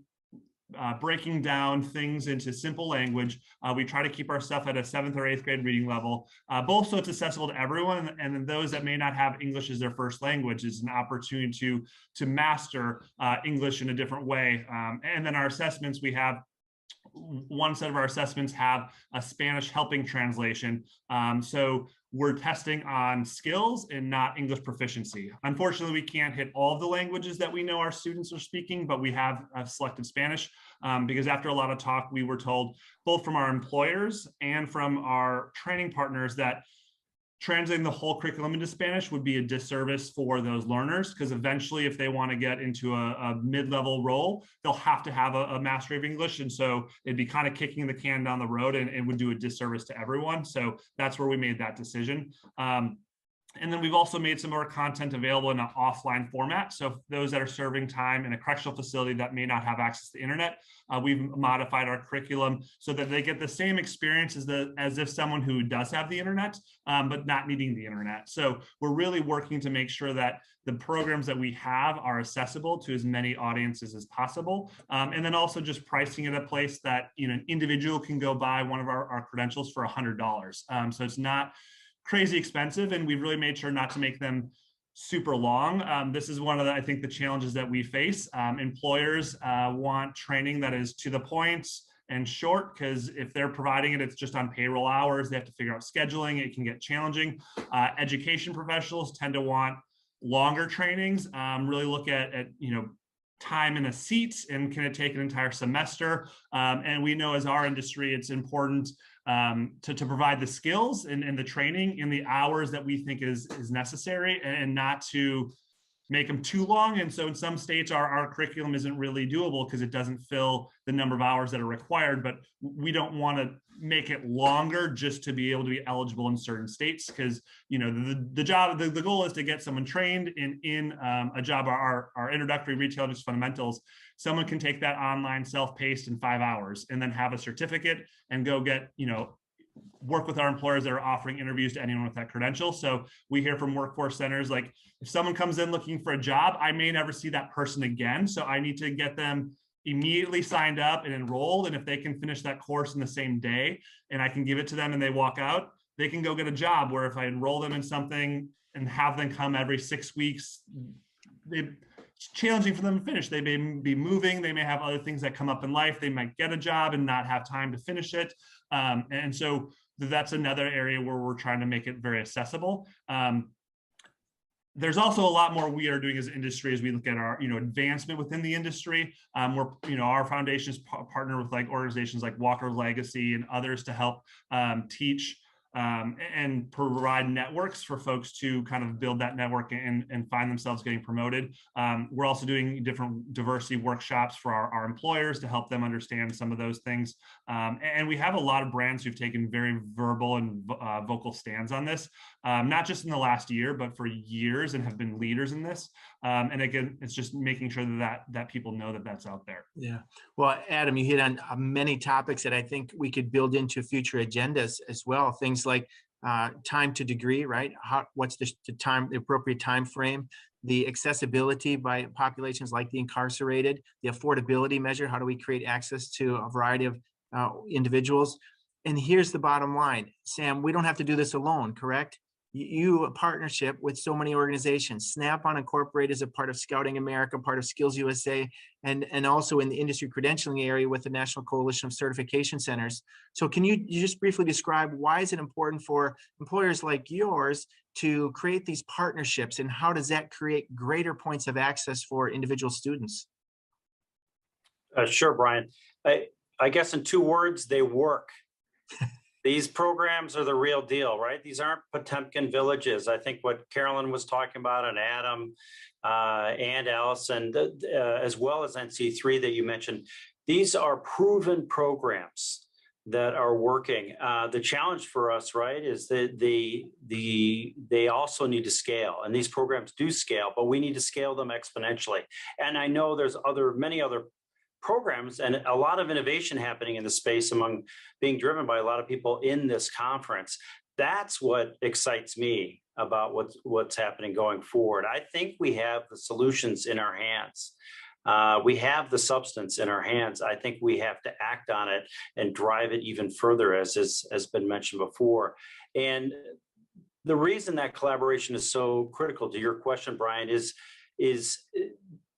breaking down things into simple language. We try to keep our stuff at a 7th or 8th grade reading level, both so it's accessible to everyone, and then those that may not have English as their first language is an opportunity to master English in a different way. And then our assessments, we have one set of our assessments have a Spanish helping translation. So we're testing on skills and not English proficiency. Unfortunately, we can't hit all of the languages that we know our students are speaking, but we have selected Spanish because after a lot of talk, we were told both from our employers and from our training partners that translating the whole curriculum into Spanish would be a disservice for those learners, because eventually if they want to get into a mid-level role, they'll have to have a mastery of English. And so it'd be kind of kicking the can down the road and would do a disservice to everyone. So that's where we made that decision. And then we've also made some more content available in an offline format. So those that are serving time in a correctional facility that may not have access to the internet, we've modified our curriculum so that they get the same experience as if someone who does have the internet, but not needing the internet. So we're really working to make sure that the programs that we have are accessible to as many audiences as possible. And then also just pricing at a place that an individual can go buy one of our credentials for $100. So it's not crazy expensive, and we've really made sure not to make them super long. This is one of the, I think, the challenges that we face. Employers want training that is to the point and short, because if they're providing it, it's just on payroll hours. They have to figure out scheduling. It can get challenging. Education professionals tend to want longer trainings, really look at time in a seat, and can it take an entire semester? And we know as our industry, it's important to provide the skills and the training in the hours that we think is necessary, and not to make them too long. And so in some states, our curriculum isn't really doable because it doesn't fill the number of hours that are required, but we don't want to make it longer just to be able to be eligible in certain states. Because, you know, the goal is to get someone trained in a job, our introductory retail just fundamentals. Someone can take that online self-paced in 5 hours and then have a certificate and go get, you know, work with our employers that are offering interviews to anyone with that credential. So we hear from workforce centers, like if someone comes in looking for a job, I may never see that person again. So I need to get them immediately signed up and enrolled. And if they can finish that course in the same day and I can give it to them and they walk out, they can go get a job. Where if I enroll them in something and have them come every 6 weeks, it's challenging for them to finish. They may be moving, they may have other things that come up in life. They might get a job and not have time to finish it. And so that's another area where we're trying to make it very accessible. There's also a lot more we are doing as an industry as we look at our, you know, advancement within the industry. We're, you know, our foundations partner with like organizations like Walker Legacy and others to help teach and provide networks for folks to kind of build that network and find themselves getting promoted. We're also doing different diversity workshops for our employers to help them understand some of those things. And we have a lot of brands who've taken very verbal and vocal stands on this, not just in the last year, but for years, and have been leaders in this. And again, it's just making sure that people know that that's out there. Yeah. Well, Adam, you hit on many topics that I think we could build into future agendas as well. Things like time to degree, right? What's the appropriate time frame? The accessibility by populations like the incarcerated, the affordability measure. How do we create access to a variety of individuals? And here's the bottom line, Sam, we don't have to do this alone, correct? You a partnership with so many organizations. Snap-on Incorporated is a part of Scouting America, part of Skills USA, and also in the industry credentialing area with the National Coalition of Certification Centers. So can you just briefly describe why is it important for employers like yours to create these partnerships, and how does that create greater points of access for individual students? Sure, Brian. I guess in 2 words, they work. These programs are the real deal, right? These aren't Potemkin villages. I think what Carolyn was talking about, and Adam and Allison, as well as NC3 that you mentioned, these are proven programs that are working. The challenge for us, right, is that they also need to scale, and these programs do scale, but we need to scale them exponentially. And I know there's many other programs and a lot of innovation happening in the space among being driven by a lot of people in this conference. That's what excites me about what's happening going forward. I think we have the solutions in our hands. We have the substance in our hands. I think we have to act on it and drive it even further, as has been mentioned before. And the reason that collaboration is so critical to your question, Brian, is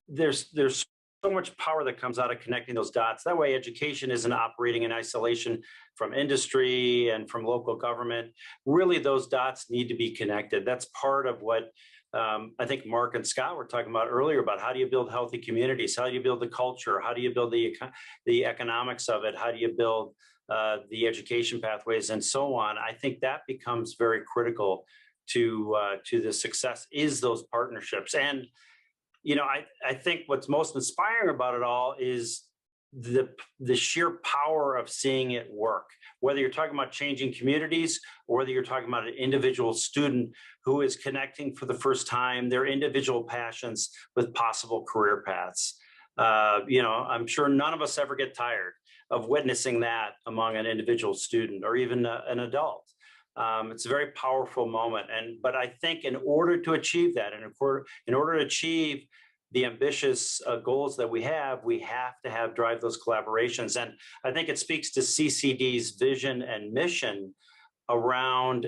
there's so much power that comes out of connecting those dots. That way education isn't operating in isolation from industry and from local government. Really, those dots need to be connected. That's part of what I think Mark and Scott were talking about earlier, about how do you build healthy communities? How do you build the culture? How do you build the economics of it? How do you build the education pathways and so on? I think that becomes very critical to the success, is those partnerships. And you know, I think what's most inspiring about it all is the sheer power of seeing it work. Whether you're talking about changing communities, or whether you're talking about an individual student who is connecting for the first time their individual passions with possible career paths. You know, I'm sure none of us ever get tired of witnessing that among an individual student or even an adult. It's a very powerful moment. But I think in order to achieve that, and in order to achieve the ambitious goals that we have to drive those collaborations. And I think it speaks to CCD's vision and mission around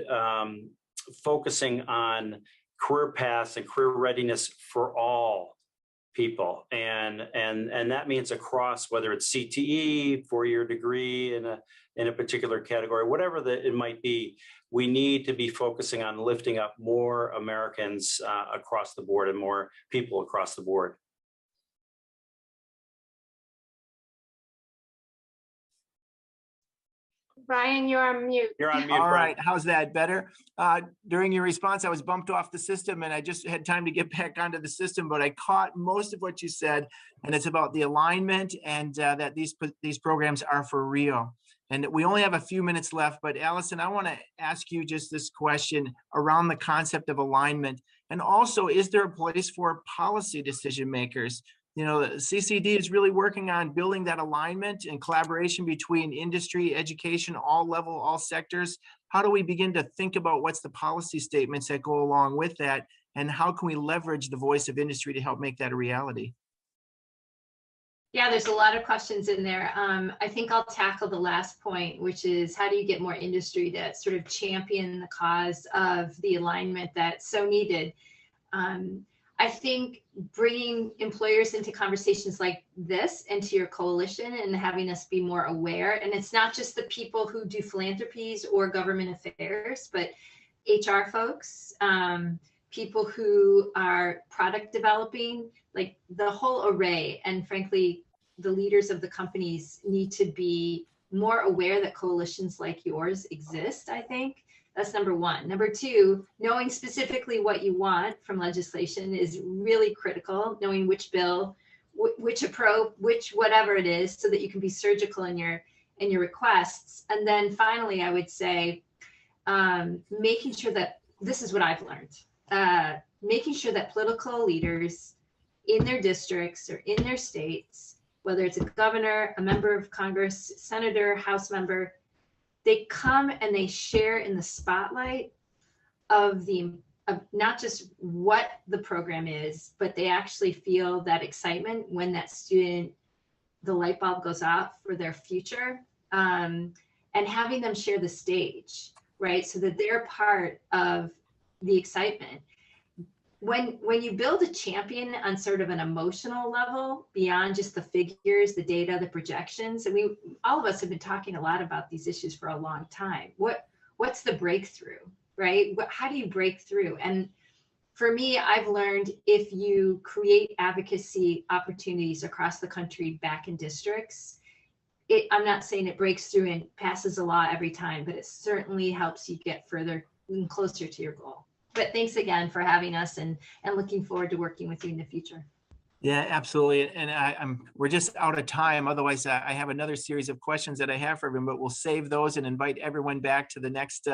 focusing on career paths and career readiness for all people. And that means across, whether it's CTE, 4-year degree in a particular category, whatever it might be, we need to be focusing on lifting up more Americans across the board and more people across the board. Brian, you're on mute. You're on mute, All Brian. right, how's that better? During your response, I was bumped off the system and I just had time to get back onto the system, but I caught most of what you said, and it's about the alignment and that these programs are for real. And we only have a few minutes left, but Allison, I want to ask you just this question around the concept of alignment. And also, is there a place for policy decision makers? You know, CCD is really working on building that alignment and collaboration between industry, education, all sectors. How do we begin to think about what's the policy statements that go along with that? And how can we leverage the voice of industry to help make that a reality? Yeah, there's a lot of questions in there. I think I'll tackle the last point, which is how do you get more industry to sort of champion the cause of the alignment that's so needed? I think bringing employers into conversations like this, into your coalition, and having us be more aware. And it's not just the people who do philanthropies or government affairs, but HR folks, people who are product developing, like the whole array. And frankly, the leaders of the companies need to be more aware that coalitions like yours exist, I think. That's number one. Number two, knowing specifically what you want from legislation is really critical, knowing which bill, which whatever it is, so that you can be surgical in your requests. And then finally, I would say, making sure that, this is what I've learned, making sure that political leaders in their districts or in their states, whether it's a governor, a member of Congress, senator, House member, they come and they share in the spotlight of not just what the program is, but they actually feel that excitement when that student, the light bulb goes off for their future, and having them share the stage, right? So that they're part of the excitement. When you build a champion on sort of an emotional level, beyond just the figures, the data, the projections, and all of us have been talking a lot about these issues for a long time. What's the breakthrough, right? How do you break through? And for me, I've learned if you create advocacy opportunities across the country back in districts, I'm not saying it breaks through and passes a law every time, but it certainly helps you get further and closer to your goal. But thanks again for having us, and looking forward to working with you in the future. Yeah, absolutely. And we're just out of time. Otherwise, I have another series of questions that I have for everyone, but we'll save those and invite everyone back to the next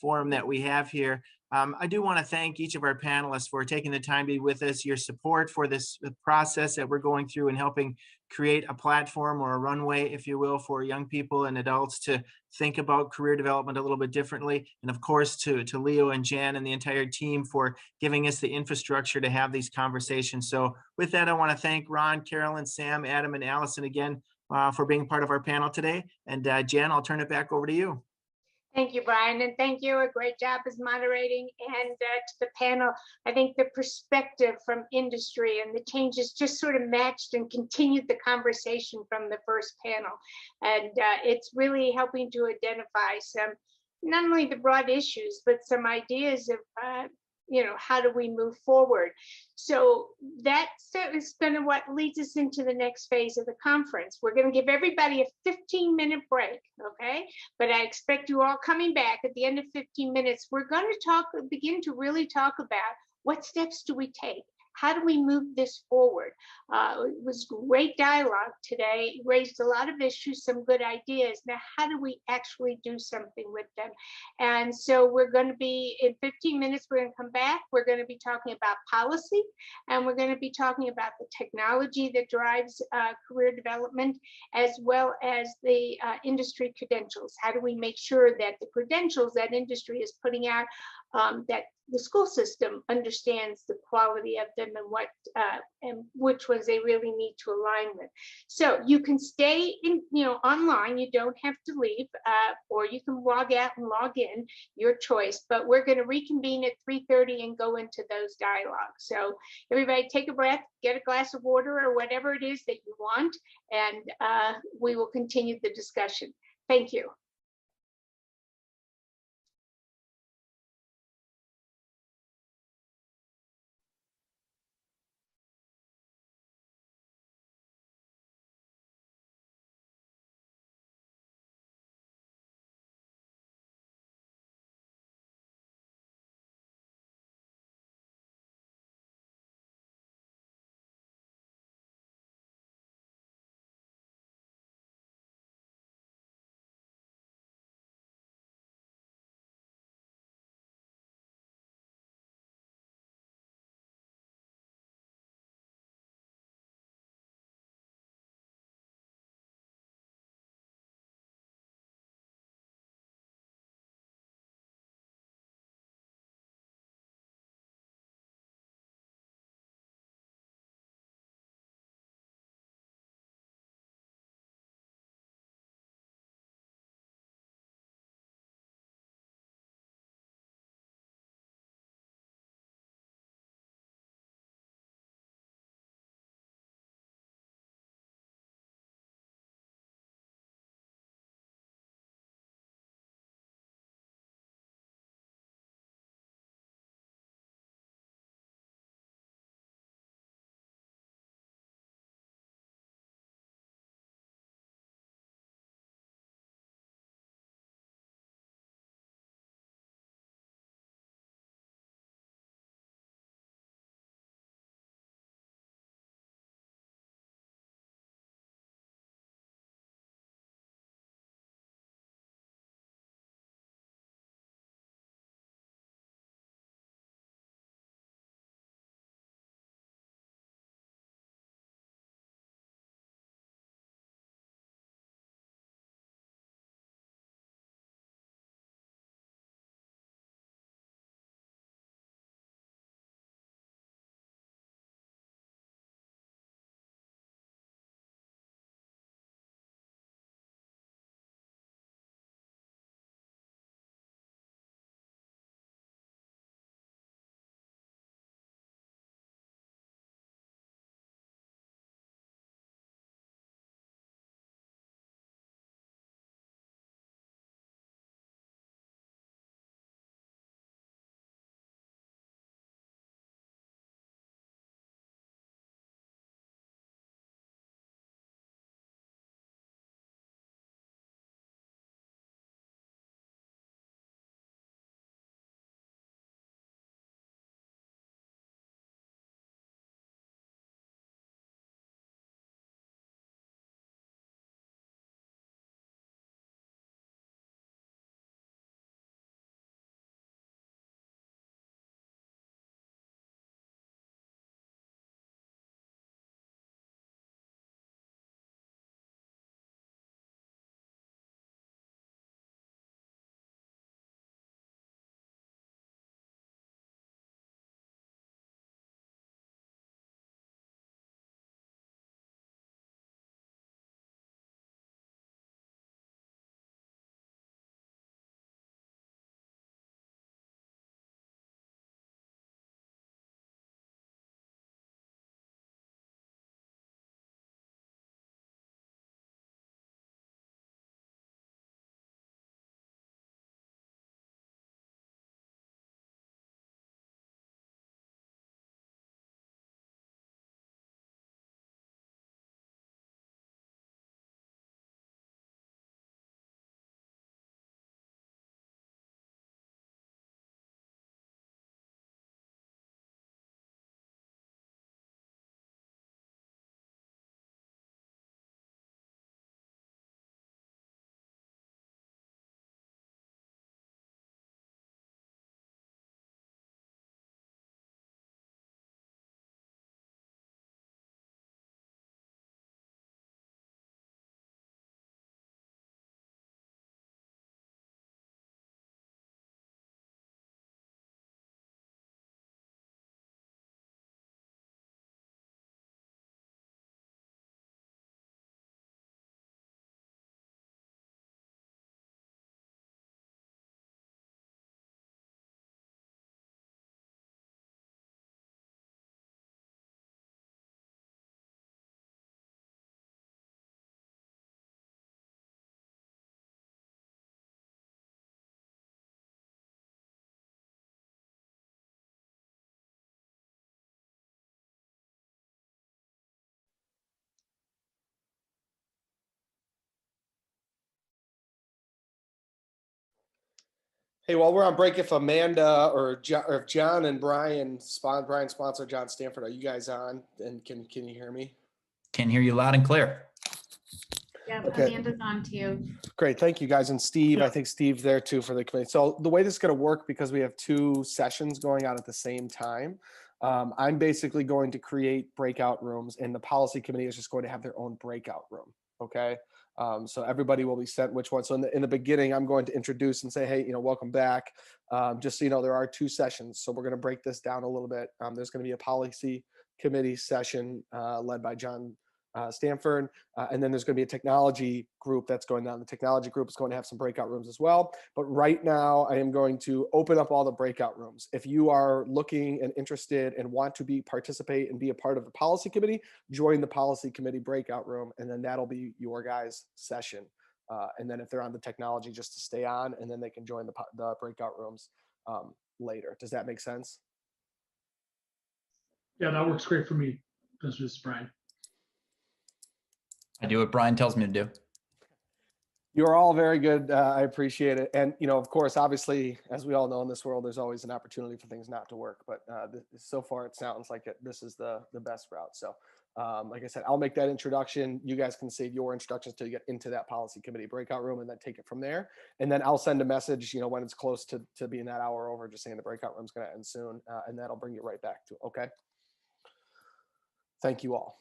forum that we have here. I do want to thank each of our panelists for taking the time to be with us, your support for this process that we're going through and helping create a platform or a runway, if you will, for young people and adults to think about career development a little bit differently. And of course, to Leo and Jan and the entire team for giving us the infrastructure to have these conversations. So with that, I want to thank Ron, Carolyn, Sam, Adam, and Allison again for being part of our panel today. And Jan, I'll turn it back over to you. Thank you, Brian, and thank you. A great job as moderating. And to the panel, I think the perspective from industry and the changes just sort of matched and continued the conversation from the first panel. And it's really helping to identify some, not only the broad issues, but some ideas of how do we move forward? So that is kind of what leads us into the next phase of the conference. We're going to give everybody a 15-minute break, okay? But I expect you all coming back at the end of 15 minutes. We're going to begin to really talk about what steps do we take? How do we move this forward? It was great dialogue today. It raised a lot of issues, some good ideas. Now, how do we actually do something with them? And so we're going to be, in 15 minutes, we're going to come back. We're going to be talking about policy, and we're going to be talking about the technology that drives career development, as well as the industry credentials. How do we make sure that the credentials that industry is putting out, that the school system understands the quality of them and what and which ones they really need to align with. So you can stay in, online. You don't have to leave, or you can log out and log in, your choice. But we're going to reconvene at 3:30 and go into those dialogues. So everybody, take a breath, get a glass of water or whatever it is that you want, and we will continue the discussion. Thank you. Hey, while we're on break, if Amanda or if John and Brian sponsor John Stanford, are you guys on? And can you hear me? Can hear you loud and clear. Yeah, Okay. Amanda's on too. Great, thank you guys. And Steve, I think Steve's there too for the committee. So the way this is going to work, because we have 2 sessions going on at the same time, I'm basically going to create breakout rooms, and the policy committee is just going to have their own breakout room. Okay. So everybody will be sent which one. So in the beginning, I'm going to introduce and say, hey, welcome back. Just so you know, there are 2 sessions. So we're going to break this down a little bit. There's going to be a policy committee session led by John Stanford. And then there's going to be a technology group that's going on. The technology group is going to have some breakout rooms as well. But right now I am going to open up all the breakout rooms. If you are looking and interested and want to participate and be a part of the policy committee, join the policy committee breakout room, and then that'll be your guys' session. And then if they're on the technology, just to stay on, and then they can join the breakout rooms later. Does that make sense? Yeah, that works great for me. This is Brian. I do what Brian tells me to do. You're all very good. I appreciate it. And, of course, obviously, as we all know in this world, there's always an opportunity for things not to work. But so far, it sounds like this is the best route. So, like I said, I'll make that introduction. You guys can save your instructions till you get into that policy committee breakout room and then take it from there. And then I'll send a message, when it's close to being that hour over, just saying the breakout room's going to end soon. And that'll bring you right back to it. Okay. Thank you all.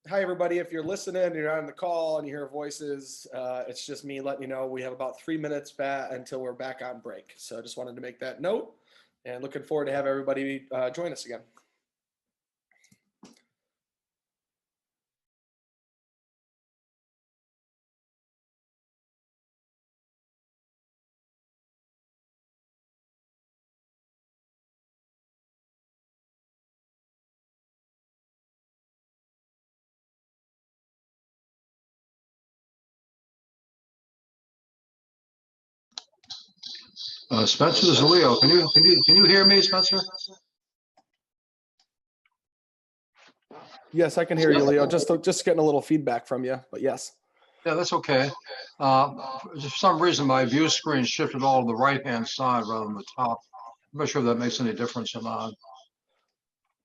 Hi, everybody. If you're listening, you're on the call and you hear voices, it's just me letting you know we have about 3 minutes back until we're back on break. So I just wanted to make that note and looking forward to have everybody join us again. Spencer, this is Leo. Can you hear me, Spencer? Yes, I can hear you, Leo. Just getting a little feedback from you, but yes. Yeah, that's okay. For some reason, my view screen shifted all to the right-hand side rather than the top. I'm not sure if that makes any difference or not.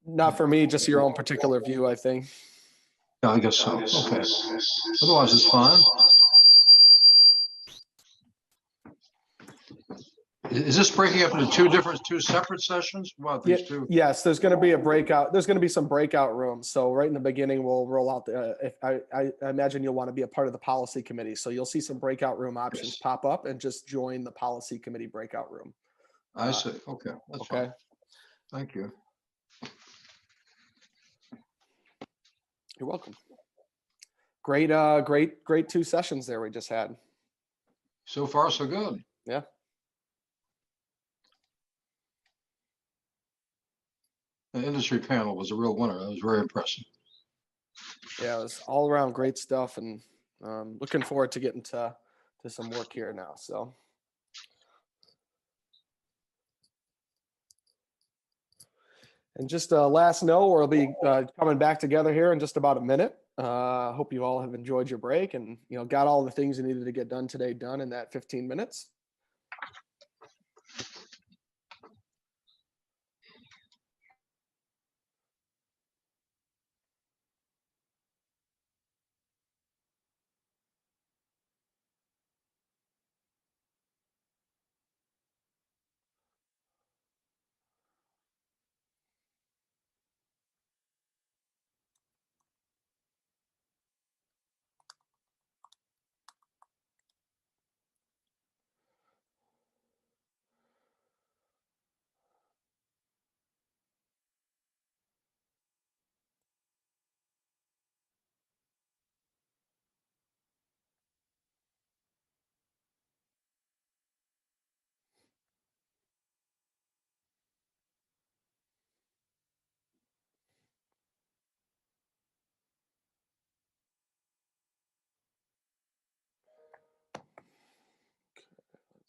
Not for me, just your own particular view, I think. Yeah, I guess so. Okay. Otherwise, it's fine. Is this breaking up into two separate sessions? What, these two? Yes, there's going to be a breakout. There's going to be some breakout rooms. So right in the beginning, we'll roll out I imagine you'll want to be a part of the policy committee. So you'll see some breakout room options pop up and just join the policy committee breakout room. I see. Okay. That's okay. Fine. Thank you. You're welcome. Great 2 sessions there we just had. So far, so good. Yeah. The industry panel was a real winner. That was very impressive. Yeah, it was all around great stuff, and looking forward to getting to some work here now. So. And just a last note, we'll be coming back together here in just about a minute. Hope you all have enjoyed your break and got all the things you needed to get done today done in that 15 minutes.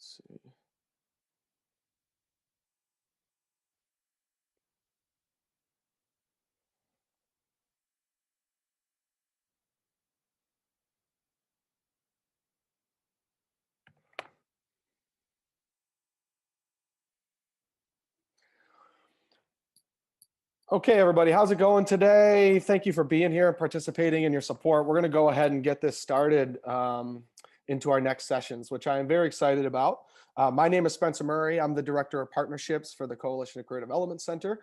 Let's see. Okay, everybody, how's it going today? Thank you for being here and participating in your support. We're going to go ahead and get this started into our next sessions, which I am very excited about. My name is Spencer Murray. I'm the Director of Partnerships for the Coalition of Career Development Center.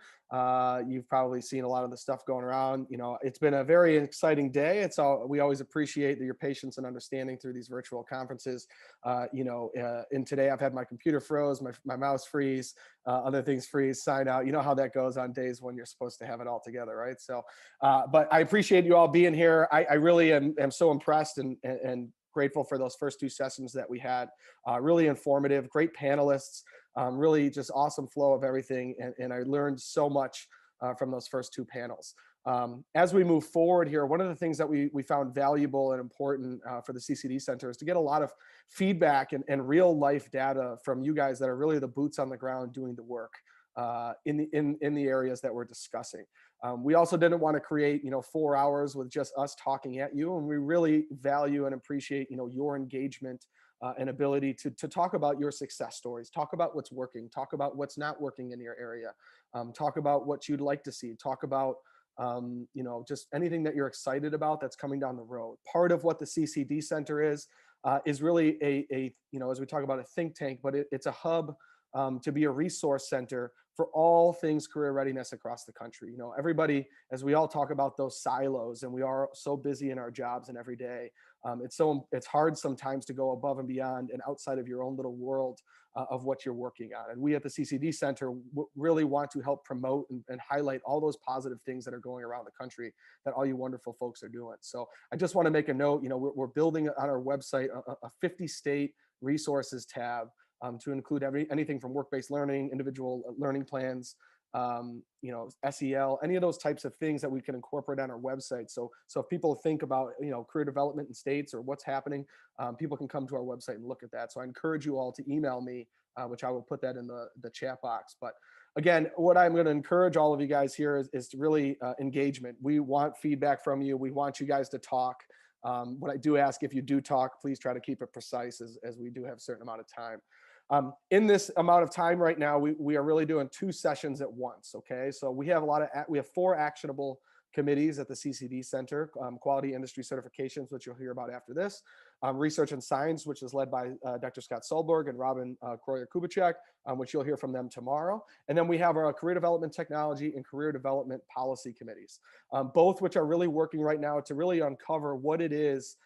You've probably seen a lot of the stuff going around. It's been a very exciting day. We always appreciate your patience and understanding through these virtual conferences. And today I've had my computer froze, my mouse freeze, other things freeze, sign out. You know how that goes on days when you're supposed to have it all together, right? So, but I appreciate you all being here. I really am so impressed and grateful for those first 2 sessions that we had. Really informative, great panelists, really just awesome flow of everything. And I learned so much from those first 2 panels. As we move forward here, one of the things that we found valuable and important for the CCD Center is to get a lot of feedback and real life data from you guys that are really the boots on the ground doing the work in the areas that we're discussing. We also didn't want to create 4 hours with just us talking at you, and we really value and appreciate your engagement and ability to talk about your success stories, talk about what's working, talk about what's not working in your area, talk about what you'd like to see, talk about just anything that you're excited about that's coming down the road. Part of what the CCD Center is really a as we talk about a think tank, but it's a hub to be a resource center for all things career readiness across the country. You know, everybody, as we all talk about those silos, and we are so busy in our jobs and every day, it's hard sometimes to go above and beyond and outside of your own little world of what you're working on. And we at the CCD Center really want to help promote and highlight all those positive things that are going around the country that all you wonderful folks are doing. So I just want to make a note, you know, we're building on our website a 50-state resources tab to include anything from work-based learning, individual learning plans, you know, SEL, any of those types of things that we can incorporate on our website. So if people think about, you know, career development in states or what's happening, people can come to our website and look at that. So I encourage you all to email me, which I will put that in the chat box. But again, what I'm going to encourage all of you guys here is really engagement. We want feedback from you. We want you guys to talk. What I do ask, if you do talk, please try to keep it precise, as we do have a certain amount of time. In this amount of time right now, we are really doing 2 sessions at once. Okay, so we have we have 4 actionable committees at the CCD Center: quality industry certifications, which you'll hear about after this; research and science, which is led by Dr. Scott Solberg and Robin Kroyer-Kubicek, which you'll hear from them tomorrow. And then we have our career development technology and career development policy committees, both which are really working right now to really uncover what it is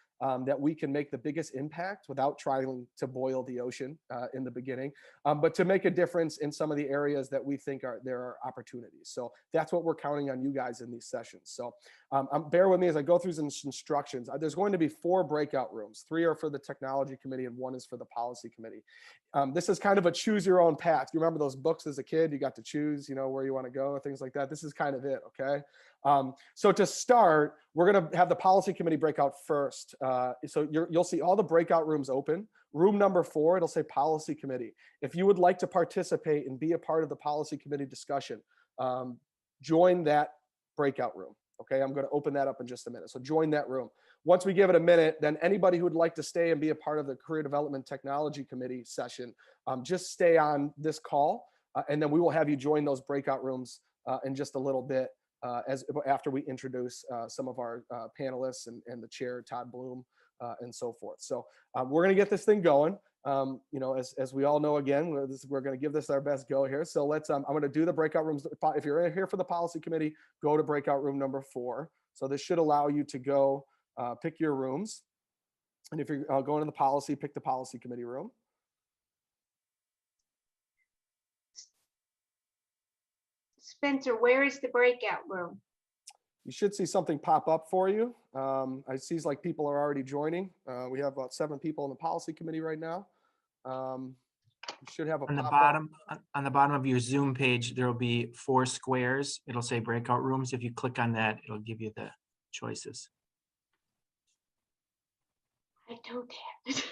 that we can make the biggest impact without trying to boil the ocean in the beginning, but to make a difference in some of the areas that we think there are opportunities. So that's what we're counting on you guys in these sessions. So bear with me as I go through some instructions. There's going to be 4 breakout rooms. 3 are for the technology committee and 1 is for the policy committee. This is kind of a choose your own path. You remember those books as a kid? You got to choose, you know, where you want to go, things like that. This is kind of it, okay? So to start, we're going to have the policy committee breakout first. So you'll see all the breakout rooms open. Room number 4, it'll say policy committee. If you would like to participate and be a part of the policy committee discussion, join that breakout room. Okay, I'm going to open that up in just a minute. So join that room. Once we give it a minute, then anybody who would like to stay and be a part of the career development technology committee session, just stay on this call, and then we will have you join those breakout rooms in just a little bit. After we introduce some of our panelists and the chair, Todd Bloom, and so forth. So we're going to get this thing going. You know, as we all know, again, we're going to give this our best go here. So let's, I'm going to do the breakout rooms. If you're here for the policy committee, go to breakout room number 4. So this should allow you to go pick your rooms. And if you're going to the policy, pick the policy committee room. Spencer, where is the breakout room? You should see something pop up for you. I see like people are already joining. We have about 7 people in the policy committee right now. You should have on the bottom of your Zoom page, there will be 4 squares. It'll say breakout rooms. If you click on that, it'll give you the choices. I don't have it.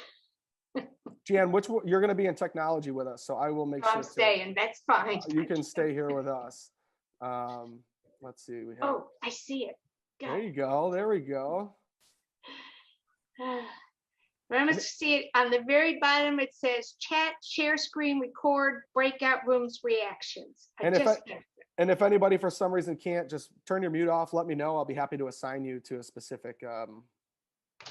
Jan, you're going to be in technology with us, so I will make sure. I'm staying. That's fine. You can stay here with us. Let's see. We have. Oh, I see it. There you go. There we go. Remember to see it on the very bottom. It says chat, share screen, record, breakout rooms, reactions. And if anybody for some reason can't, just turn your mute off. Let me know. I'll be happy to assign you to a specific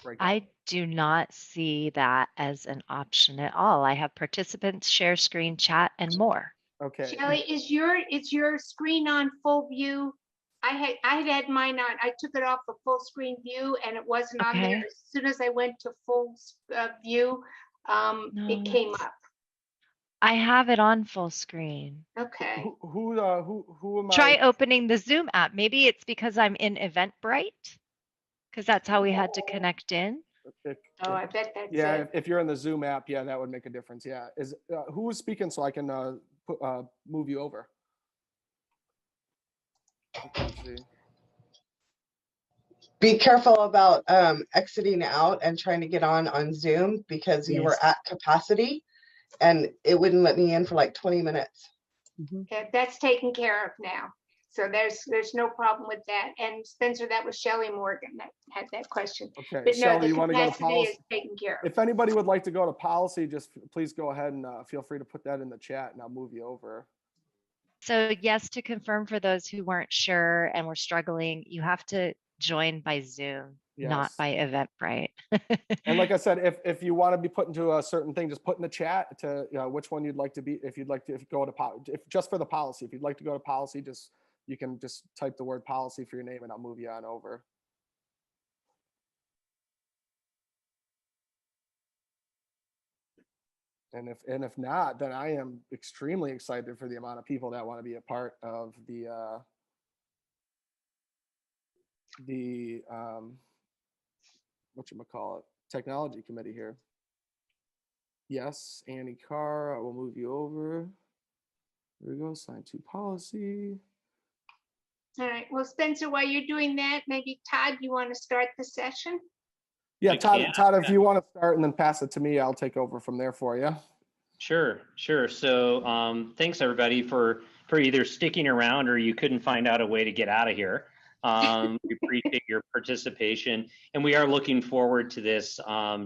breakout. I do not see that as an option at all. I have participants, share screen, chat, and more. Okay. Shelley, is your screen on full view? I had mine on. I took it off of full screen view, and it wasn't on there. As soon as I went to full view, it came up. I have it on full screen. Okay. Who am I? Try opening the Zoom app. Maybe it's because I'm in Eventbrite, because that's how we had to connect in. Oh, I bet that's it. If you're in the Zoom app, yeah, that would make a difference. Yeah. Who is speaking so I can move you over? Let's see. Be careful about exiting out and trying to get on Zoom, because you were at capacity and it wouldn't let me in for like 20 minutes. Yeah, that's taken care of now. So there's no problem with that. And Spencer, that was Shelley Morgan that had that question. Okay, but Shelley, no, the you want to go to policy? is taken care of. If anybody would like to go to policy, just please go ahead and feel free to put that in the chat, and I'll move you over. So yes, to confirm for those who weren't sure and were struggling, you have to join by Zoom. not by Eventbrite. And like I said, if you want to be put into a certain thing, just put in the chat to which one you'd like to be. If you'd like to, if you go to if just for the policy, if you'd like to go to policy, you can just type the word policy for your name, and I'll move you on over. And if not, then I am extremely excited for the amount of people that want to be a part of the whatchamacallit, technology committee here. Yes, Annie Carr, I will move you over. There we go, sign to policy. All right, well, Spencer, while you're doing that, maybe Todd, you want to start the session? Yeah, Todd, if you want to start and then pass it to me, I'll take over from there for you. Sure. So thanks everybody for either sticking around or you couldn't find out a way to get out of here. We appreciate your participation, and we are looking forward to this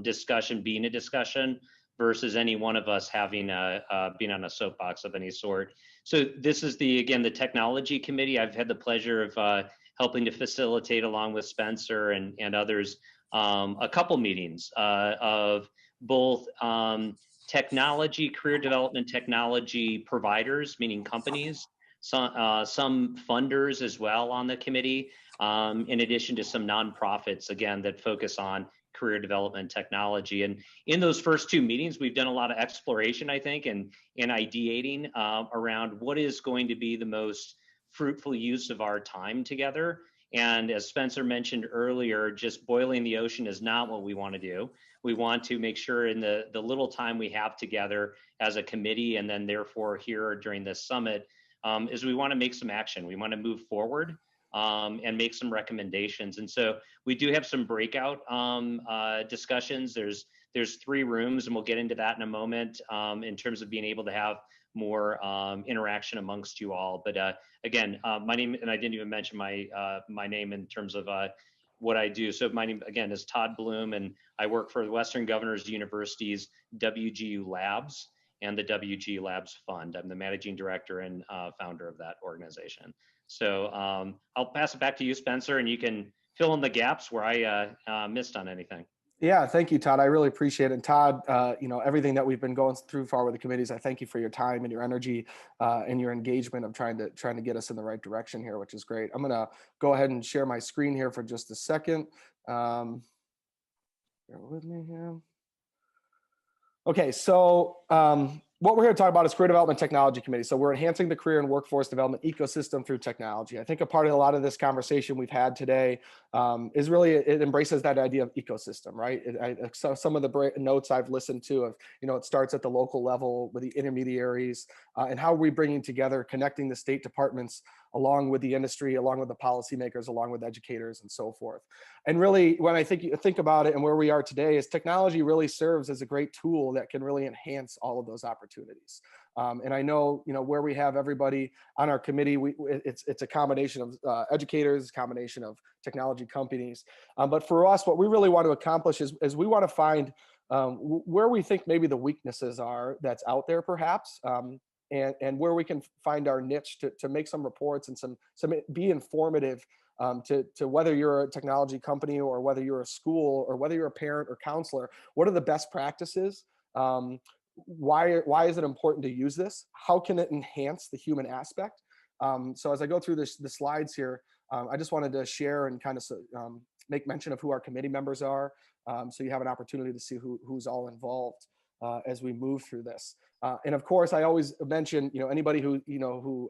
discussion being a discussion versus any one of us having being on a soapbox of any sort. So this is the technology committee. I've had the pleasure of helping to facilitate along with Spencer and others a couple meetings of both technology, career development technology providers, meaning companies, some funders as well on the committee, in addition to some nonprofits, again, that focus on career development technology. And in those first two meetings, we've done a lot of exploration, I think, and ideating around what is going to be the most fruitful use of our time together. And as Spencer mentioned earlier, just boiling the ocean is not what we want to do. We want to make sure in the little time we have together as a committee, and then therefore here during this summit, is we want to make some action. We want to move forward and make some recommendations. And so we do have some breakout discussions. There's 3 rooms, and we'll get into that in a moment in terms of being able to have more interaction amongst you all. But again, my name, and I didn't even mention my name in terms of what I do. So my name, again, is Todd Bloom, and I work for the Western Governors University's WGU Labs and the WG Labs Fund. I'm the managing director and founder of that organization. So I'll pass it back to you, Spencer, and you can fill in the gaps where I missed on anything. Yeah, thank you, Todd. I really appreciate it. And Todd, everything that we've been going through far with the committees, I thank you for your time and your energy and your engagement of trying to get us in the right direction here, which is great. I'm gonna go ahead and share my screen here for just a second. Bear with me here. Okay, so what we're here to talk about is Career Development Technology Committee. So we're enhancing the career and workforce development ecosystem through technology. I think a part of a lot of this conversation we've had today is really, it embraces that idea of ecosystem, right? So some of the notes I've listened to of, it starts at the local level with the intermediaries and how are we bringing together, connecting the state departments along with the industry, along with the policymakers, along with educators and so forth. And really, when I think about it and where we are today, is technology really serves as a great tool that can really enhance all of those opportunities. And I know, where we have everybody on our committee, it's a combination of educators, a combination of technology companies. But for us, what we really want to accomplish is we want to find where we think maybe the weaknesses are that's out there perhaps, and where we can find our niche to make some reports and some be informative to whether you're a technology company or whether you're a school or whether you're a parent or counselor. What are the best practices? Why is it important to use this? How can it enhance the human aspect? So as I go through the slides here, I just wanted to share and kind of make mention of who our committee members are, so you have an opportunity to see who's all involved as we move through this. And of course, I always mention, anybody who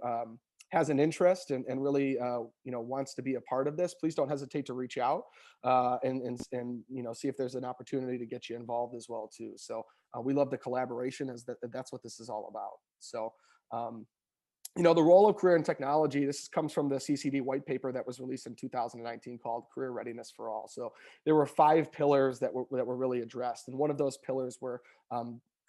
has an interest and really wants to be a part of this, please don't hesitate to reach out and see if there's an opportunity to get you involved as well too. So we love the collaboration, that's what this is all about. So the role of career and technology, this comes from the CCD white paper that was released in 2019 called Career Readiness for All. So there were 5 pillars that were really addressed, and one of those pillars were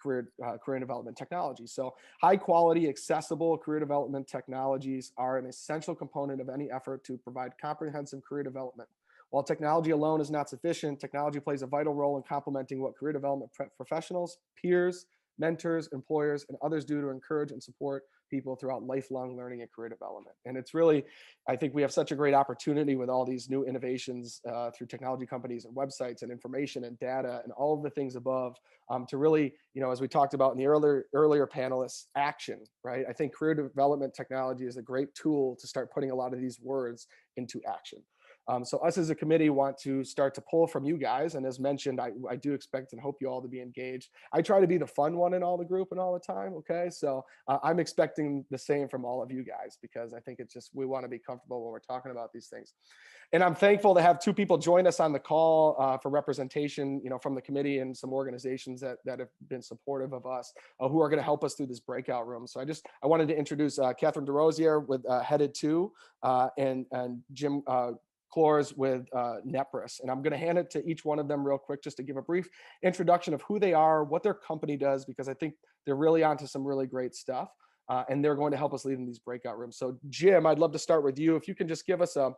career and development technology. So high quality, accessible career development technologies are an essential component of any effort to provide comprehensive career development. While technology alone is not sufficient, technology plays a vital role in complementing what career development professionals, peers, mentors, employers, and others do to encourage and support people throughout lifelong learning and career development. And it's really, I think we have such a great opportunity with all these new innovations through technology companies and websites and information and data and all of the things above to really, as we talked about in the earlier panelists, action, right? I think career development technology is a great tool to start putting a lot of these words into action. So us as a committee want to start to pull from you guys. And as mentioned, I do expect and hope you all to be engaged. I try to be the fun one in all the group and all the time. Okay. So I'm expecting the same from all of you guys, because I think it's just, we want to be comfortable when we're talking about these things. And I'm thankful to have two people join us on the call for representation, from the committee and some organizations that have been supportive of us, who are going to help us through this breakout room. So I wanted to introduce Catherine DeRosier with Headed 2 and Jim Clores with Nepris. And I'm going to hand it to each one of them real quick, just to give a brief introduction of who they are, what their company does, because I think they're really onto some really great stuff. And they're going to help us lead in these breakout rooms. So Jim, I'd love to start with you. If you can just give us a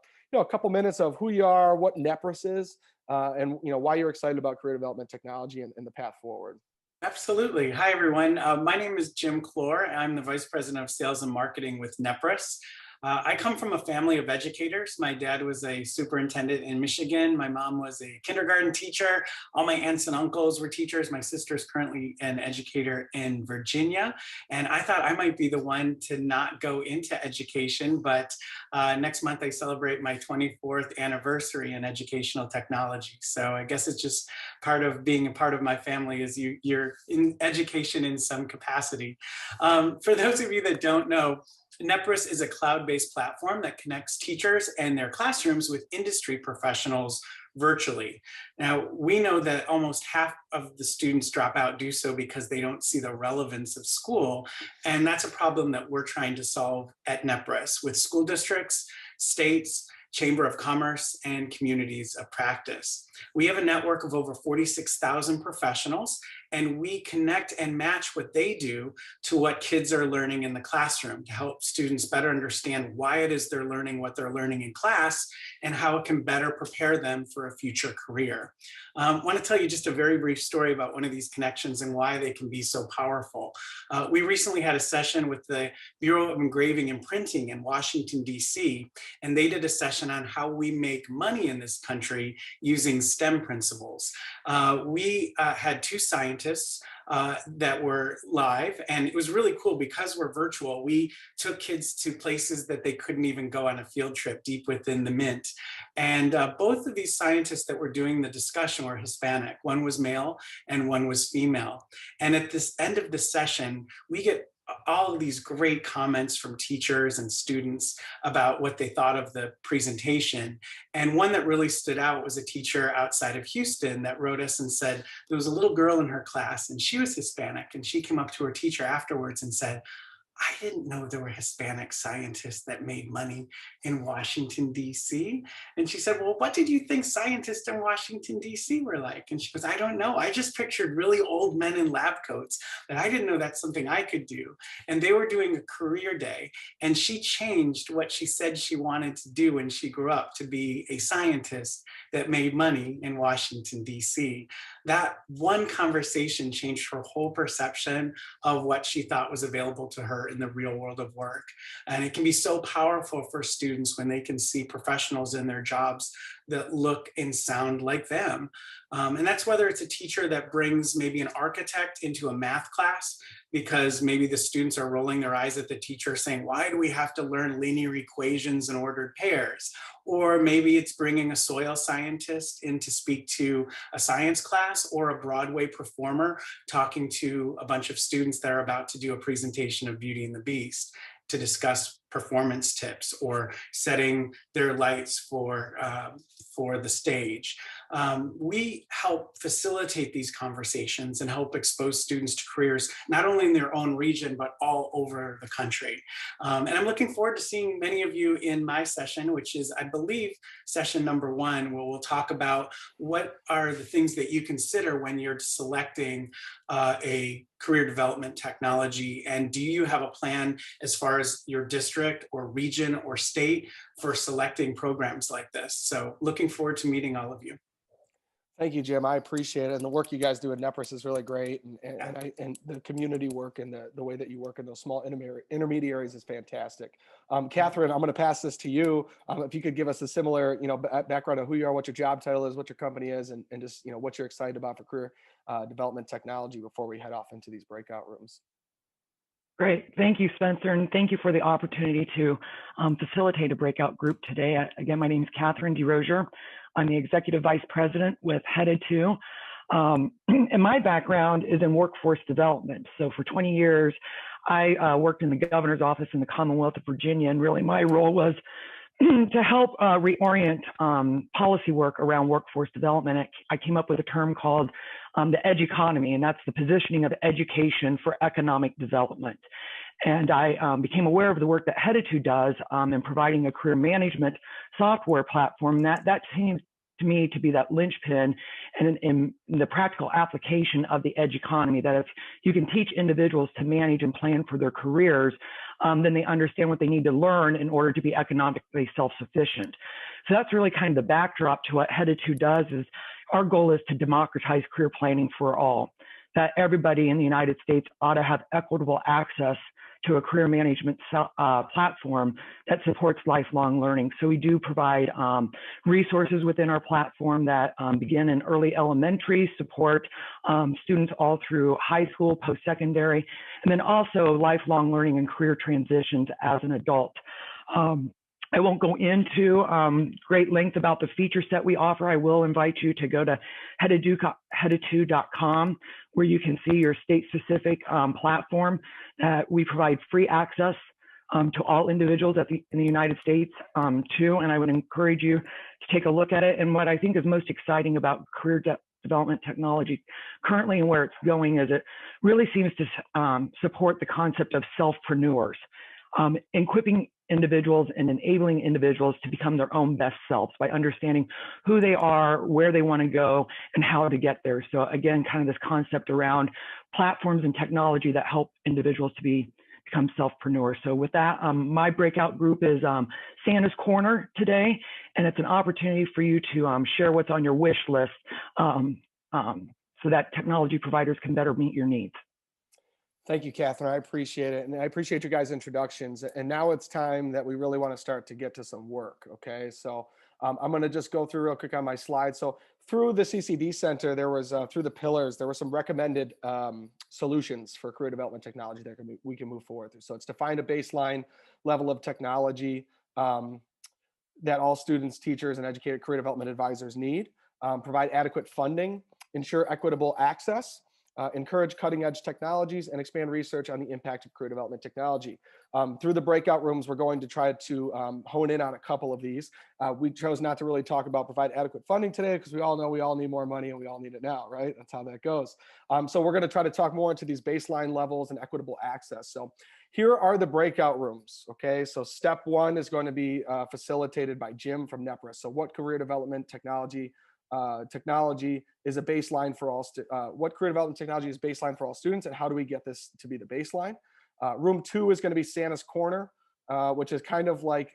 couple minutes of who you are, what Nepris is, and why you're excited about career development technology and the path forward. Absolutely. Hi, everyone. My name is Jim Clore. I'm the Vice President of Sales and Marketing with Nepris. I come from a family of educators. My dad was a superintendent in Michigan. My mom was a kindergarten teacher. All my aunts and uncles were teachers. My sister's currently an educator in Virginia. And I thought I might be the one to not go into education, but next month I celebrate my 24th anniversary in educational technology. So I guess it's just part of being a part of my family is you're in education in some capacity. For those of you that don't know, Nepris is a cloud-based platform that connects teachers and their classrooms with industry professionals virtually. Now, we know that almost half of the students drop out do so because they don't see the relevance of school. And that's a problem that we're trying to solve at Nepris with school districts, states, Chamber of Commerce, and communities of practice. We have a network of over 46,000 professionals, and we connect and match what they do to what kids are learning in the classroom to help students better understand why it is they're learning what they're learning in class and how it can better prepare them for a future career. I want to tell you just a very brief story about one of these connections and why they can be so powerful. We recently had a session with the Bureau of Engraving and Printing in Washington, D.C., and they did a session on how we make money in this country using STEM principles. We had two scientists that were live, and it was really cool because we're virtual. We took kids to places that they couldn't even go on a field trip deep within the Mint. And both of these scientists that were doing the discussion were Hispanic. One was male and one was female. And at this end of the session, we get all of these great comments from teachers and students about what they thought of the presentation. And one that really stood out was a teacher outside of Houston that wrote us and said, there was a little girl in her class and she was Hispanic, and she came up to her teacher afterwards and said, I didn't know there were Hispanic scientists that made money in Washington, D.C. And she said, well, what did you think scientists in Washington, D.C. were like? And she goes, I don't know. I just pictured really old men in lab coats, but I didn't know that's something I could do. And they were doing a career day. And she changed what she said she wanted to do when she grew up to be a scientist that made money in Washington, D.C. That one conversation changed her whole perception of what she thought was available to her in the real world of work. And it can be so powerful for students when they can see professionals in their jobs that look and sound like them. And that's whether it's a teacher that brings maybe an architect into a math class because maybe the students are rolling their eyes at the teacher saying, why do we have to learn linear equations and ordered pairs? Or maybe it's bringing a soil scientist in to speak to a science class, or a Broadway performer talking to a bunch of students that are about to do a presentation of Beauty and the Beast to discuss performance tips or setting their lights for the stage. We help facilitate these conversations and help expose students to careers, not only in their own region, but all over the country. And I'm looking forward to seeing many of you in my session, which is, I believe, session number 1, where we'll talk about what are the things that you consider when you're selecting a career development technology, and do you have a plan as far as your district or region or state for selecting programs like this? So looking forward to meeting all of you. Thank you, Jim. I appreciate it. And the work you guys do at NEPRIS is really great. And the community work and the way that you work in those small intermediaries is fantastic. Catherine, I'm going to pass this to you. If you could give us a similar, background of who you are, what your job title is, what your company is, and just, what you're excited about for career development technology before we head off into these breakout rooms. Great. Thank you, Spencer, and thank you for the opportunity to facilitate a breakout group today. Again, my name is Catherine DeRozier. I'm the Executive Vice President with Headed To, and my background is in workforce development. So for 20 years, I worked in the governor's office in the Commonwealth of Virginia, and really my role was to help reorient policy work around workforce development. I came up with a term called the edge economy, and that's the positioning of education for economic development. And I became aware of the work that Headed To does in providing a career management software platform. That seems to me to be that linchpin and in the practical application of the edge economy, that if you can teach individuals to manage and plan for their careers, then they understand what they need to learn in order to be economically self-sufficient. So that's really kind of the backdrop to what Headed To does. Is our goal is to democratize career planning for all, that everybody in the United States ought to have equitable access to a career management platform that supports lifelong learning. So we do provide resources within our platform that begin in early elementary, support students all through high school, post-secondary, and then also lifelong learning and career transitions as an adult. I won't go into great length about the feature set we offer. I will invite you to go to headedto.com, where you can see your state-specific platform that we provide free access to all individuals in the United States too. And I would encourage you to take a look at it. And what I think is most exciting about career development technology currently and where it's going is it really seems to support the concept of self-preneurs, equipping individuals and enabling individuals to become their own best selves by understanding who they are, where they want to go, and how to get there. So again, kind of this concept around platforms and technology that help individuals to become self-preneurs. So with that, my breakout group is Santa's Corner today, and it's an opportunity for you to share what's on your wish list so that technology providers can better meet your needs. Thank you, Catherine. I appreciate it. And I appreciate your guys' introductions. And now it's time that we really want to start to get to some work. Okay. So I'm going to just go through real quick on my slide. So through the CCD Center, there was, through the pillars, there were some recommended solutions for career development technology that we can move forward through. So it's to find a baseline level of technology that all students, teachers, and educated career development advisors need, provide adequate funding, ensure equitable access, encourage cutting-edge technologies, and expand research on the impact of career development technology. Through the breakout rooms, we're going to try to hone in on a couple of these. We chose not to really talk about provide adequate funding today because we all know we all need more money and we all need it now, right? That's how that goes. So we're going to try to talk more into these baseline levels and equitable access. So here are the breakout rooms, okay? So step one is going to be facilitated by Jim from NEPRIS. So what career development technology is a baseline for all, what career development technology is baseline for all students, and how do we get this to be the baseline? Room two is going to be Santa's Corner, which is kind of like,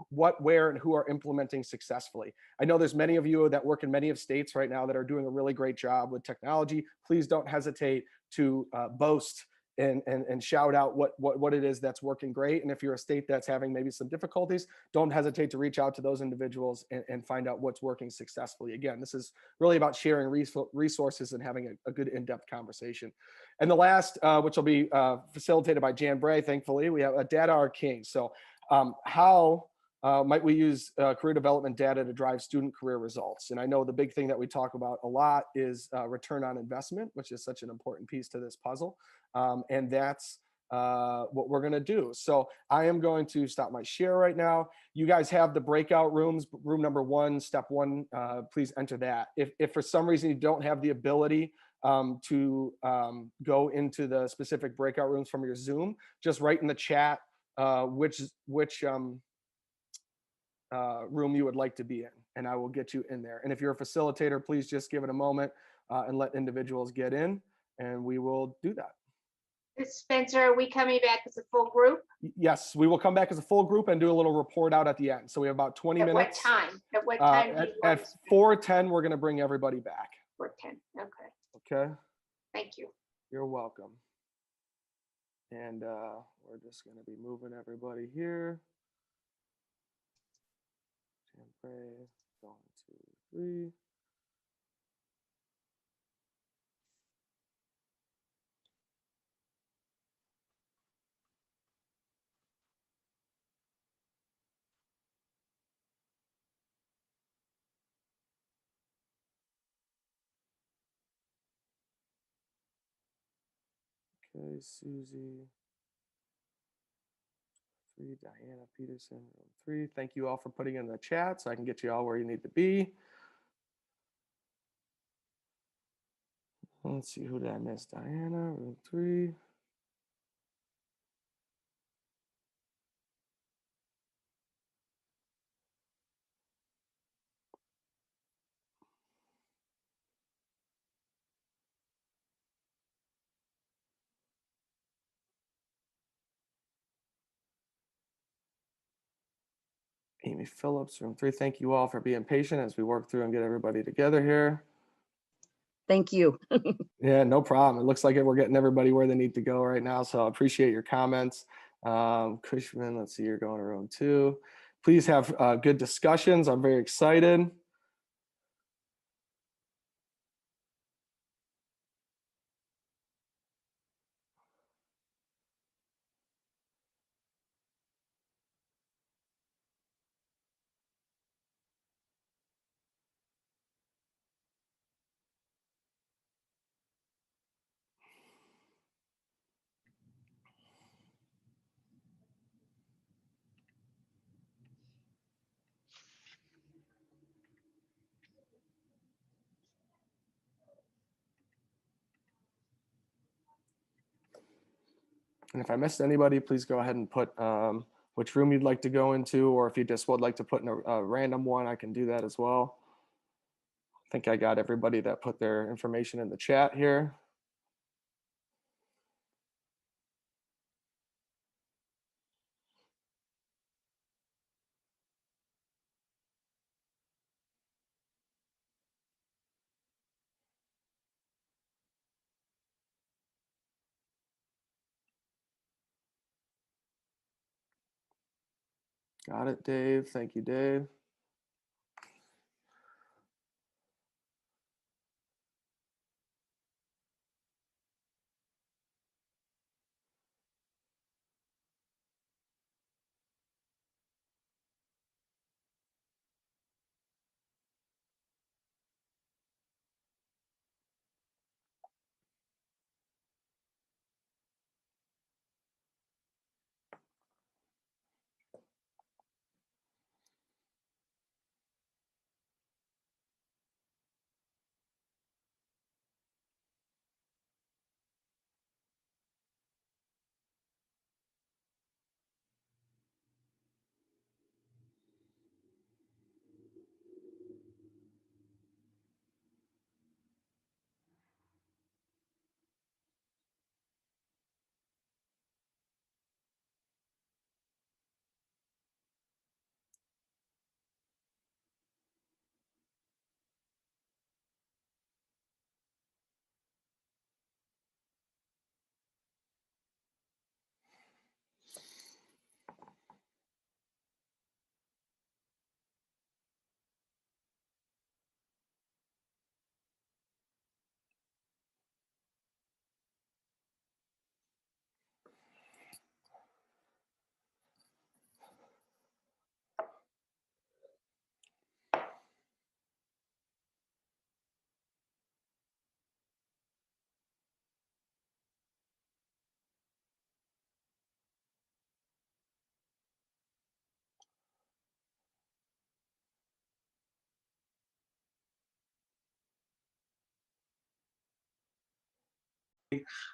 what, where, and who are implementing successfully. I know there's many of you that work in many of states right now that are doing a really great job with technology. Please don't hesitate to boast and shout out what it is that's working great. And if you're a state that's having maybe some difficulties, don't hesitate to reach out to those individuals and find out what's working successfully. Again, this is really about sharing resources and having a good in-depth conversation. And the last, which will be facilitated by Jan Bray, thankfully, we have data are king. So how might we use career development data to drive student career results? And I know the big thing that we talk about a lot is return on investment, which is such an important piece to this puzzle. And that's what we're going to do. So I am going to stop my share right now. You guys have the breakout rooms, room number one, step one, please enter that. If for some reason you don't have the ability to go into the specific breakout rooms from your Zoom, just write in the chat which room you would like to be in, and I will get you in there. And if you're a facilitator, please just give it a moment and let individuals get in, and we will do that. Spencer, are we coming back as a full group? Yes, we will come back as a full group and do a little report out at the end. So we have about 20 At what minutes. time? At what time? do you want At us to- 4:10, we're going to bring everybody back. 4:10. Okay. Okay. Thank you. You're welcome. And we're just going to be moving everybody here. Jan Bray, 1, 2, 3. Okay, Susie. 3, Diana Peterson, room 3. Thank you all for putting in the chat so I can get you all where you need to be. Let's see, who did I miss? Diana, room 3. Amy Phillips, room 3. Thank you all for being patient as we work through and get everybody together here. Thank you. Yeah, no problem. It looks like we're getting everybody where they need to go right now. So I appreciate your comments. Cushman, let's see, you're going to room 2. Please have good discussions. I'm very excited. And if I missed anybody, please go ahead and put which room you'd like to go into, or if you just would like to put in a random one, I can do that as well. I think I got everybody that put their information in the chat here. Got it, Dave. Thank you, Dave.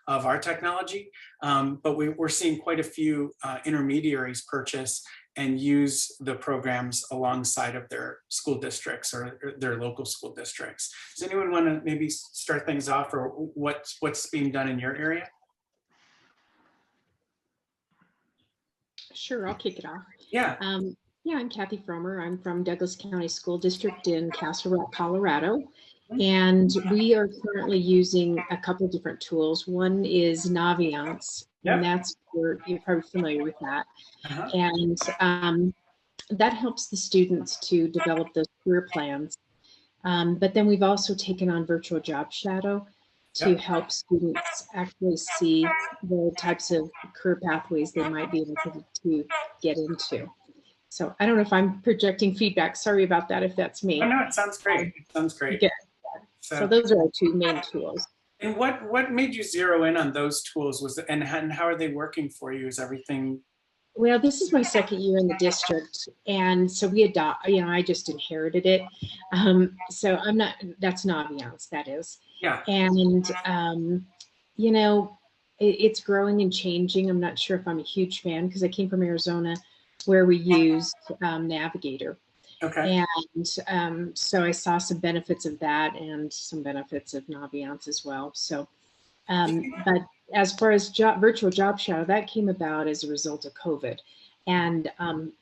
Of our technology, but we're seeing quite a few intermediaries purchase and use the programs alongside of their school districts or their local school districts. Does anyone want to maybe start things off, or what's being done in your area? Sure, I'll kick it off. Yeah. Yeah, I'm Kathy Fromer. I'm from Douglas County School District in Castle Rock, Colorado. And we are currently using a couple of different tools. One is Naviance, and that's you're probably familiar with that. And that helps the students to develop those career plans. But then we've also taken on Virtual Job Shadow to help students actually see the types of career pathways they might be able to get into. So I don't know if I'm projecting feedback. Sorry about that if that's me. Oh, no, it sounds great. It sounds great. Yeah. So those are our two main tools. And what made you zero in on those tools? And how are they working for you? Is everything? Well, this is my second year in the district, and so I just inherited it. So that's Naviance, that is. Yeah. And it's growing and changing. I'm not sure if I'm a huge fan because I came from Arizona, where we used Navigator. Okay. And so I saw some benefits of that and some benefits of Naviance as well. So, but as far as virtual job shadow, that came about as a result of COVID and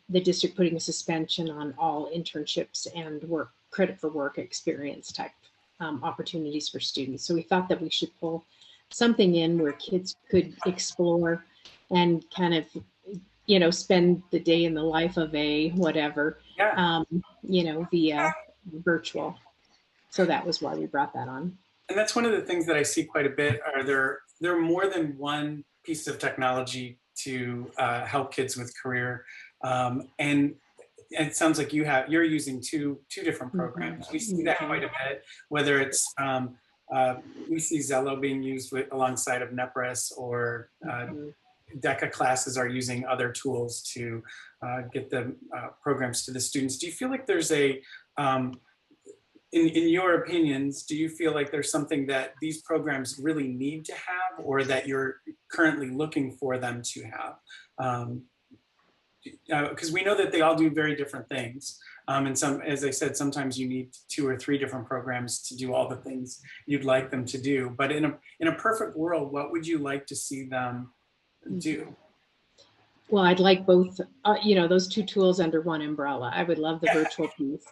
the district putting a suspension on all internships and credit for work experience type opportunities for students. So we thought that we should pull something in where kids could explore and kind of spend the day in the life of a whatever, via virtual. So that was why we brought that on. And that's one of the things that I see quite a bit. Are there are more than one piece of technology to help kids with career, and it sounds like you're using two different programs. We see that quite a bit. Whether it's we see Zello being used alongside of NEPRES, or DECA classes are using other tools to get the programs to the students. Do you feel like there's in your opinions, do you feel like there's something that these programs really need to have, or that you're currently looking for them to have? Because we know that they all do very different things. And as I said, sometimes you need 2 or 3 different programs to do all the things you'd like them to do. But in a perfect world, what would you like to see them do? Well, I'd like both, those 2 tools under one umbrella. I would love the virtual piece,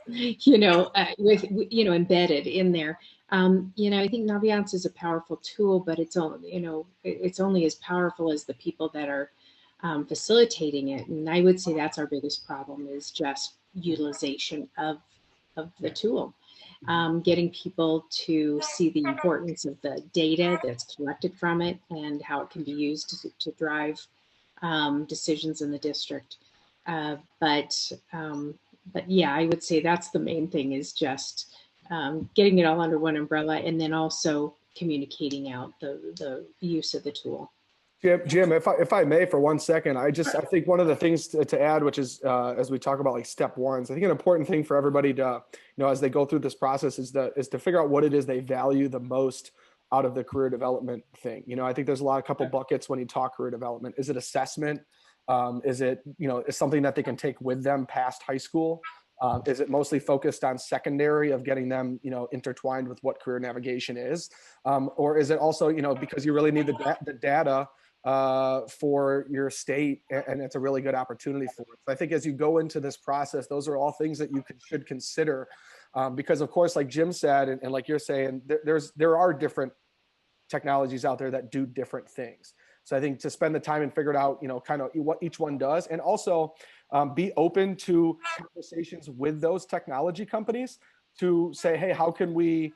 with embedded in there. I think Naviance is a powerful tool, but it's only as powerful as the people that are facilitating it. And I would say that's our biggest problem, is just utilization of the tool. Getting people to see the importance of the data that's collected from it and how it can be used to drive decisions in the district. But yeah, I would say that's the main thing, is just getting it all under one umbrella, and then also communicating out the use of the tool. Jim, if I may for 1 second, I think one of the things to add, which is as we talk about like step ones, I think an important thing for everybody to, as they go through this process is to figure out what it is they value the most out of the career development thing. I think there's a couple buckets when you talk career development. Is it assessment? Is it, is something that they can take with them past high school? Is it mostly focused on secondary, of getting them, intertwined with what career navigation is? Or is it also, because you really need the data for your state, and it's a really good opportunity for it. So I think as you go into this process, those are all things that you should consider, because of course, like Jim said, and like you're saying, there are different technologies out there that do different things. So I think to spend the time and figure it out, kind of what each one does, and also be open to conversations with those technology companies to say, hey, how can we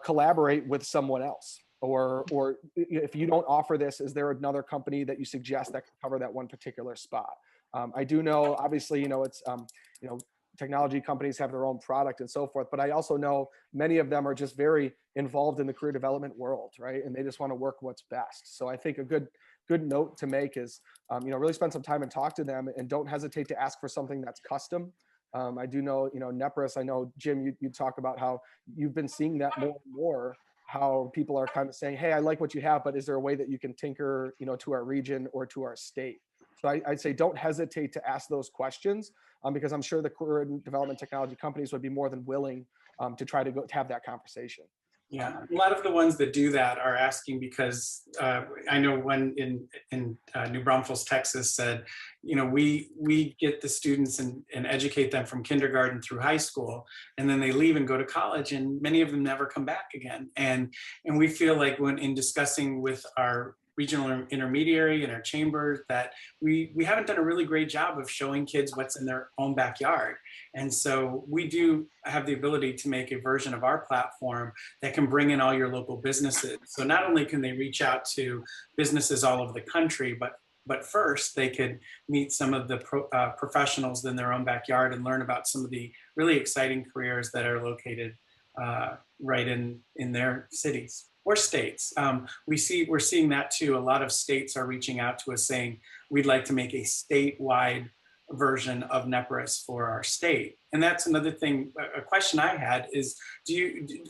collaborate with someone else? Or if you don't offer this, is there another company that you suggest that can cover that one particular spot? I do know, obviously, it's, technology companies have their own product and so forth, but I also know many of them are just very involved in the career development world, right? And they just want to work what's best. So I think a good note to make is, really spend some time and talk to them, and don't hesitate to ask for something that's custom. I do know, NEPRES, I know, Jim, you talk about how you've been seeing that more and more, how people are kind of saying, hey, I like what you have, but is there a way that you can tinker, to our region or to our state? So I'd say don't hesitate to ask those questions, because I'm sure the career development technology companies would be more than willing to try to have that conversation. Yeah, a lot of the ones that do that are asking because I know one in New Braunfels, Texas said, you know, we get the students and educate them from kindergarten through high school, and then they leave and go to college, and many of them never come back again. And we feel like when in discussing with our regional intermediary and our chamber that we haven't done a really great job of showing kids what's in their own backyard. And so we do have the ability to make a version of our platform that can bring in all your local businesses. So not only can they reach out to businesses all over the country, but first they could meet some of the professionals in their own backyard and learn about some of the really exciting careers that are located right in their cities or states. We're seeing that too. A lot of states are reaching out to us saying, we'd like to make a statewide version of NEPRIS for our state. And that's another thing, a question I had is,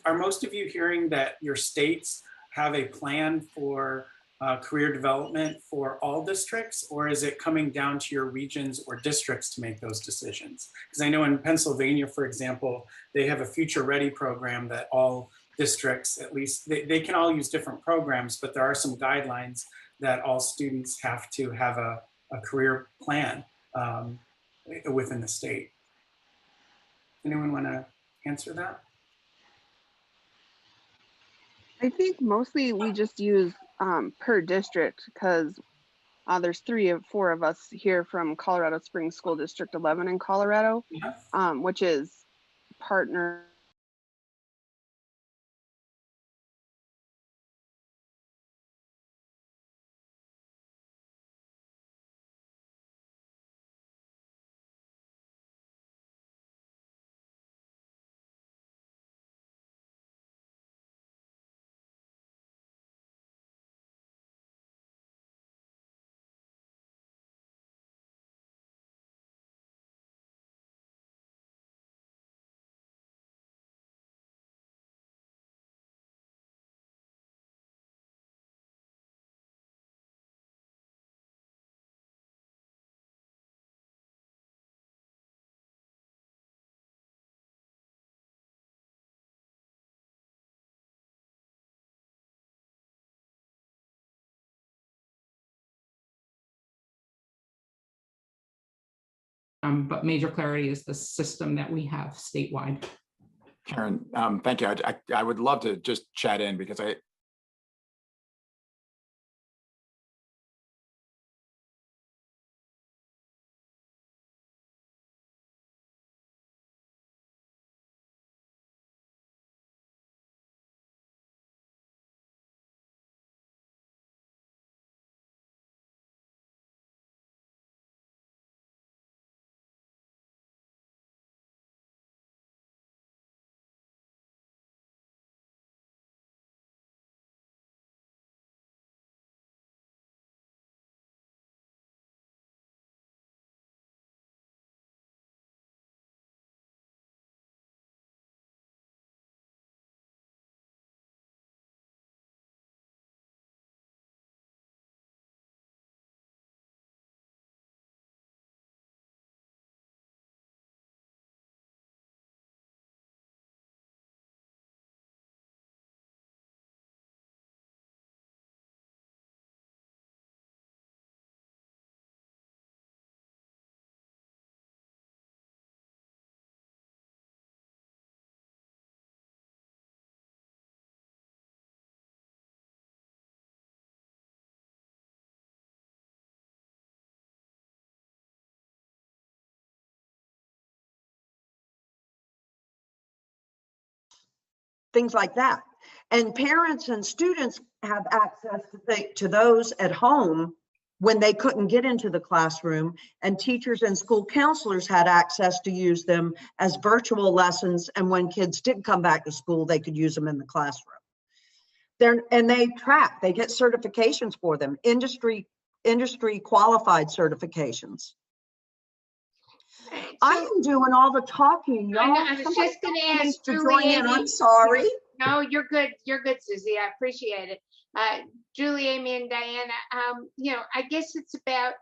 are most of you hearing that your states have a plan for career development for all districts, or is it coming down to your regions or districts to make those decisions? Because I know in Pennsylvania, for example, they have a Future Ready program that all districts, at least, they can all use different programs, but there are some guidelines that all students have to have a career plan within the state. Anyone want to answer that? I think mostly we just use per district because there's 3 or 4 of us here from Colorado Springs School District 11 in Colorado, which is partner. But major clarity is the system that we have statewide. Karen, thank you. I would love to just chat in because things like that. And parents and students have access to those at home when they couldn't get into the classroom, and teachers and school counselors had access to use them as virtual lessons, and when kids did come back to school, they could use them in the classroom. And they get certifications for them, industry qualified certifications. I am doing all the talking, y'all. I was just going to ask Julie. I'm sorry. No, you're good. You're good, Susie. I appreciate it. Julie, Amy, and Diana, I guess it's about,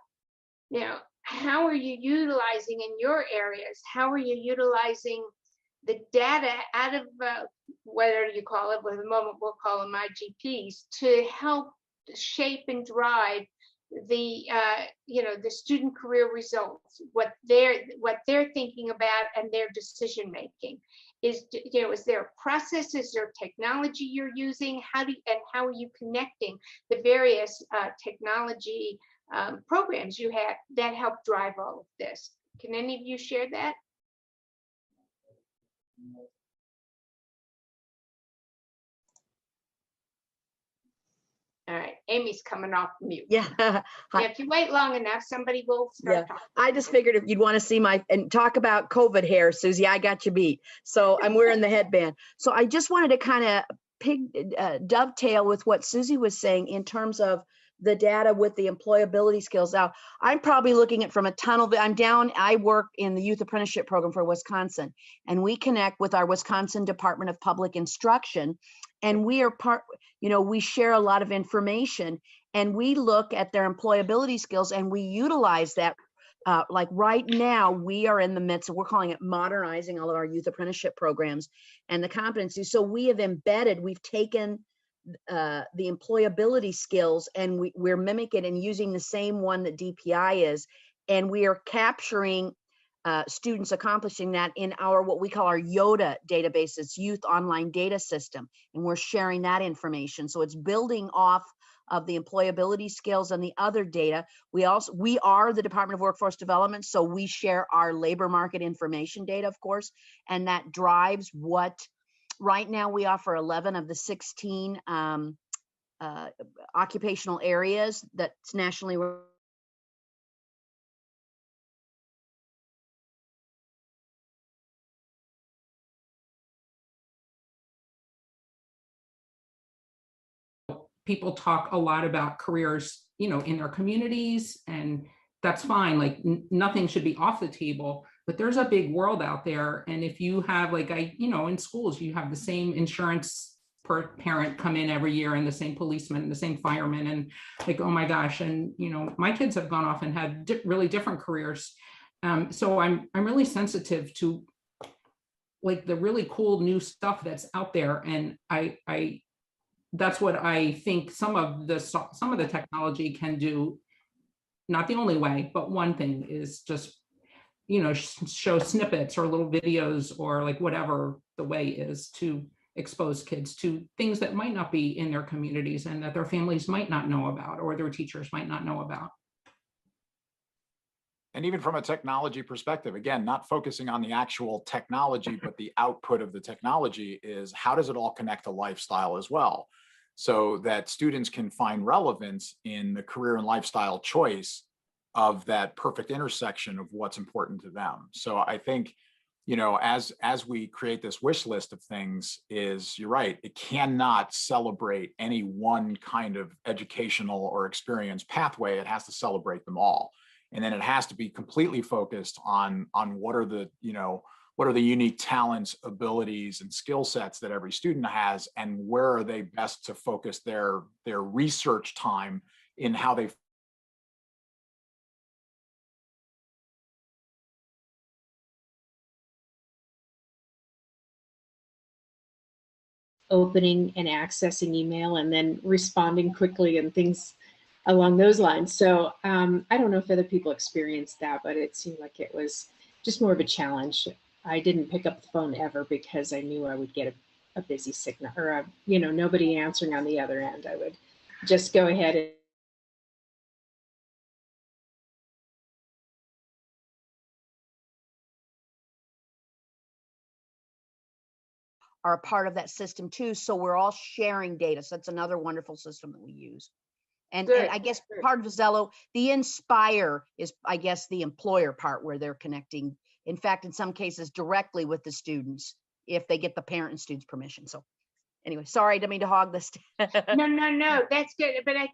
how are you utilizing in your areas? How are you utilizing the data out of whether you call it, for the moment we'll call them IGPs, to help shape and drive the the student career results, what they're thinking about and their decision making. Is there a process? Is there technology you're using? How are you connecting the various technology programs you have that help drive all of this? Can any of you share that? All right, Amy's coming off mute. Yeah. If you wait long enough, somebody will start talking. I just figured if you'd want to see and talk about COVID hair, Susie, I got you beat. So I'm wearing the headband. So I just wanted to kind of dovetail with what Susie was saying in terms of the data with the employability skills. Now, I'm probably looking at from a tunnel. I work in the youth apprenticeship program for Wisconsin, and we connect with our Wisconsin Department of Public Instruction. And we are we share a lot of information, and we look at their employability skills and we utilize that. Like right now, we are in the midst of, we're calling it modernizing all of our youth apprenticeship programs and the competencies. So we have we've taken the employability skills and we're mimicking and using the same one that DPI is. And we are capturing students accomplishing that in our, what we call our YODA database, it's Youth Online Data System. And we're sharing that information. So it's building off of the employability skills and the other data. We are the Department of Workforce Development, so we share our labor market information data, of course, and that drives what, right now we offer 11 of the 16 occupational areas that's nationally. People talk a lot about careers, in their communities, and that's fine. Like nothing should be off the table, but there's a big world out there. And if you have in schools, you have the same insurance per parent come in every year and the same policeman and the same fireman and oh my gosh. And, my kids have gone off and had really different careers. So I'm really sensitive to the really cool new stuff that's out there. And that's what I think some of the technology can do. Not the only way, but one thing is just, show snippets or little videos or whatever the way is to expose kids to things that might not be in their communities and that their families might not know about or their teachers might not know about. And even from a technology perspective, again, not focusing on the actual technology, but the output of the technology is how does it all connect to lifestyle as well? So that students can find relevance in the career and lifestyle choice of that perfect intersection of what's important to them. So I think, as we create this wish list of things, you're right, it cannot celebrate any one kind of educational or experience pathway. It has to celebrate them all. And then it has to be completely focused on what are the unique talents, abilities, and skill sets that every student has, and where are they best to focus their research time in how they opening and accessing email and then responding quickly and things along those lines. So I don't know if other people experienced that, but it seemed like it was just more of a challenge. I didn't pick up the phone ever because I knew I would get a busy signal or nobody answering on the other end. I would just go ahead and are a part of that system too. So we're all sharing data. So that's another wonderful system that we use. And I guess part of Zello, the Inspire is, I guess, the employer part where they're connecting. In fact, in some cases directly with the students, if they get the parent and students permission. So anyway, sorry, I didn't mean to hog this. No, that's good. But I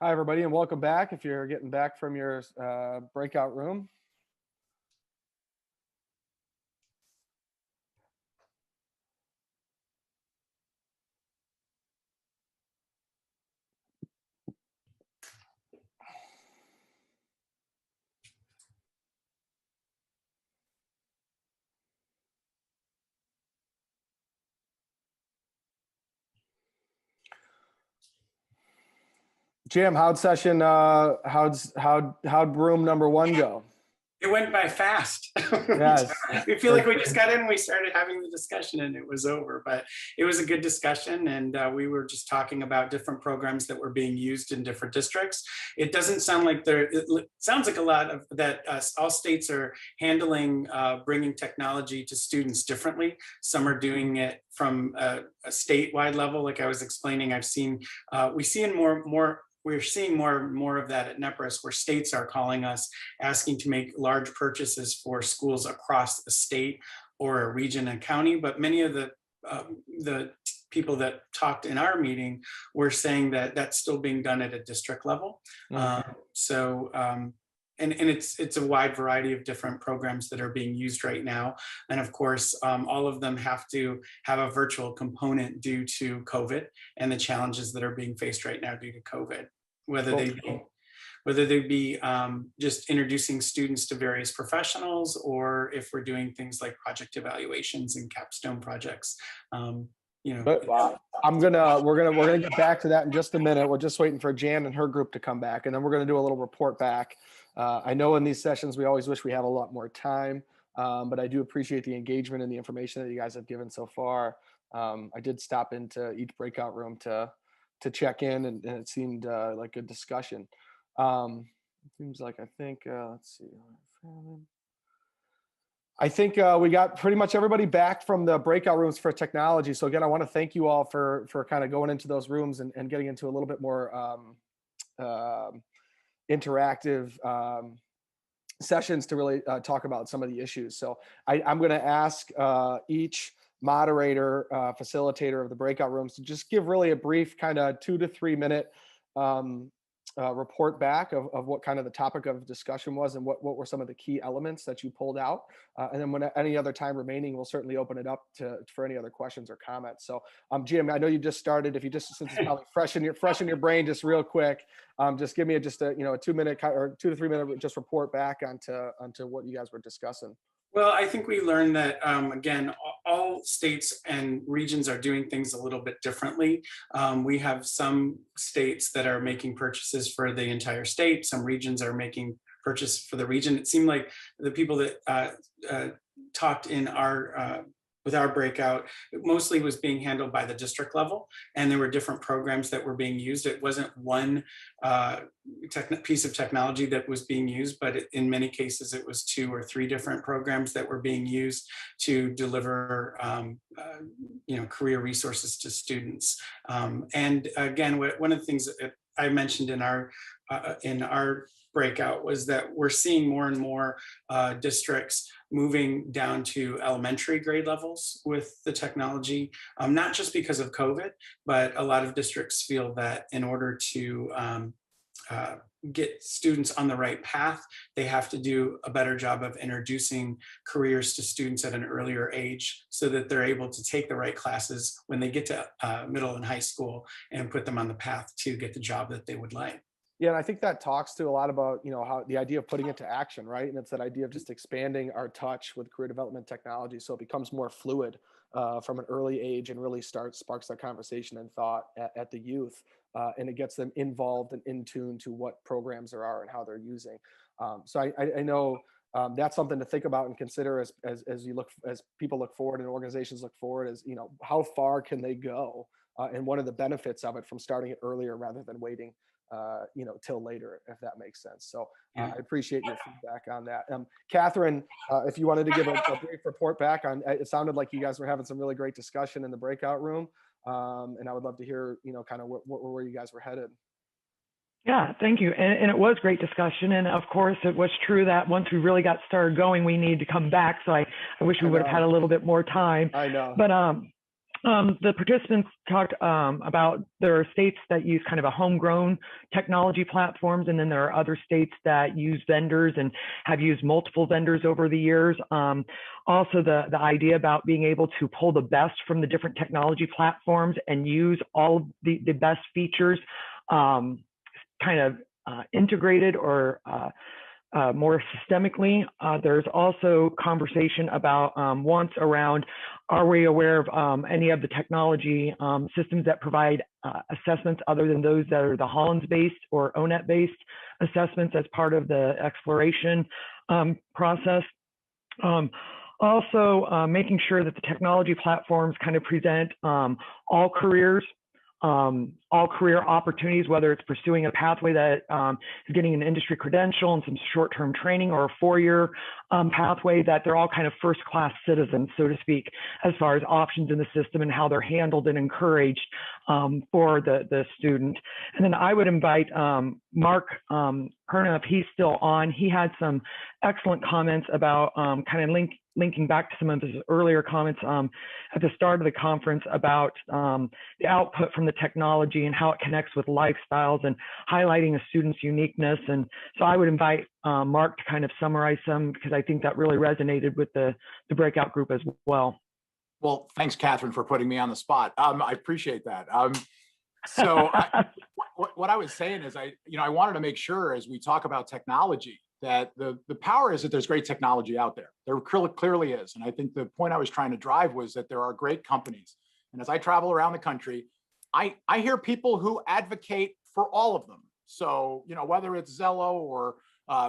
Hi, everybody, and welcome back if you're getting back from your breakout room. Jim, how'd room number 1 go? It went by fast. Yes. We feel like we just got in and we started having the discussion and it was over, but it was a good discussion. And we were just talking about different programs that were being used in different districts. It doesn't sound like it sounds like a lot of that all states are handling bringing technology to students differently. Some are doing it from a statewide level. Like I was explaining, we're seeing more and more of that at NEPRIS, where states are calling us, asking to make large purchases for schools across a state or a region and county. But many of the people that talked in our meeting were saying that that's still being done at a district level. And it's a wide variety of different programs that are being used right now. And of course, all of them have to have a virtual component due to COVID and the challenges that are being faced right now due to COVID, whether they be just introducing students to various professionals, or if we're doing things like project evaluations and capstone projects. But we're gonna get back to that in just a minute. We're just waiting for Jan and her group to come back, and then we're gonna do a little report back. I know in these sessions we always wish we have a lot more time, but I do appreciate the engagement and the information that you guys have given so far. I did stop into each breakout room to check in, and it seemed like a discussion. Seems like let's see. I think we got pretty much everybody back from the breakout rooms for technology. So again, I want to thank you all for kind of going into those rooms and getting into a little bit more interactive sessions to really talk about some of the issues. So I'm going to ask each moderator, facilitator of the breakout rooms to just give really a brief kind of 2 to 3 minute report back of what kind of the topic of discussion was and what were some of the key elements that you pulled out. And then when any other time remaining, we'll certainly open it up for any other questions or comments. So Jim, I know you just started. If you just, since it's probably fresh in your brain, just real quick, just give me a 2 minute or 2 to 3 minute just report back onto what you guys were discussing. Well, I think we learned that, again, all states and regions are doing things a little bit differently. We have some states that are making purchases for the entire state. Some regions are making purchase for the region. It seemed like the people that talked in with our breakout, it mostly was being handled by the district level, and there were different programs that were being used. It wasn't one piece of technology that was being used, but in many cases it was 2 or 3 different programs that were being used to deliver career resources to students. And again, one of the things that I mentioned in our breakout was that we're seeing more and more districts moving down to elementary grade levels with the technology, not just because of COVID, but a lot of districts feel that in order to get students on the right path, they have to do a better job of introducing careers to students at an earlier age so that they're able to take the right classes when they get to middle and high school and put them on the path to get the job that they would like. Yeah, and I think that talks to a lot about, how the idea of putting it to action, right? And it's that idea of just expanding our touch with career development technology so it becomes more fluid from an early age and really sparks that conversation and thought at the youth. And it gets them involved and in tune to what programs there are and how they're using. So I know that's something to think about and consider as people look forward and organizations look forward, as how far can they go and what are the benefits of it from starting it earlier rather than waiting till later, if that makes sense. So I appreciate your feedback on that. Catherine, if you wanted to give a brief report back on, it sounded like you guys were having some really great discussion in the breakout room. And I would love to hear, kind of where you guys were headed. Yeah, thank you. And it was great discussion. And of course, it was true that once we really got started going, we need to come back. So I wish we would have had a little bit more time. I know. But The participants talked about there are states that use kind of a homegrown technology platforms, and then there are other states that use vendors and have used multiple vendors over the years. Also, the idea about being able to pull the best from the different technology platforms and use all of the best features kind of integrated or more systemically. There's also conversation about once around, are we aware of any of the technology systems that provide assessments other than those that are the Hollins-based or ONET-based assessments as part of the exploration process? Also, making sure that the technology platforms kind of present all career opportunities, whether it's pursuing a pathway that is getting an industry credential and some short-term training, or a four-year pathway, that they're all kind of first-class citizens, so to speak, as far as options in the system and how they're handled and encouraged for the student. And then I would invite Mark Perna, if he's still on. He had some excellent comments about kind of linking back to some of his earlier comments at the start of the conference about the output from the technology and how it connects with lifestyles and highlighting a student's uniqueness. And so I would invite Mark to kind of summarize some, because I think that really resonated with the breakout group as well. Well, thanks, Catherine, for putting me on the spot. I appreciate that. What I was saying is I wanted to make sure, as we talk about technology, that the power is that there's great technology out there. There clearly is. And I think the point I was trying to drive was that there are great companies. And as I travel around the country, I hear people who advocate for all of them. So, whether it's Zello or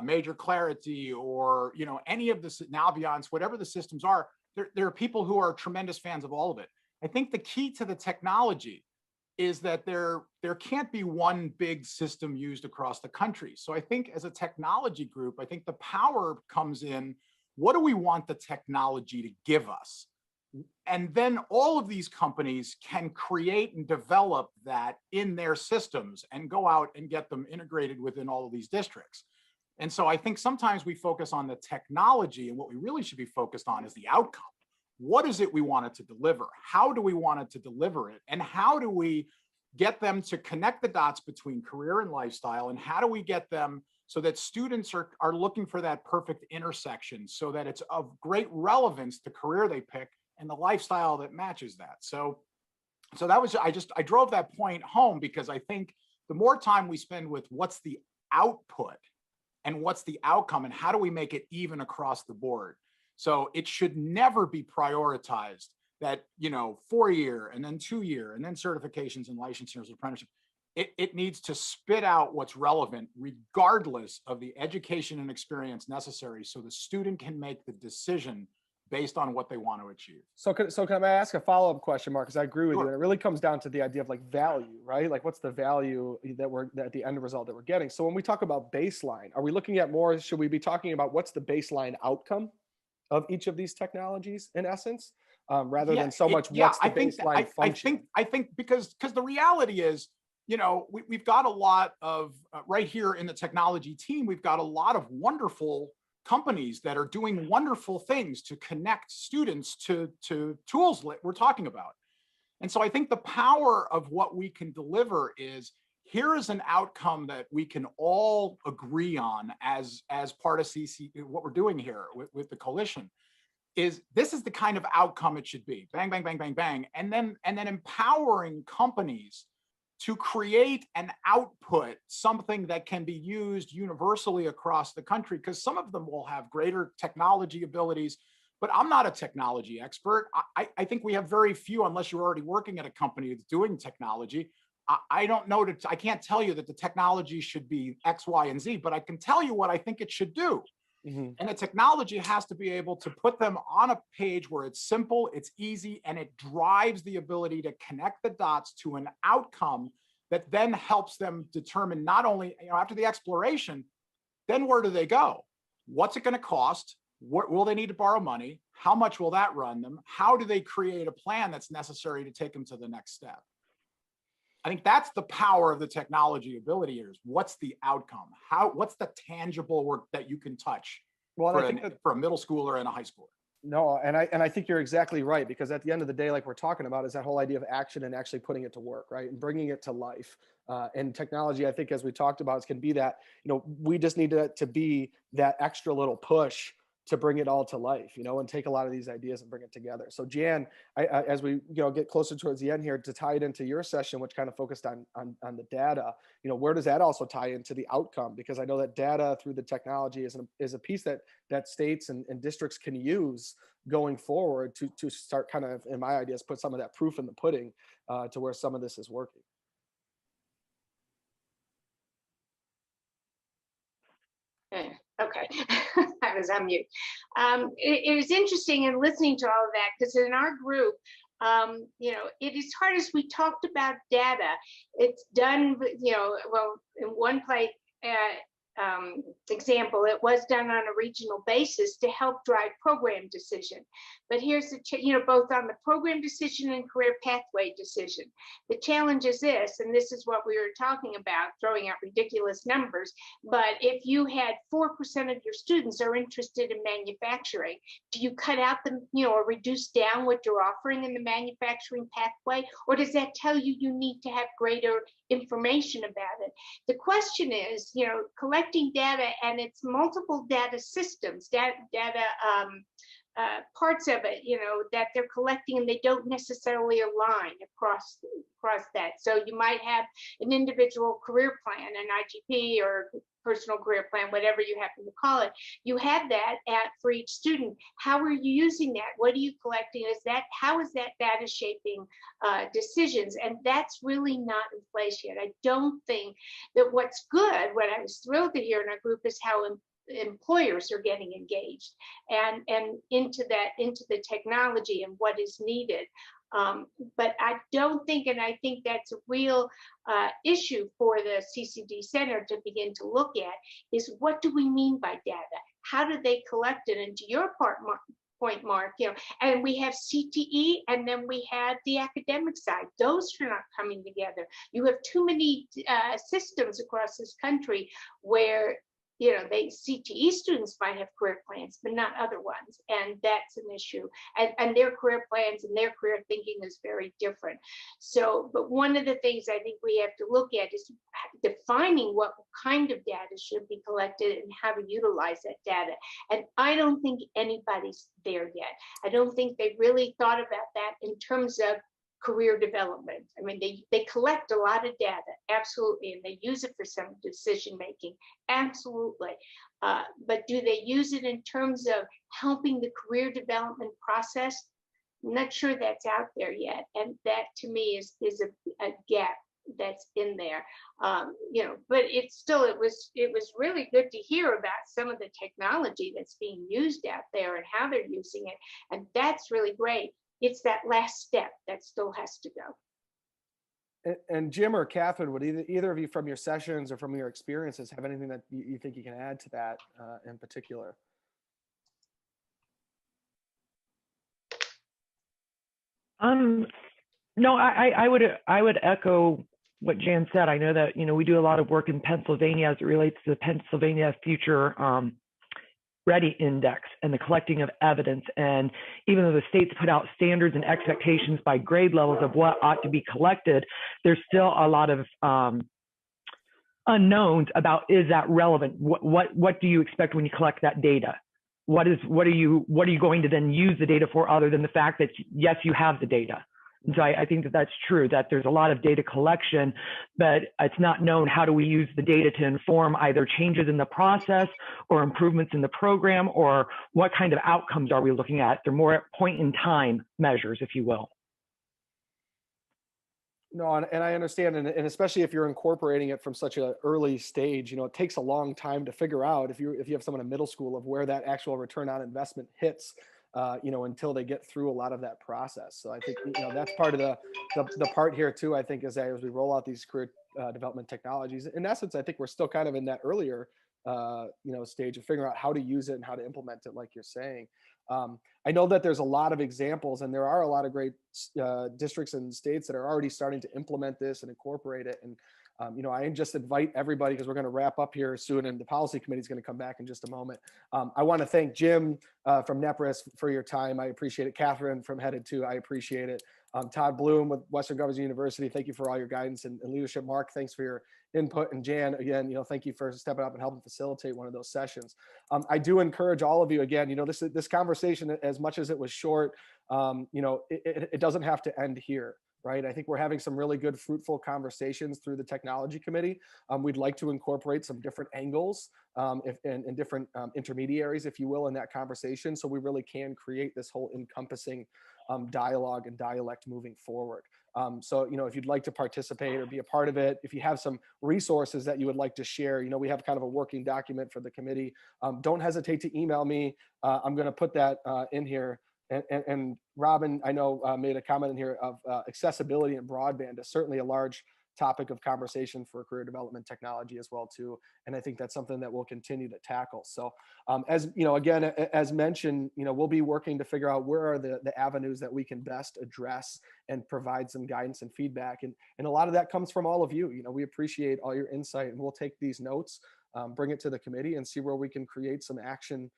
Major Clarity or, any of the Naviance, whatever the systems are, there are people who are tremendous fans of all of it. I think the key to the technology is that there can't be one big system used across the country. So I think as a technology group, I think the power comes in, what do we want the technology to give us? And then all of these companies can create and develop that in their systems and go out and get them integrated within all of these districts. And so I think sometimes we focus on the technology, and what we really should be focused on is the outcome. What is it we want it to deliver? How do we want it to deliver it? And how do we get them to connect the dots between career and lifestyle? And how do we get them so that students are looking for that perfect intersection, so that it's of great relevance to the career they pick and the lifestyle that matches that? So that was, I drove that point home, because I think the more time we spend with what's the output and what's the outcome and how do we make it even across the board. So it should never be prioritized that, 4-year and then 2-year and then certifications and licensures and apprenticeship. It needs to spit out what's relevant, regardless of the education and experience necessary, so the student can make the decision based on what they want to achieve. So can I ask a follow-up question, Mark? Because I agree with you. And it really comes down to the idea of value, right? What's the value that the end result that we're getting? So when we talk about baseline, are we looking at more, should we be talking about what's the baseline outcome of each of these technologies in essence, rather than so much what's the baseline function? I think because the reality is, we've got a lot of, right here in the technology team, we've got a lot of wonderful companies that are doing wonderful things to connect students to tools that we're talking about. And so I think the power of what we can deliver is, here is an outcome that we can all agree on as part of what we're doing here with the coalition. This is the kind of outcome it should be. Bang, bang, bang, bang, bang. And then empowering companies to create and output something that can be used universally across the country, because some of them will have greater technology abilities, but I'm not a technology expert. I think we have very few, unless you're already working at a company that's doing technology. I don't know, I can't tell you that the technology should be X, Y, and Z, but I can tell you what I think it should do. Mm-hmm. And the technology has to be able to put them on a page where it's simple, it's easy, and it drives the ability to connect the dots to an outcome that then helps them determine not only, after the exploration, then where do they go? What's it going to cost? Will they need to borrow money? How much will that run them? How do they create a plan that's necessary to take them to the next step? I think that's the power of the technology ability here, is what's the outcome? What's the tangible work that you can touch for a middle schooler and a high schooler? No, and I think you're exactly right, because at the end of the day, like we're talking about, is that whole idea of action and actually putting it to work, right? And bringing it to life. And technology, I think, as we talked about, can be that, we just need to be that extra little push to bring it all to life, and take a lot of these ideas and bring it together. So Jan, as we get closer towards the end here, to tie it into your session, which kind of focused on the data, where does that also tie into the outcome? Because I know that data through the technology is a piece that states and districts can use going forward to start kind of, in my ideas, put some of that proof in the pudding to where some of this is working. Okay, I was on mute. It was interesting in listening to all of that, because in our group, it is hard, as we talked about data. It's done, well, in one place, example, it was done on a regional basis to help drive program decision. But here's the, both on the program decision and career pathway decision. The challenge is this, and this is what we were talking about, throwing out ridiculous numbers. But if you had 4% of your students are interested in manufacturing, do you cut out the, or reduce down what you're offering in the manufacturing pathway? Or does that tell you you need to have greater information about it? The question is, collecting data, and it's multiple data systems, parts of it, that they're collecting, and they don't necessarily align across that. So you might have an individual career plan, an IGP or personal career plan, whatever you happen to call it. You have that for each student. How are you using that? What are you collecting? How is that data shaping decisions? And that's really not in place yet. I don't think that what's good, what I was thrilled to hear in our group, is how employers are getting engaged and into the technology and what is needed. But I don't think, and I think that's a real issue for the CCD Center to begin to look at, is what do we mean by data? How do they collect it? And to your point, Mark, and we have CTE, and then we have the academic side. Those are not coming together. You have too many systems across this country where CTE students might have career plans, but not other ones. And that's an issue. And their career plans and their career thinking is very different. So, but one of the things I think we have to look at is defining what kind of data should be collected and how to utilize that data. And I don't think anybody's there yet. I don't think they really thought about that in terms of career development. I mean, they collect a lot of data, absolutely, and they use it for some decision making, absolutely. But do they use it in terms of helping the career development process? I'm not sure that's out there yet, and that to me is a gap that's in there. But it's still, it was really good to hear about some of the technology that's being used out there and how they're using it, and that's really great. It's that last step that still has to go. And Jim or Catherine, would either of you, from your sessions or from your experiences, have anything that you think you can add to that in particular? No, I would echo what Jan said. I know that we do a lot of work in Pennsylvania as it relates to the Pennsylvania Future Reddy Index and the collecting of evidence. And even though the states put out standards and expectations by grade levels of what ought to be collected, there's still a lot of unknowns about, is that relevant? What do you expect when you collect that data? What are you going to then use the data for, other than the fact that yes, you have the data? And so I think that that's true, that there's a lot of data collection, but it's not known how do we use the data to inform either changes in the process or improvements in the program, or what kind of outcomes are we looking at? They're more point in time measures, if you will. No, and I understand, and especially if you're incorporating it from such an early stage, it takes a long time to figure out, if you have someone in middle school, of where that actual return on investment hits. Until they get through a lot of that process. So I think, that's part of the part here too, I think, is that as we roll out these career development technologies, in essence, I think we're still kind of in that earlier, stage of figuring out how to use it and how to implement it, like you're saying. I know that there's a lot of examples, and there are a lot of great districts and states that are already starting to implement this and incorporate it. And I just invite everybody, because we're going to wrap up here soon and the policy committee is going to come back in just a moment. I want to thank Jim from NEPRIS for your time. I appreciate it. Catherine from Headed 2, I appreciate it. Todd Bloom with Western Governors University, thank you for all your guidance and leadership. Mark, thanks for your input. And Jan, again, thank you for stepping up and helping facilitate one of those sessions. I do encourage all of you, again, this conversation, as much as it was short, it doesn't have to end here. Right. I think we're having some really good, fruitful conversations through the technology committee. We'd like to incorporate some different angles and different intermediaries, if you will, in that conversation. So we really can create this whole encompassing dialogue and dialect moving forward. So, if you'd like to participate or be a part of it, if you have some resources that you would like to share, we have kind of a working document for the committee. Don't hesitate to email me. I'm going to put that in here. And Robin, I know, made a comment in here of accessibility and broadband is certainly a large topic of conversation for career development technology as well too. And I think that's something that we'll continue to tackle. So as again, as mentioned, we'll be working to figure out where are the avenues that we can best address and provide some guidance and feedback. And a lot of that comes from all of you. We appreciate all your insight, and we'll take these notes, bring it to the committee and see where we can create some action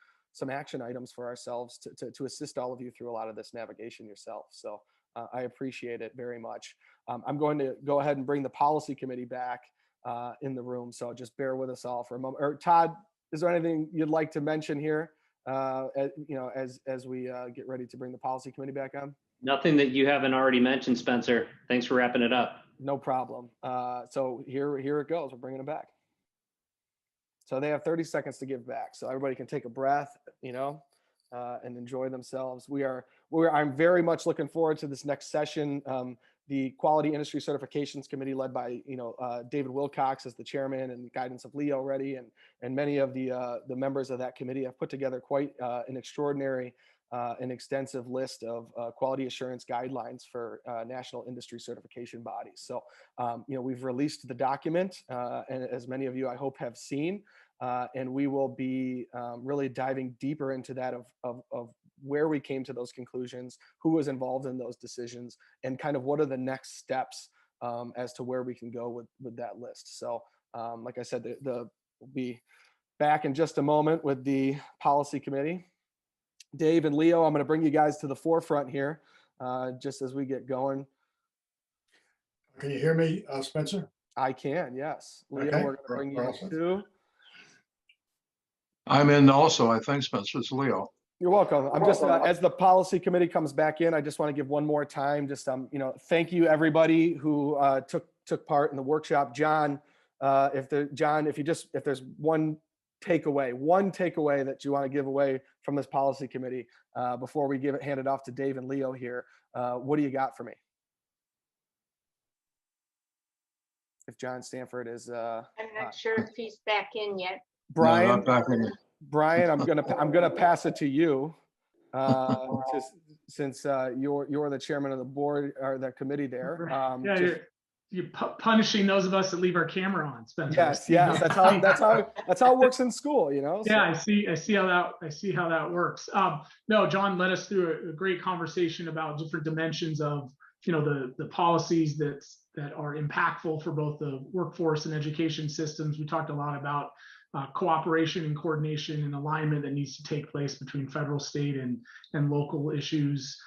items for ourselves to assist all of you through a lot of this navigation yourself. So I appreciate it very much. I'm going to go ahead and bring the policy committee back in the room. So just bear with us all for a moment. Or Todd, is there anything you'd like to mention here, as we get ready to bring the policy committee back on? Nothing that you haven't already mentioned, Spencer. Thanks for wrapping it up. No problem. So here it goes. We're bringing it back. So they have 30 seconds to give back. So everybody can take a breath, and enjoy themselves. I'm very much looking forward to this next session. The Quality Industry Certifications Committee, led by David Wilcox as the chairman, and the guidance of Leo Reddy and many of the members of that committee, have put together quite an extraordinary and extensive list of quality assurance guidelines for national industry certification bodies. So, we've released the document, and as many of you, I hope, have seen, and we will be really diving deeper into that of where we came to those conclusions, who was involved in those decisions, and kind of what are the next steps as to where we can go with that list. So, like I said, we'll be back in just a moment with the policy committee. Dave and Leo, I'm going to bring you guys to the forefront here, just as we get going. Can you hear me, Spencer? I can, yes. Leo, Okay. we're going to bring you too. I'm in also, I think, Spencer. It's Leo. You're welcome. I'm just, as the policy committee comes back in, I just want to give one more time, just, thank you everybody who took part in the workshop. John, if there's one takeaway that you want to give away from this policy committee before we hand it off to Dave and Leo here, what do you got for me? If John Stanford is, I'm not sure if he's back in yet. Brian, No, not back in. Brian, I'm gonna pass it to you, since you're the chairman of the board or the committee there. You're punishing those of us that leave our camera on, Spencer. Yes, that's how it works in school, So. Yeah, I see how that works. No, John led us through a great conversation about different dimensions of the policies that are impactful for both the workforce and education systems. We talked a lot about cooperation and coordination and alignment that needs to take place between federal, state, and local issues,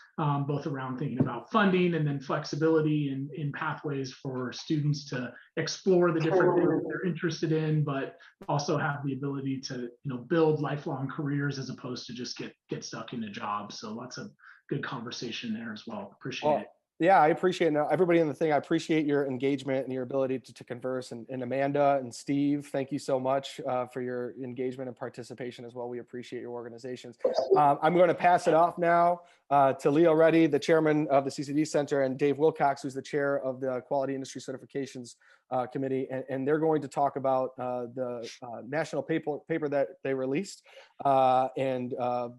both around thinking about funding and then flexibility in pathways for students to explore the different things that they're interested in, but also have the ability to build lifelong careers as opposed to just get stuck in a job. So lots of good conversation there as well. Appreciate it. Yeah, I appreciate everybody in the thing. I appreciate your engagement and your ability to converse. And Amanda and Steve, thank you so much for your engagement and participation as well. We appreciate your organizations. I'm going to pass it off now to Leo Reddy, the chairman of the CCD Center, and Dave Wilcox, who's the chair of the Quality Industry Certifications Committee. And they're going to talk about the national paper that they released and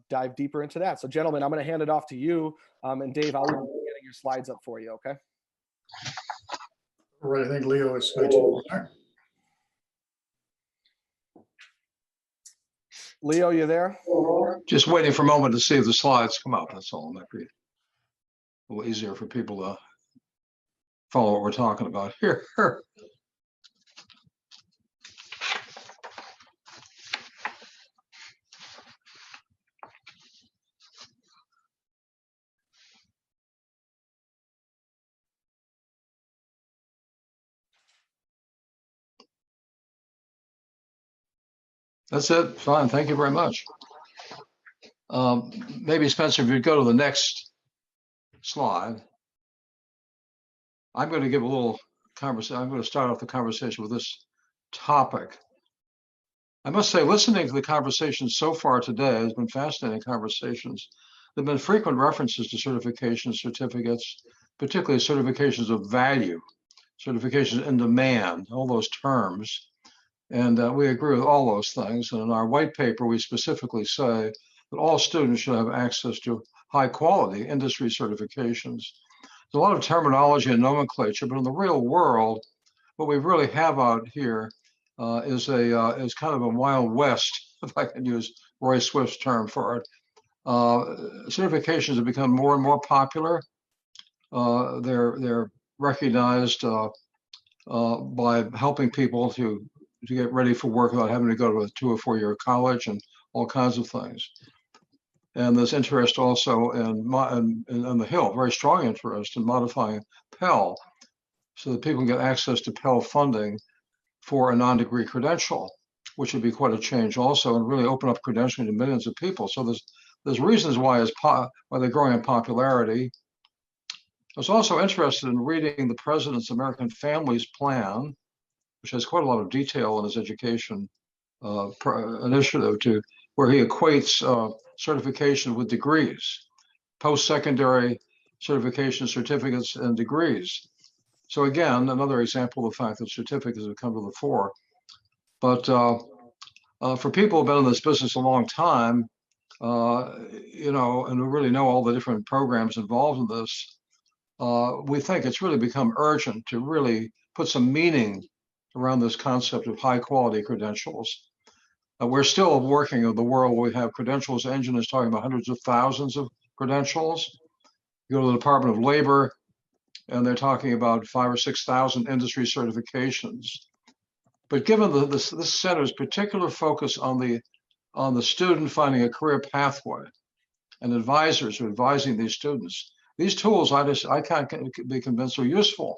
dive deeper into that. So gentlemen, I'm going to hand it off to you. And Dave, I'll be getting your slides up for you, okay? All right, I think Leo is good to start. Leo, you there? Just waiting for a moment to see if the slides come up. That's all. It might be a little easier for people to follow what we're talking about here. That's it. Fine. Thank you very much. Maybe Spencer, if you'd go to the next slide. I'm going to give a little conversation. I'm going to start off the conversation with this topic. I must say, listening to the conversation so far today has been fascinating conversations. There have been frequent references to certifications, certificates, particularly certifications of value, certifications in demand, all those terms. And we agree with all those things. And in our white paper, we specifically say that all students should have access to high quality industry certifications. There's a lot of terminology and nomenclature, but in the real world, what we really have out here is kind of a Wild West, if I can use Roy Swift's term for it. Certifications have become more and more popular. They're recognized by helping people to get ready for work without having to go to a 2 or 4 year college and all kinds of things. And there's interest also in the Hill, very strong interest in modifying Pell so that people can get access to Pell funding for a non-degree credential, which would be quite a change also and really open up credentialing to millions of people. So there's reasons why they're growing in popularity. I was also interested in reading the President's American Families Plan, which has quite a lot of detail in his education initiative, where he equates certification with degrees, post-secondary certification, certificates, and degrees. So again, another example of the fact that certificates have come to the fore. But for people who've been in this business a long time, you know, and who really know all the different programs involved in this, we think it's really become urgent to really put some meaning around this concept of high quality credentials. We're still working in the world where we have credentials engine is talking about hundreds of thousands of credentials. You go to the Department of Labor, and they're talking about 5,000 or 6,000 industry certifications. But given this center's particular focus on the student finding a career pathway and advisors who are advising these students, these tools I can't be convinced are useful.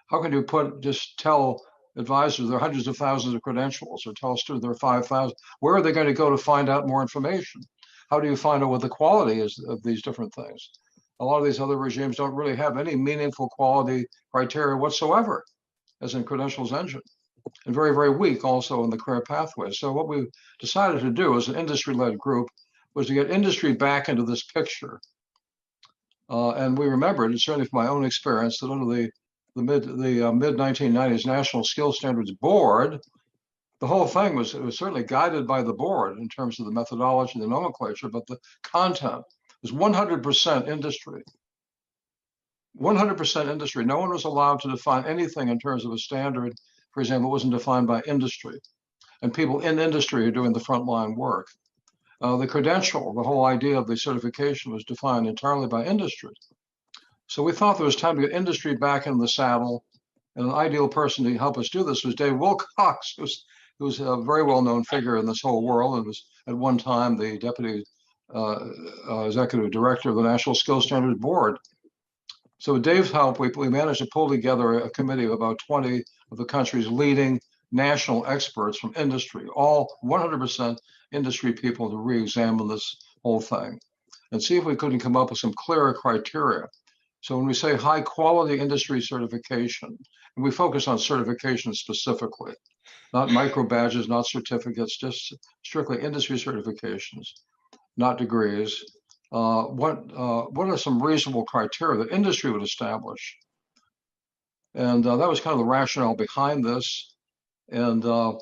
How can you just tell advisors there are hundreds of thousands of credentials, or tell students there are 5,000? Where are they going to go to find out more information? How do you find out what the quality is of these different things? A lot of these other regimes don't really have any meaningful quality criteria whatsoever, as in credentials engine, and very, very weak also in the career pathway. So what we decided to do as an industry-led group was to get industry back into this picture. And we remembered, and certainly from my own experience, that under the mid-1990s National Skills Standards Board, the whole thing was certainly guided by the board in terms of the methodology, the nomenclature, but the content was 100% industry. 100% industry. No one was allowed to define anything in terms of a standard, for example, it wasn't defined by industry. And people in industry are doing the frontline work. The credential, the whole idea of the certification was defined entirely by industry. So we thought there was time to get industry back in the saddle. And an ideal person to help us do this was Dave Wilcox, who was a very well-known figure in this whole world and was at one time the deputy executive director of the National Skills Standards Board. So with Dave's help, we managed to pull together a committee of about 20 of the country's leading national experts from industry, all 100% industry people, to re-examine this whole thing and see if we couldn't come up with some clearer criteria. So when we say high quality industry certification, and we focus on certification specifically, not micro badges, not certificates, just strictly industry certifications, not degrees. What are some reasonable criteria that industry would establish? And that was kind of the rationale behind this. And the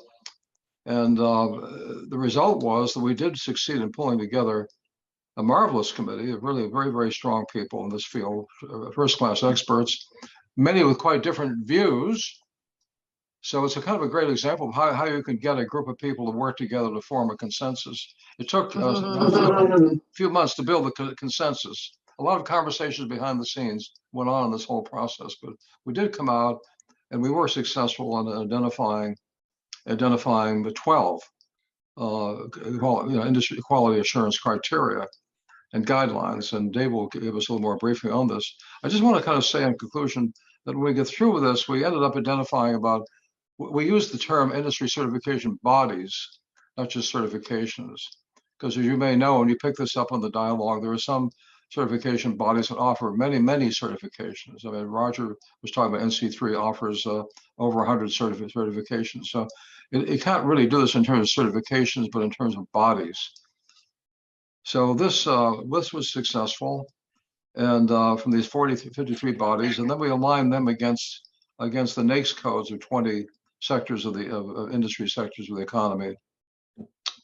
result was that we did succeed in pulling together a marvelous committee of really very, very strong people in this field, first-class experts, many with quite different views. So it's a kind of a great example of how you can get a group of people to work together to form a consensus. It took a few months to build the consensus. A lot of conversations behind the scenes went on in this whole process, but we did come out and we were successful in identifying the 12 industry quality assurance criteria and guidelines. And Dave will give us a little more briefing on this. I just want to kind of say in conclusion that when we get through with this, we ended up identifying we used the term industry certification bodies. not just certifications. Because as you may know, when you pick this up on the dialogue, there are some certification bodies that offer many, many certifications. I mean, Roger was talking about NC3 offers over 100 certifications. So it can't really do this in terms of certifications, but in terms of bodies. So this was successful, and from these 53 bodies, and then we align them against the NAICS codes of 20 sectors of industry sectors of the economy.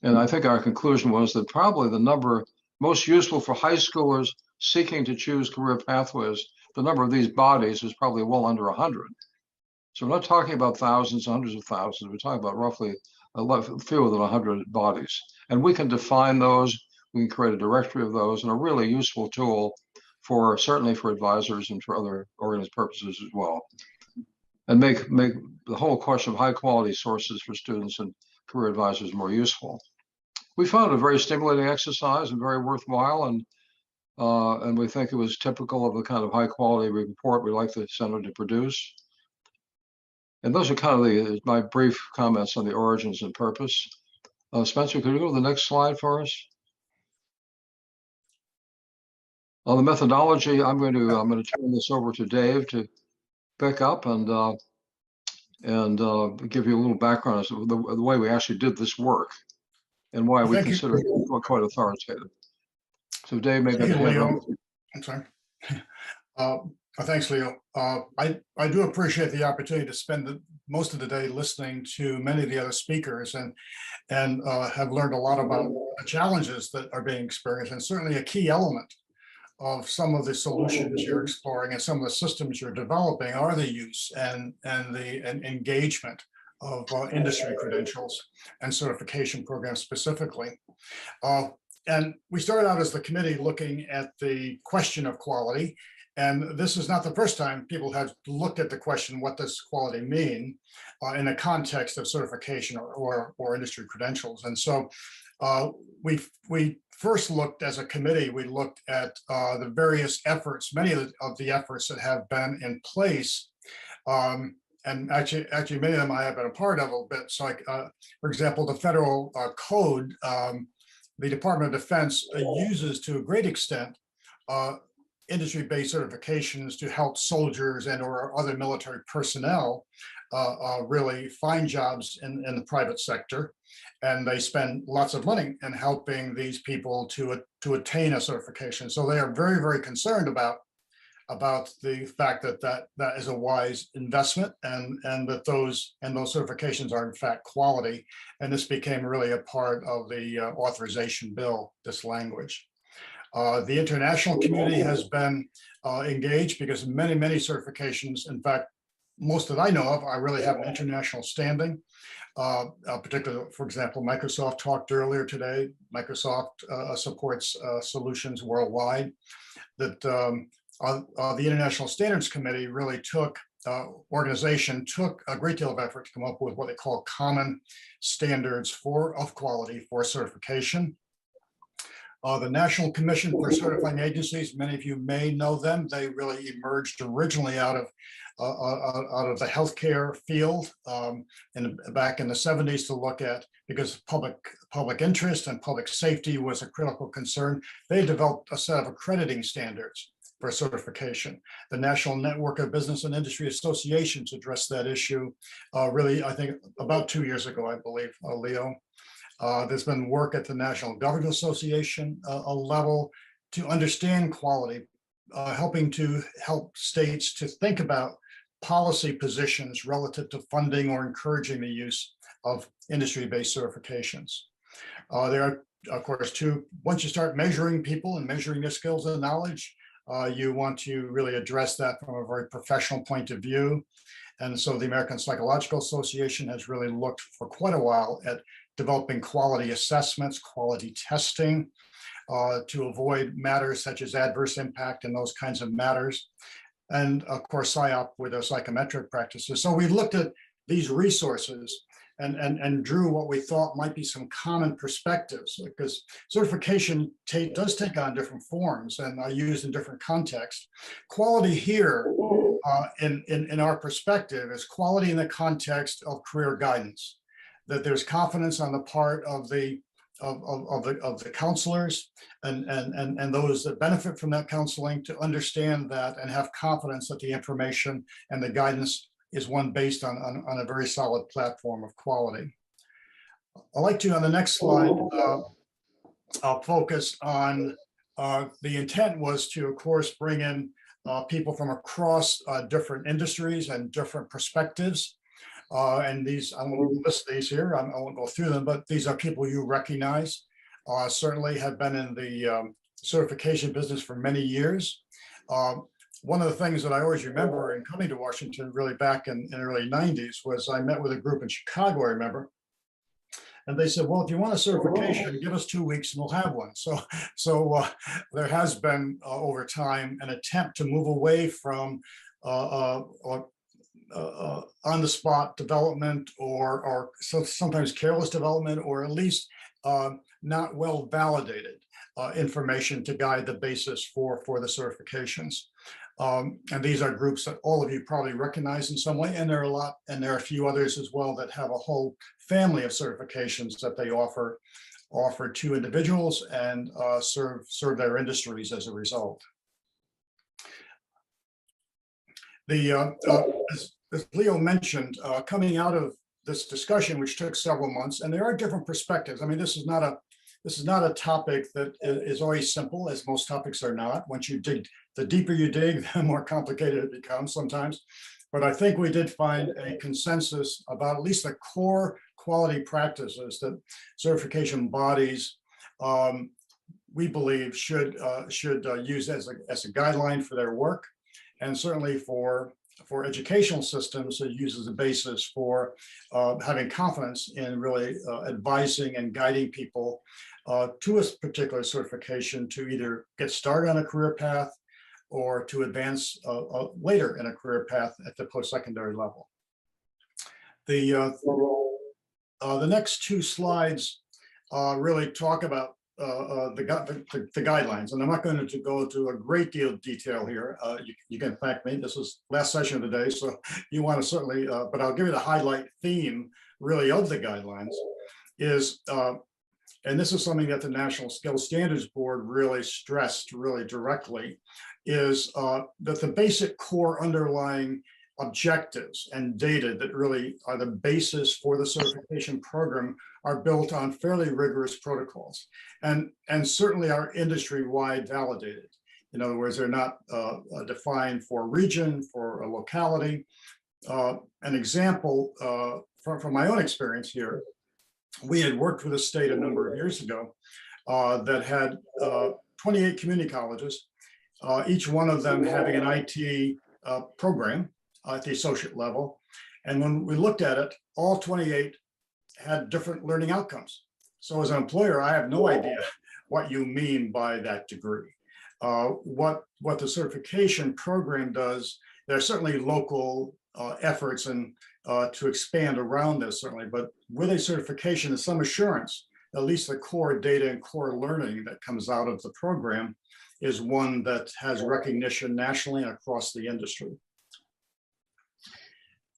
And I think our conclusion was that probably the number most useful for high schoolers seeking to choose career pathways, the number of these bodies is probably well under 100. So we're not talking about thousands, hundreds of thousands. We're talking about roughly fewer than 100 bodies. And we can define those. We can create a directory of those, and a really useful tool for certainly for advisors and for other organized purposes as well. And make the whole question of high quality sources for students and career advisors more useful. We found it a very stimulating exercise and very worthwhile, and we think it was typical of the kind of high quality report we like the center to produce. And those are kind of my brief comments on the origins and purpose. Spencer, could you go to the next slide for us? On the methodology, I'm going to turn this over to Dave to pick up and give you a little background as to the way we actually did this work and why we consider it quite authoritative. So Dave, maybe Thank you, Leo. I'm sorry. Thanks, Leo. I do appreciate the opportunity to spend most of the day listening to many of the other speakers and have learned a lot about the challenges that are being experienced, and certainly a key element of some of the solutions you're exploring and some of the systems you're developing are the use and engagement of industry credentials and certification programs specifically. And we started out as the committee looking at the question of quality. And this is not the first time people have looked at the question, what does quality mean in the context of certification or industry credentials. And so we first looked as a committee, we looked at the various efforts, many of the efforts that have been in place. And actually many of them I have been a part of a little bit. So for example, the federal code, the Department of Defense uses to a great extent industry-based certifications to help soldiers and or other military personnel really find jobs in the private sector. And they spend lots of money in helping these people to attain a certification. So they are very, very concerned about the fact that is a wise investment and that those certifications are in fact quality. And this became really a part of the authorization bill, this language. The international community has been engaged because many certifications, in fact, most that I know of, I really have an international standing. Particularly, for example, Microsoft talked earlier today. Microsoft supports solutions worldwide. That the International Standards Committee really took a great deal of effort to come up with what they call common standards of quality for certification. The National Commission for Certifying Agencies, many of you may know them. They really emerged originally out of the healthcare field back in the 70s to look at, because public interest and public safety was a critical concern. They developed a set of accrediting standards for certification. The National Network of Business and Industry Associations addressed that issue really, I think, about 2 years ago, I believe, Leo. There's been work at the National Government Association level to understand quality, helping to help states to think about policy positions relative to funding or encouraging the use of industry-based certifications. There are, of course, once you start measuring people and measuring their skills and knowledge, you want to really address that from a very professional point of view. And so the American Psychological Association has really looked for quite a while at developing quality assessments, quality testing, to avoid matters such as adverse impact and those kinds of matters. And of course, PSYOP with their psychometric practices. So we looked at these resources and drew what we thought might be some common perspectives, because certification does take on different forms and are used in different contexts. Quality here, in our perspective, is quality in the context of career guidance. that there's confidence on the part of the counselors and those that benefit from that counseling to understand that and have confidence that the information and the guidance is one based on a very solid platform of quality. I'd like to, on the next slide, I'll focus on the intent was to, of course, bring in people from across different industries and different perspectives. And these, I won't list these here, I won't go through them, but these are people you recognize, certainly have been in the certification business for many years. One of the things that I always remember in coming to Washington, really back in the early 90s, was I met with a group in Chicago, I remember. And they said, well, if you want a certification, give us 2 weeks and we'll have one. So there has been over time an attempt to move away from on-the-spot development or sometimes careless development, or at least not well validated information to guide the basis for the certifications. And these are groups that all of you probably recognize in some way, and there are a few others as well that have a whole family of certifications that they offer to individuals and serve their industries as a result. As Leo mentioned, coming out of this discussion, which took several months, and there are different perspectives. I mean, this is not a topic that is always simple, as most topics are not. Once you dig, the deeper you dig, the more complicated it becomes sometimes. But I think we did find a consensus about at least the core quality practices that certification bodies, we believe, should use as a guideline for their work, and certainly for educational systems, it uses a basis for having confidence in really advising and guiding people to a particular certification to either get started on a career path or to advance later in a career path at the post-secondary level. The next two slides really talk about the guidelines, and I'm not going to go into a great deal of detail here. You can thank me. This is last session of the day, so you want to certainly, but I'll give you the highlight theme really of the guidelines is, and this is something that the National Skills Standards Board really stressed really directly, is that the basic core underlying objectives and data that really are the basis for the certification program are built on fairly rigorous protocols and certainly are industry-wide validated. In other words, they're not defined for a region, for a locality. An example from my own experience here, we had worked with a state a number of years ago that had 28 community colleges, each one of them having an IT program at the associate level. And when we looked at it, all 28 had different learning outcomes. So as an employer, I have no idea what you mean by that degree. What the certification program does, there are certainly local efforts and to expand around this certainly, but with a certification is some assurance, at least the core data and core learning that comes out of the program is one that has recognition nationally and across the industry.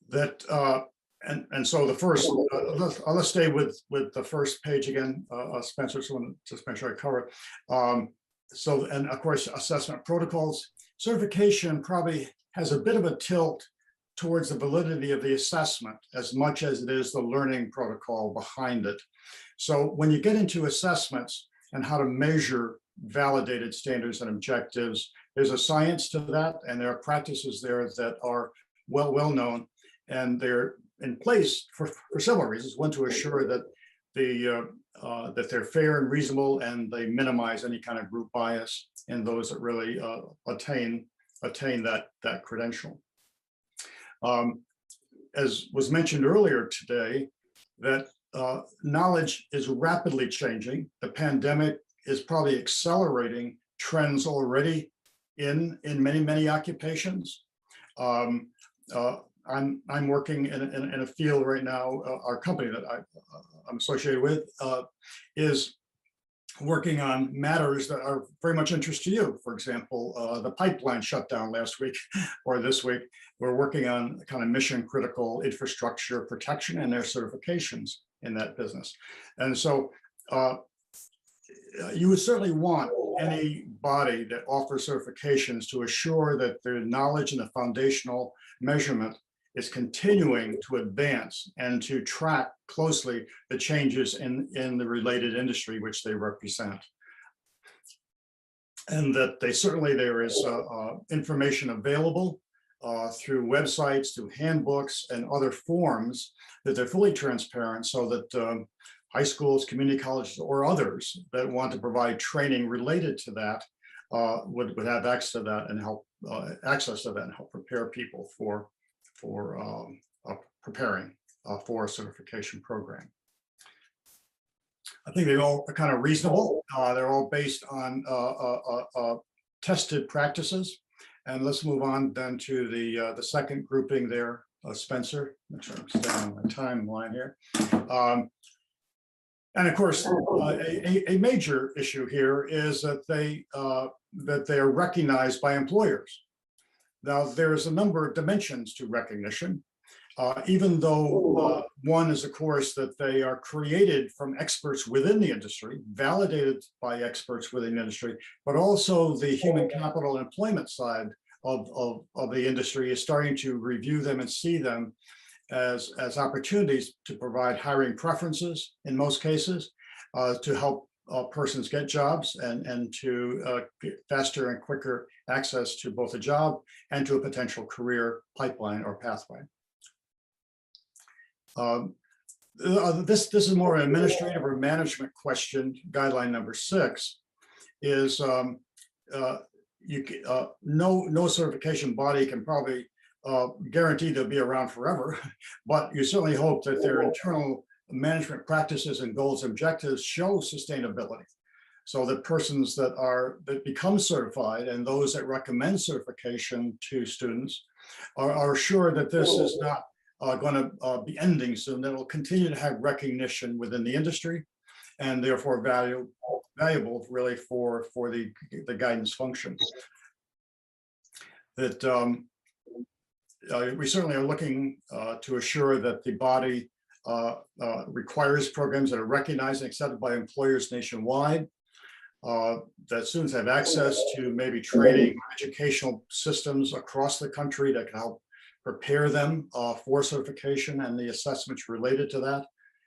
That and so the first, let's stay with the first page again, Spencer, so just make sure I cover it. So, and of course, assessment protocols. Certification probably has a bit of a tilt towards the validity of the assessment as much as it is the learning protocol behind it. So when you get into assessments and how to measure validated standards and objectives, there's a science to that, and there are practices there that are well known, and they're in place for several reasons. One, to assure that that they're fair and reasonable, and they minimize any kind of group bias in those that really attain that credential. As was mentioned earlier today, that knowledge is rapidly changing. The pandemic is probably accelerating trends already in many occupations. I'm working in a field right now. Our company that I'm associated with is working on matters that are very much interest to you. For example, the pipeline shutdown last week or this week. We're working on kind of mission critical infrastructure protection and their certifications. in that business. And so you would certainly want any body that offers certifications to assure that their knowledge and the foundational measurement is continuing to advance and to track closely the changes in the related industry which they represent. And that there is information available through websites, through handbooks and other forms, that they're fully transparent, so that high schools, community colleges, or others that want to provide training related to that would have access to that and help prepare people for preparing for a certification program. I think they're all kind of reasonable. They're all based on tested practices. And let's move on then to the second grouping there, Spencer. Make sure I'm staying on my timeline here. And of course, a major issue here is that they are recognized by employers. Now, there's a number of dimensions to recognition, even though one is, of course, that they are created from experts within the industry, validated by experts within the industry, but also the human capital employment side of the industry is starting to review them and see them as opportunities to provide hiring preferences in most cases, to help persons get jobs and to get faster and quicker access to both a job and to a potential career pipeline or pathway. This is more an administrative or management question. Guideline number 6 is no certification body can probably guarantee they'll be around forever, but you certainly hope that their internal management practices and goals and objectives show sustainability, so that persons that become certified and those that recommend certification to students are sure that this is not going to be ending soon, that will continue to have recognition within the industry and therefore valuable really for the guidance function. That we certainly are looking to assure that the body requires programs that are recognized and accepted by employers nationwide, that students have access to maybe training educational systems across the country that can help prepare them for certification and the assessments related to that.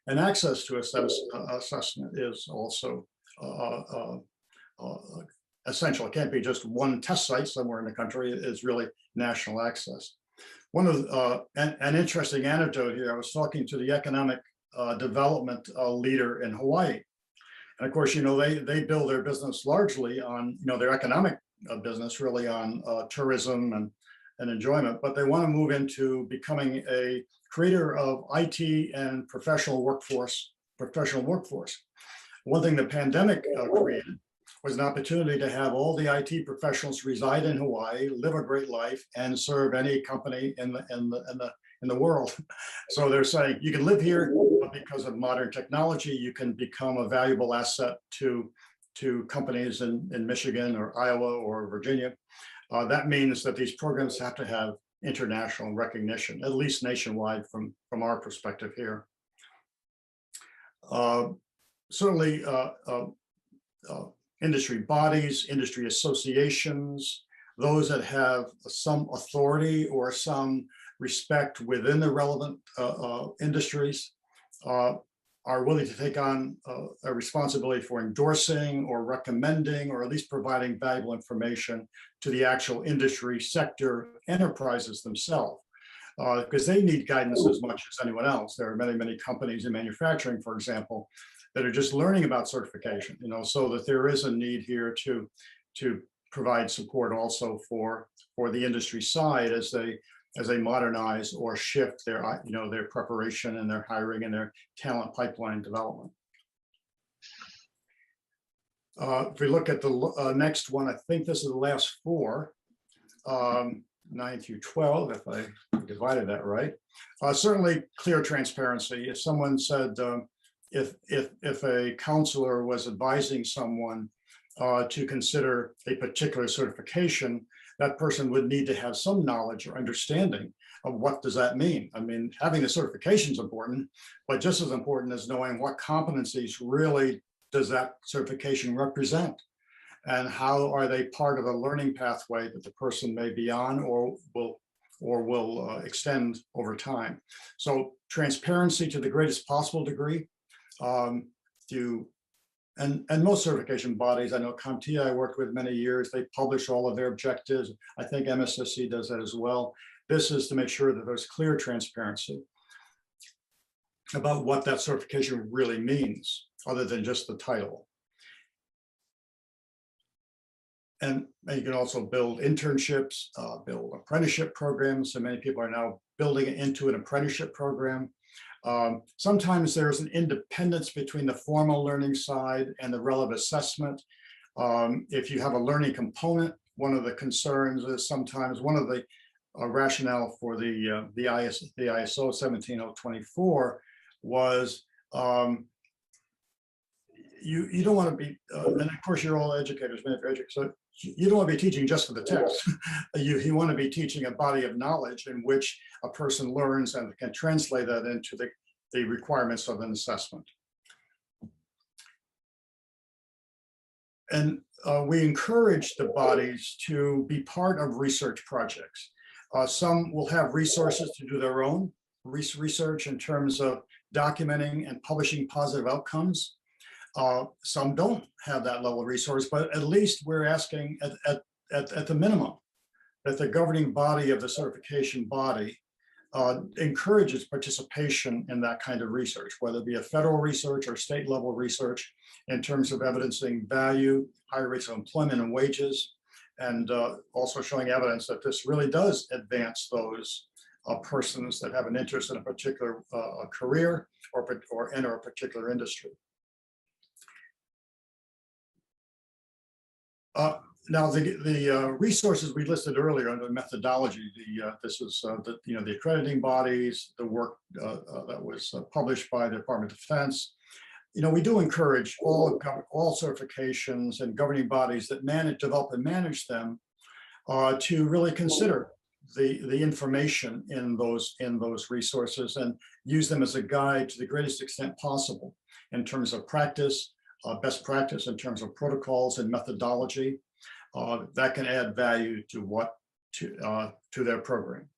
And access to assessment is also essential. It can't be just one test site somewhere in the country. It's really national access. One of an interesting anecdote here, I was talking to the economic development leader in Hawaii. And of course, they build their business largely on, their economic business really on tourism and enjoyment, but they want to move into becoming a creator of IT and professional workforce. One thing the pandemic created was an opportunity to have all the IT professionals reside in Hawaii, live a great life, and serve any company in the world. So they're saying you can live here, but because of modern technology, you can become a valuable asset to companies in Michigan or Iowa or Virginia. That means that these programs have to have international recognition, at least nationwide from our perspective here. Certainly, industry bodies, industry associations, those that have some authority or some respect within the relevant industries are willing to take on a responsibility for endorsing or recommending or at least providing valuable information to the actual industry sector enterprises themselves, because they need guidance as much as anyone else. There are many, many companies in manufacturing, for example, that are just learning about certification, so that there is a need here to provide support also for the industry side as they modernize or shift their their preparation and their hiring and their talent pipeline development. If we look at the next one, I think this is the last 4, 9 through 12, if I divided that right. Certainly clear transparency. If someone said, if a counselor was advising someone to consider a particular certification, that person would need to have some knowledge or understanding of what does that mean. I mean, having the certification is important, but just as important is knowing what competencies really does that certification represent, and how are they part of a learning pathway that the person may be on or will extend over time. So transparency to the greatest possible degree. And most certification bodies, I know CompTIA I worked with many years, they publish all of their objectives. I think MSSC does that as well. This is to make sure that there's clear transparency about what that certification really means, other than just the title. And you can also build internships, build apprenticeship programs. So many people are now building it into an apprenticeship program. Sometimes there's an independence between the formal learning side and the relevant assessment. If you have a learning component, one of the concerns is sometimes one of the rationale for the ISO 17024 was you don't want to be, and of course you're all educators, many of you are educators, so you don't want to be teaching just for the text. You want to be teaching a body of knowledge in which a person learns and can translate that into the requirements of an assessment. And we encourage the bodies to be part of research projects. Some will have resources to do their own research in terms of documenting and publishing positive outcomes. Some don't have that level of resource, but at least we're asking at the minimum that the governing body of the certification body encourages participation in that kind of research, whether it be a federal research or state level research in terms of evidencing value, higher rates of employment and wages, and also showing evidence that this really does advance those persons that have an interest in a particular career or enter a particular industry. Now, the resources we listed earlier under methodology, this is the accrediting bodies, the work that was published by the Department of Defense. We do encourage all certifications and governing bodies that develop and manage them to really consider the information in those resources and use them as a guide to the greatest extent possible in terms of practice, best practice in terms of protocols and methodology that can add value to their program.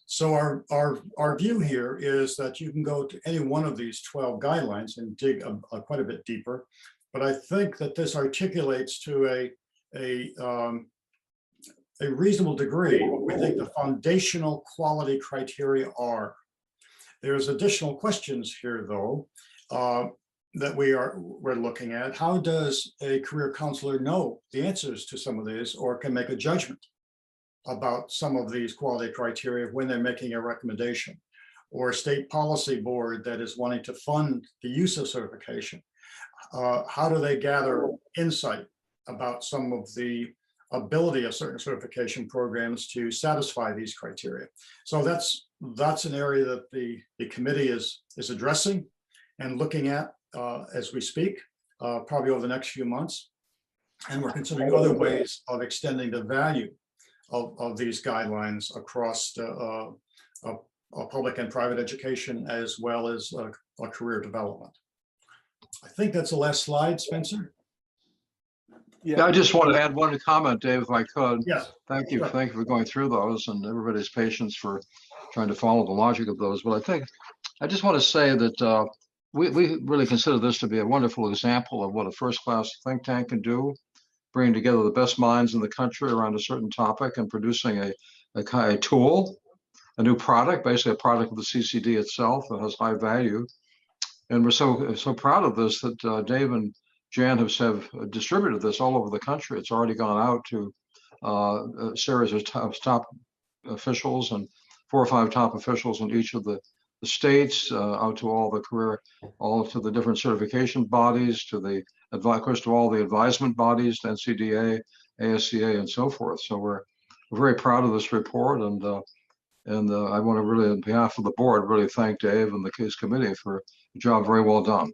So our view here is that you can go to any one of these 12 guidelines and dig quite a bit deeper, but I think that this articulates to a reasonable degree what we think the foundational quality criteria are. There's additional questions here, though, that we're looking at. How does a career counselor know the answers to some of these, or can make a judgment about some of these quality criteria when they're making a recommendation? Or a state policy board that is wanting to fund the use of certification, how do they gather insight about some of the ability of certain certification programs to satisfy these criteria? So that's an area that the committee is addressing and looking at as we speak, probably over the next few months. And we're considering other ways of extending the value of these guidelines across public and private education, as well as career development. I think that's the last slide, Spencer. Yeah, I just want to add one comment, Dave, if I could. Yes. Thank you. Sure. Thank you for going through those and everybody's patience for trying to follow the logic of those. But I just want to say that we really consider this to be a wonderful example of what a first-class think tank can do, bringing together the best minds in the country around a certain topic and producing a tool, a new product, basically a product of the CCD itself that has high value. And we're so proud of this that Dave and Jan have distributed this all over the country. It's already gone out to a series of top officials and 4 or 5 top officials in each of the states, out to all to the different certification bodies, of course, to all the advisement bodies, to NCDA, ASCA, and so forth. So we're very proud of this report, and I want to really, on behalf of the board, really thank Dave and his committee for a job very well done.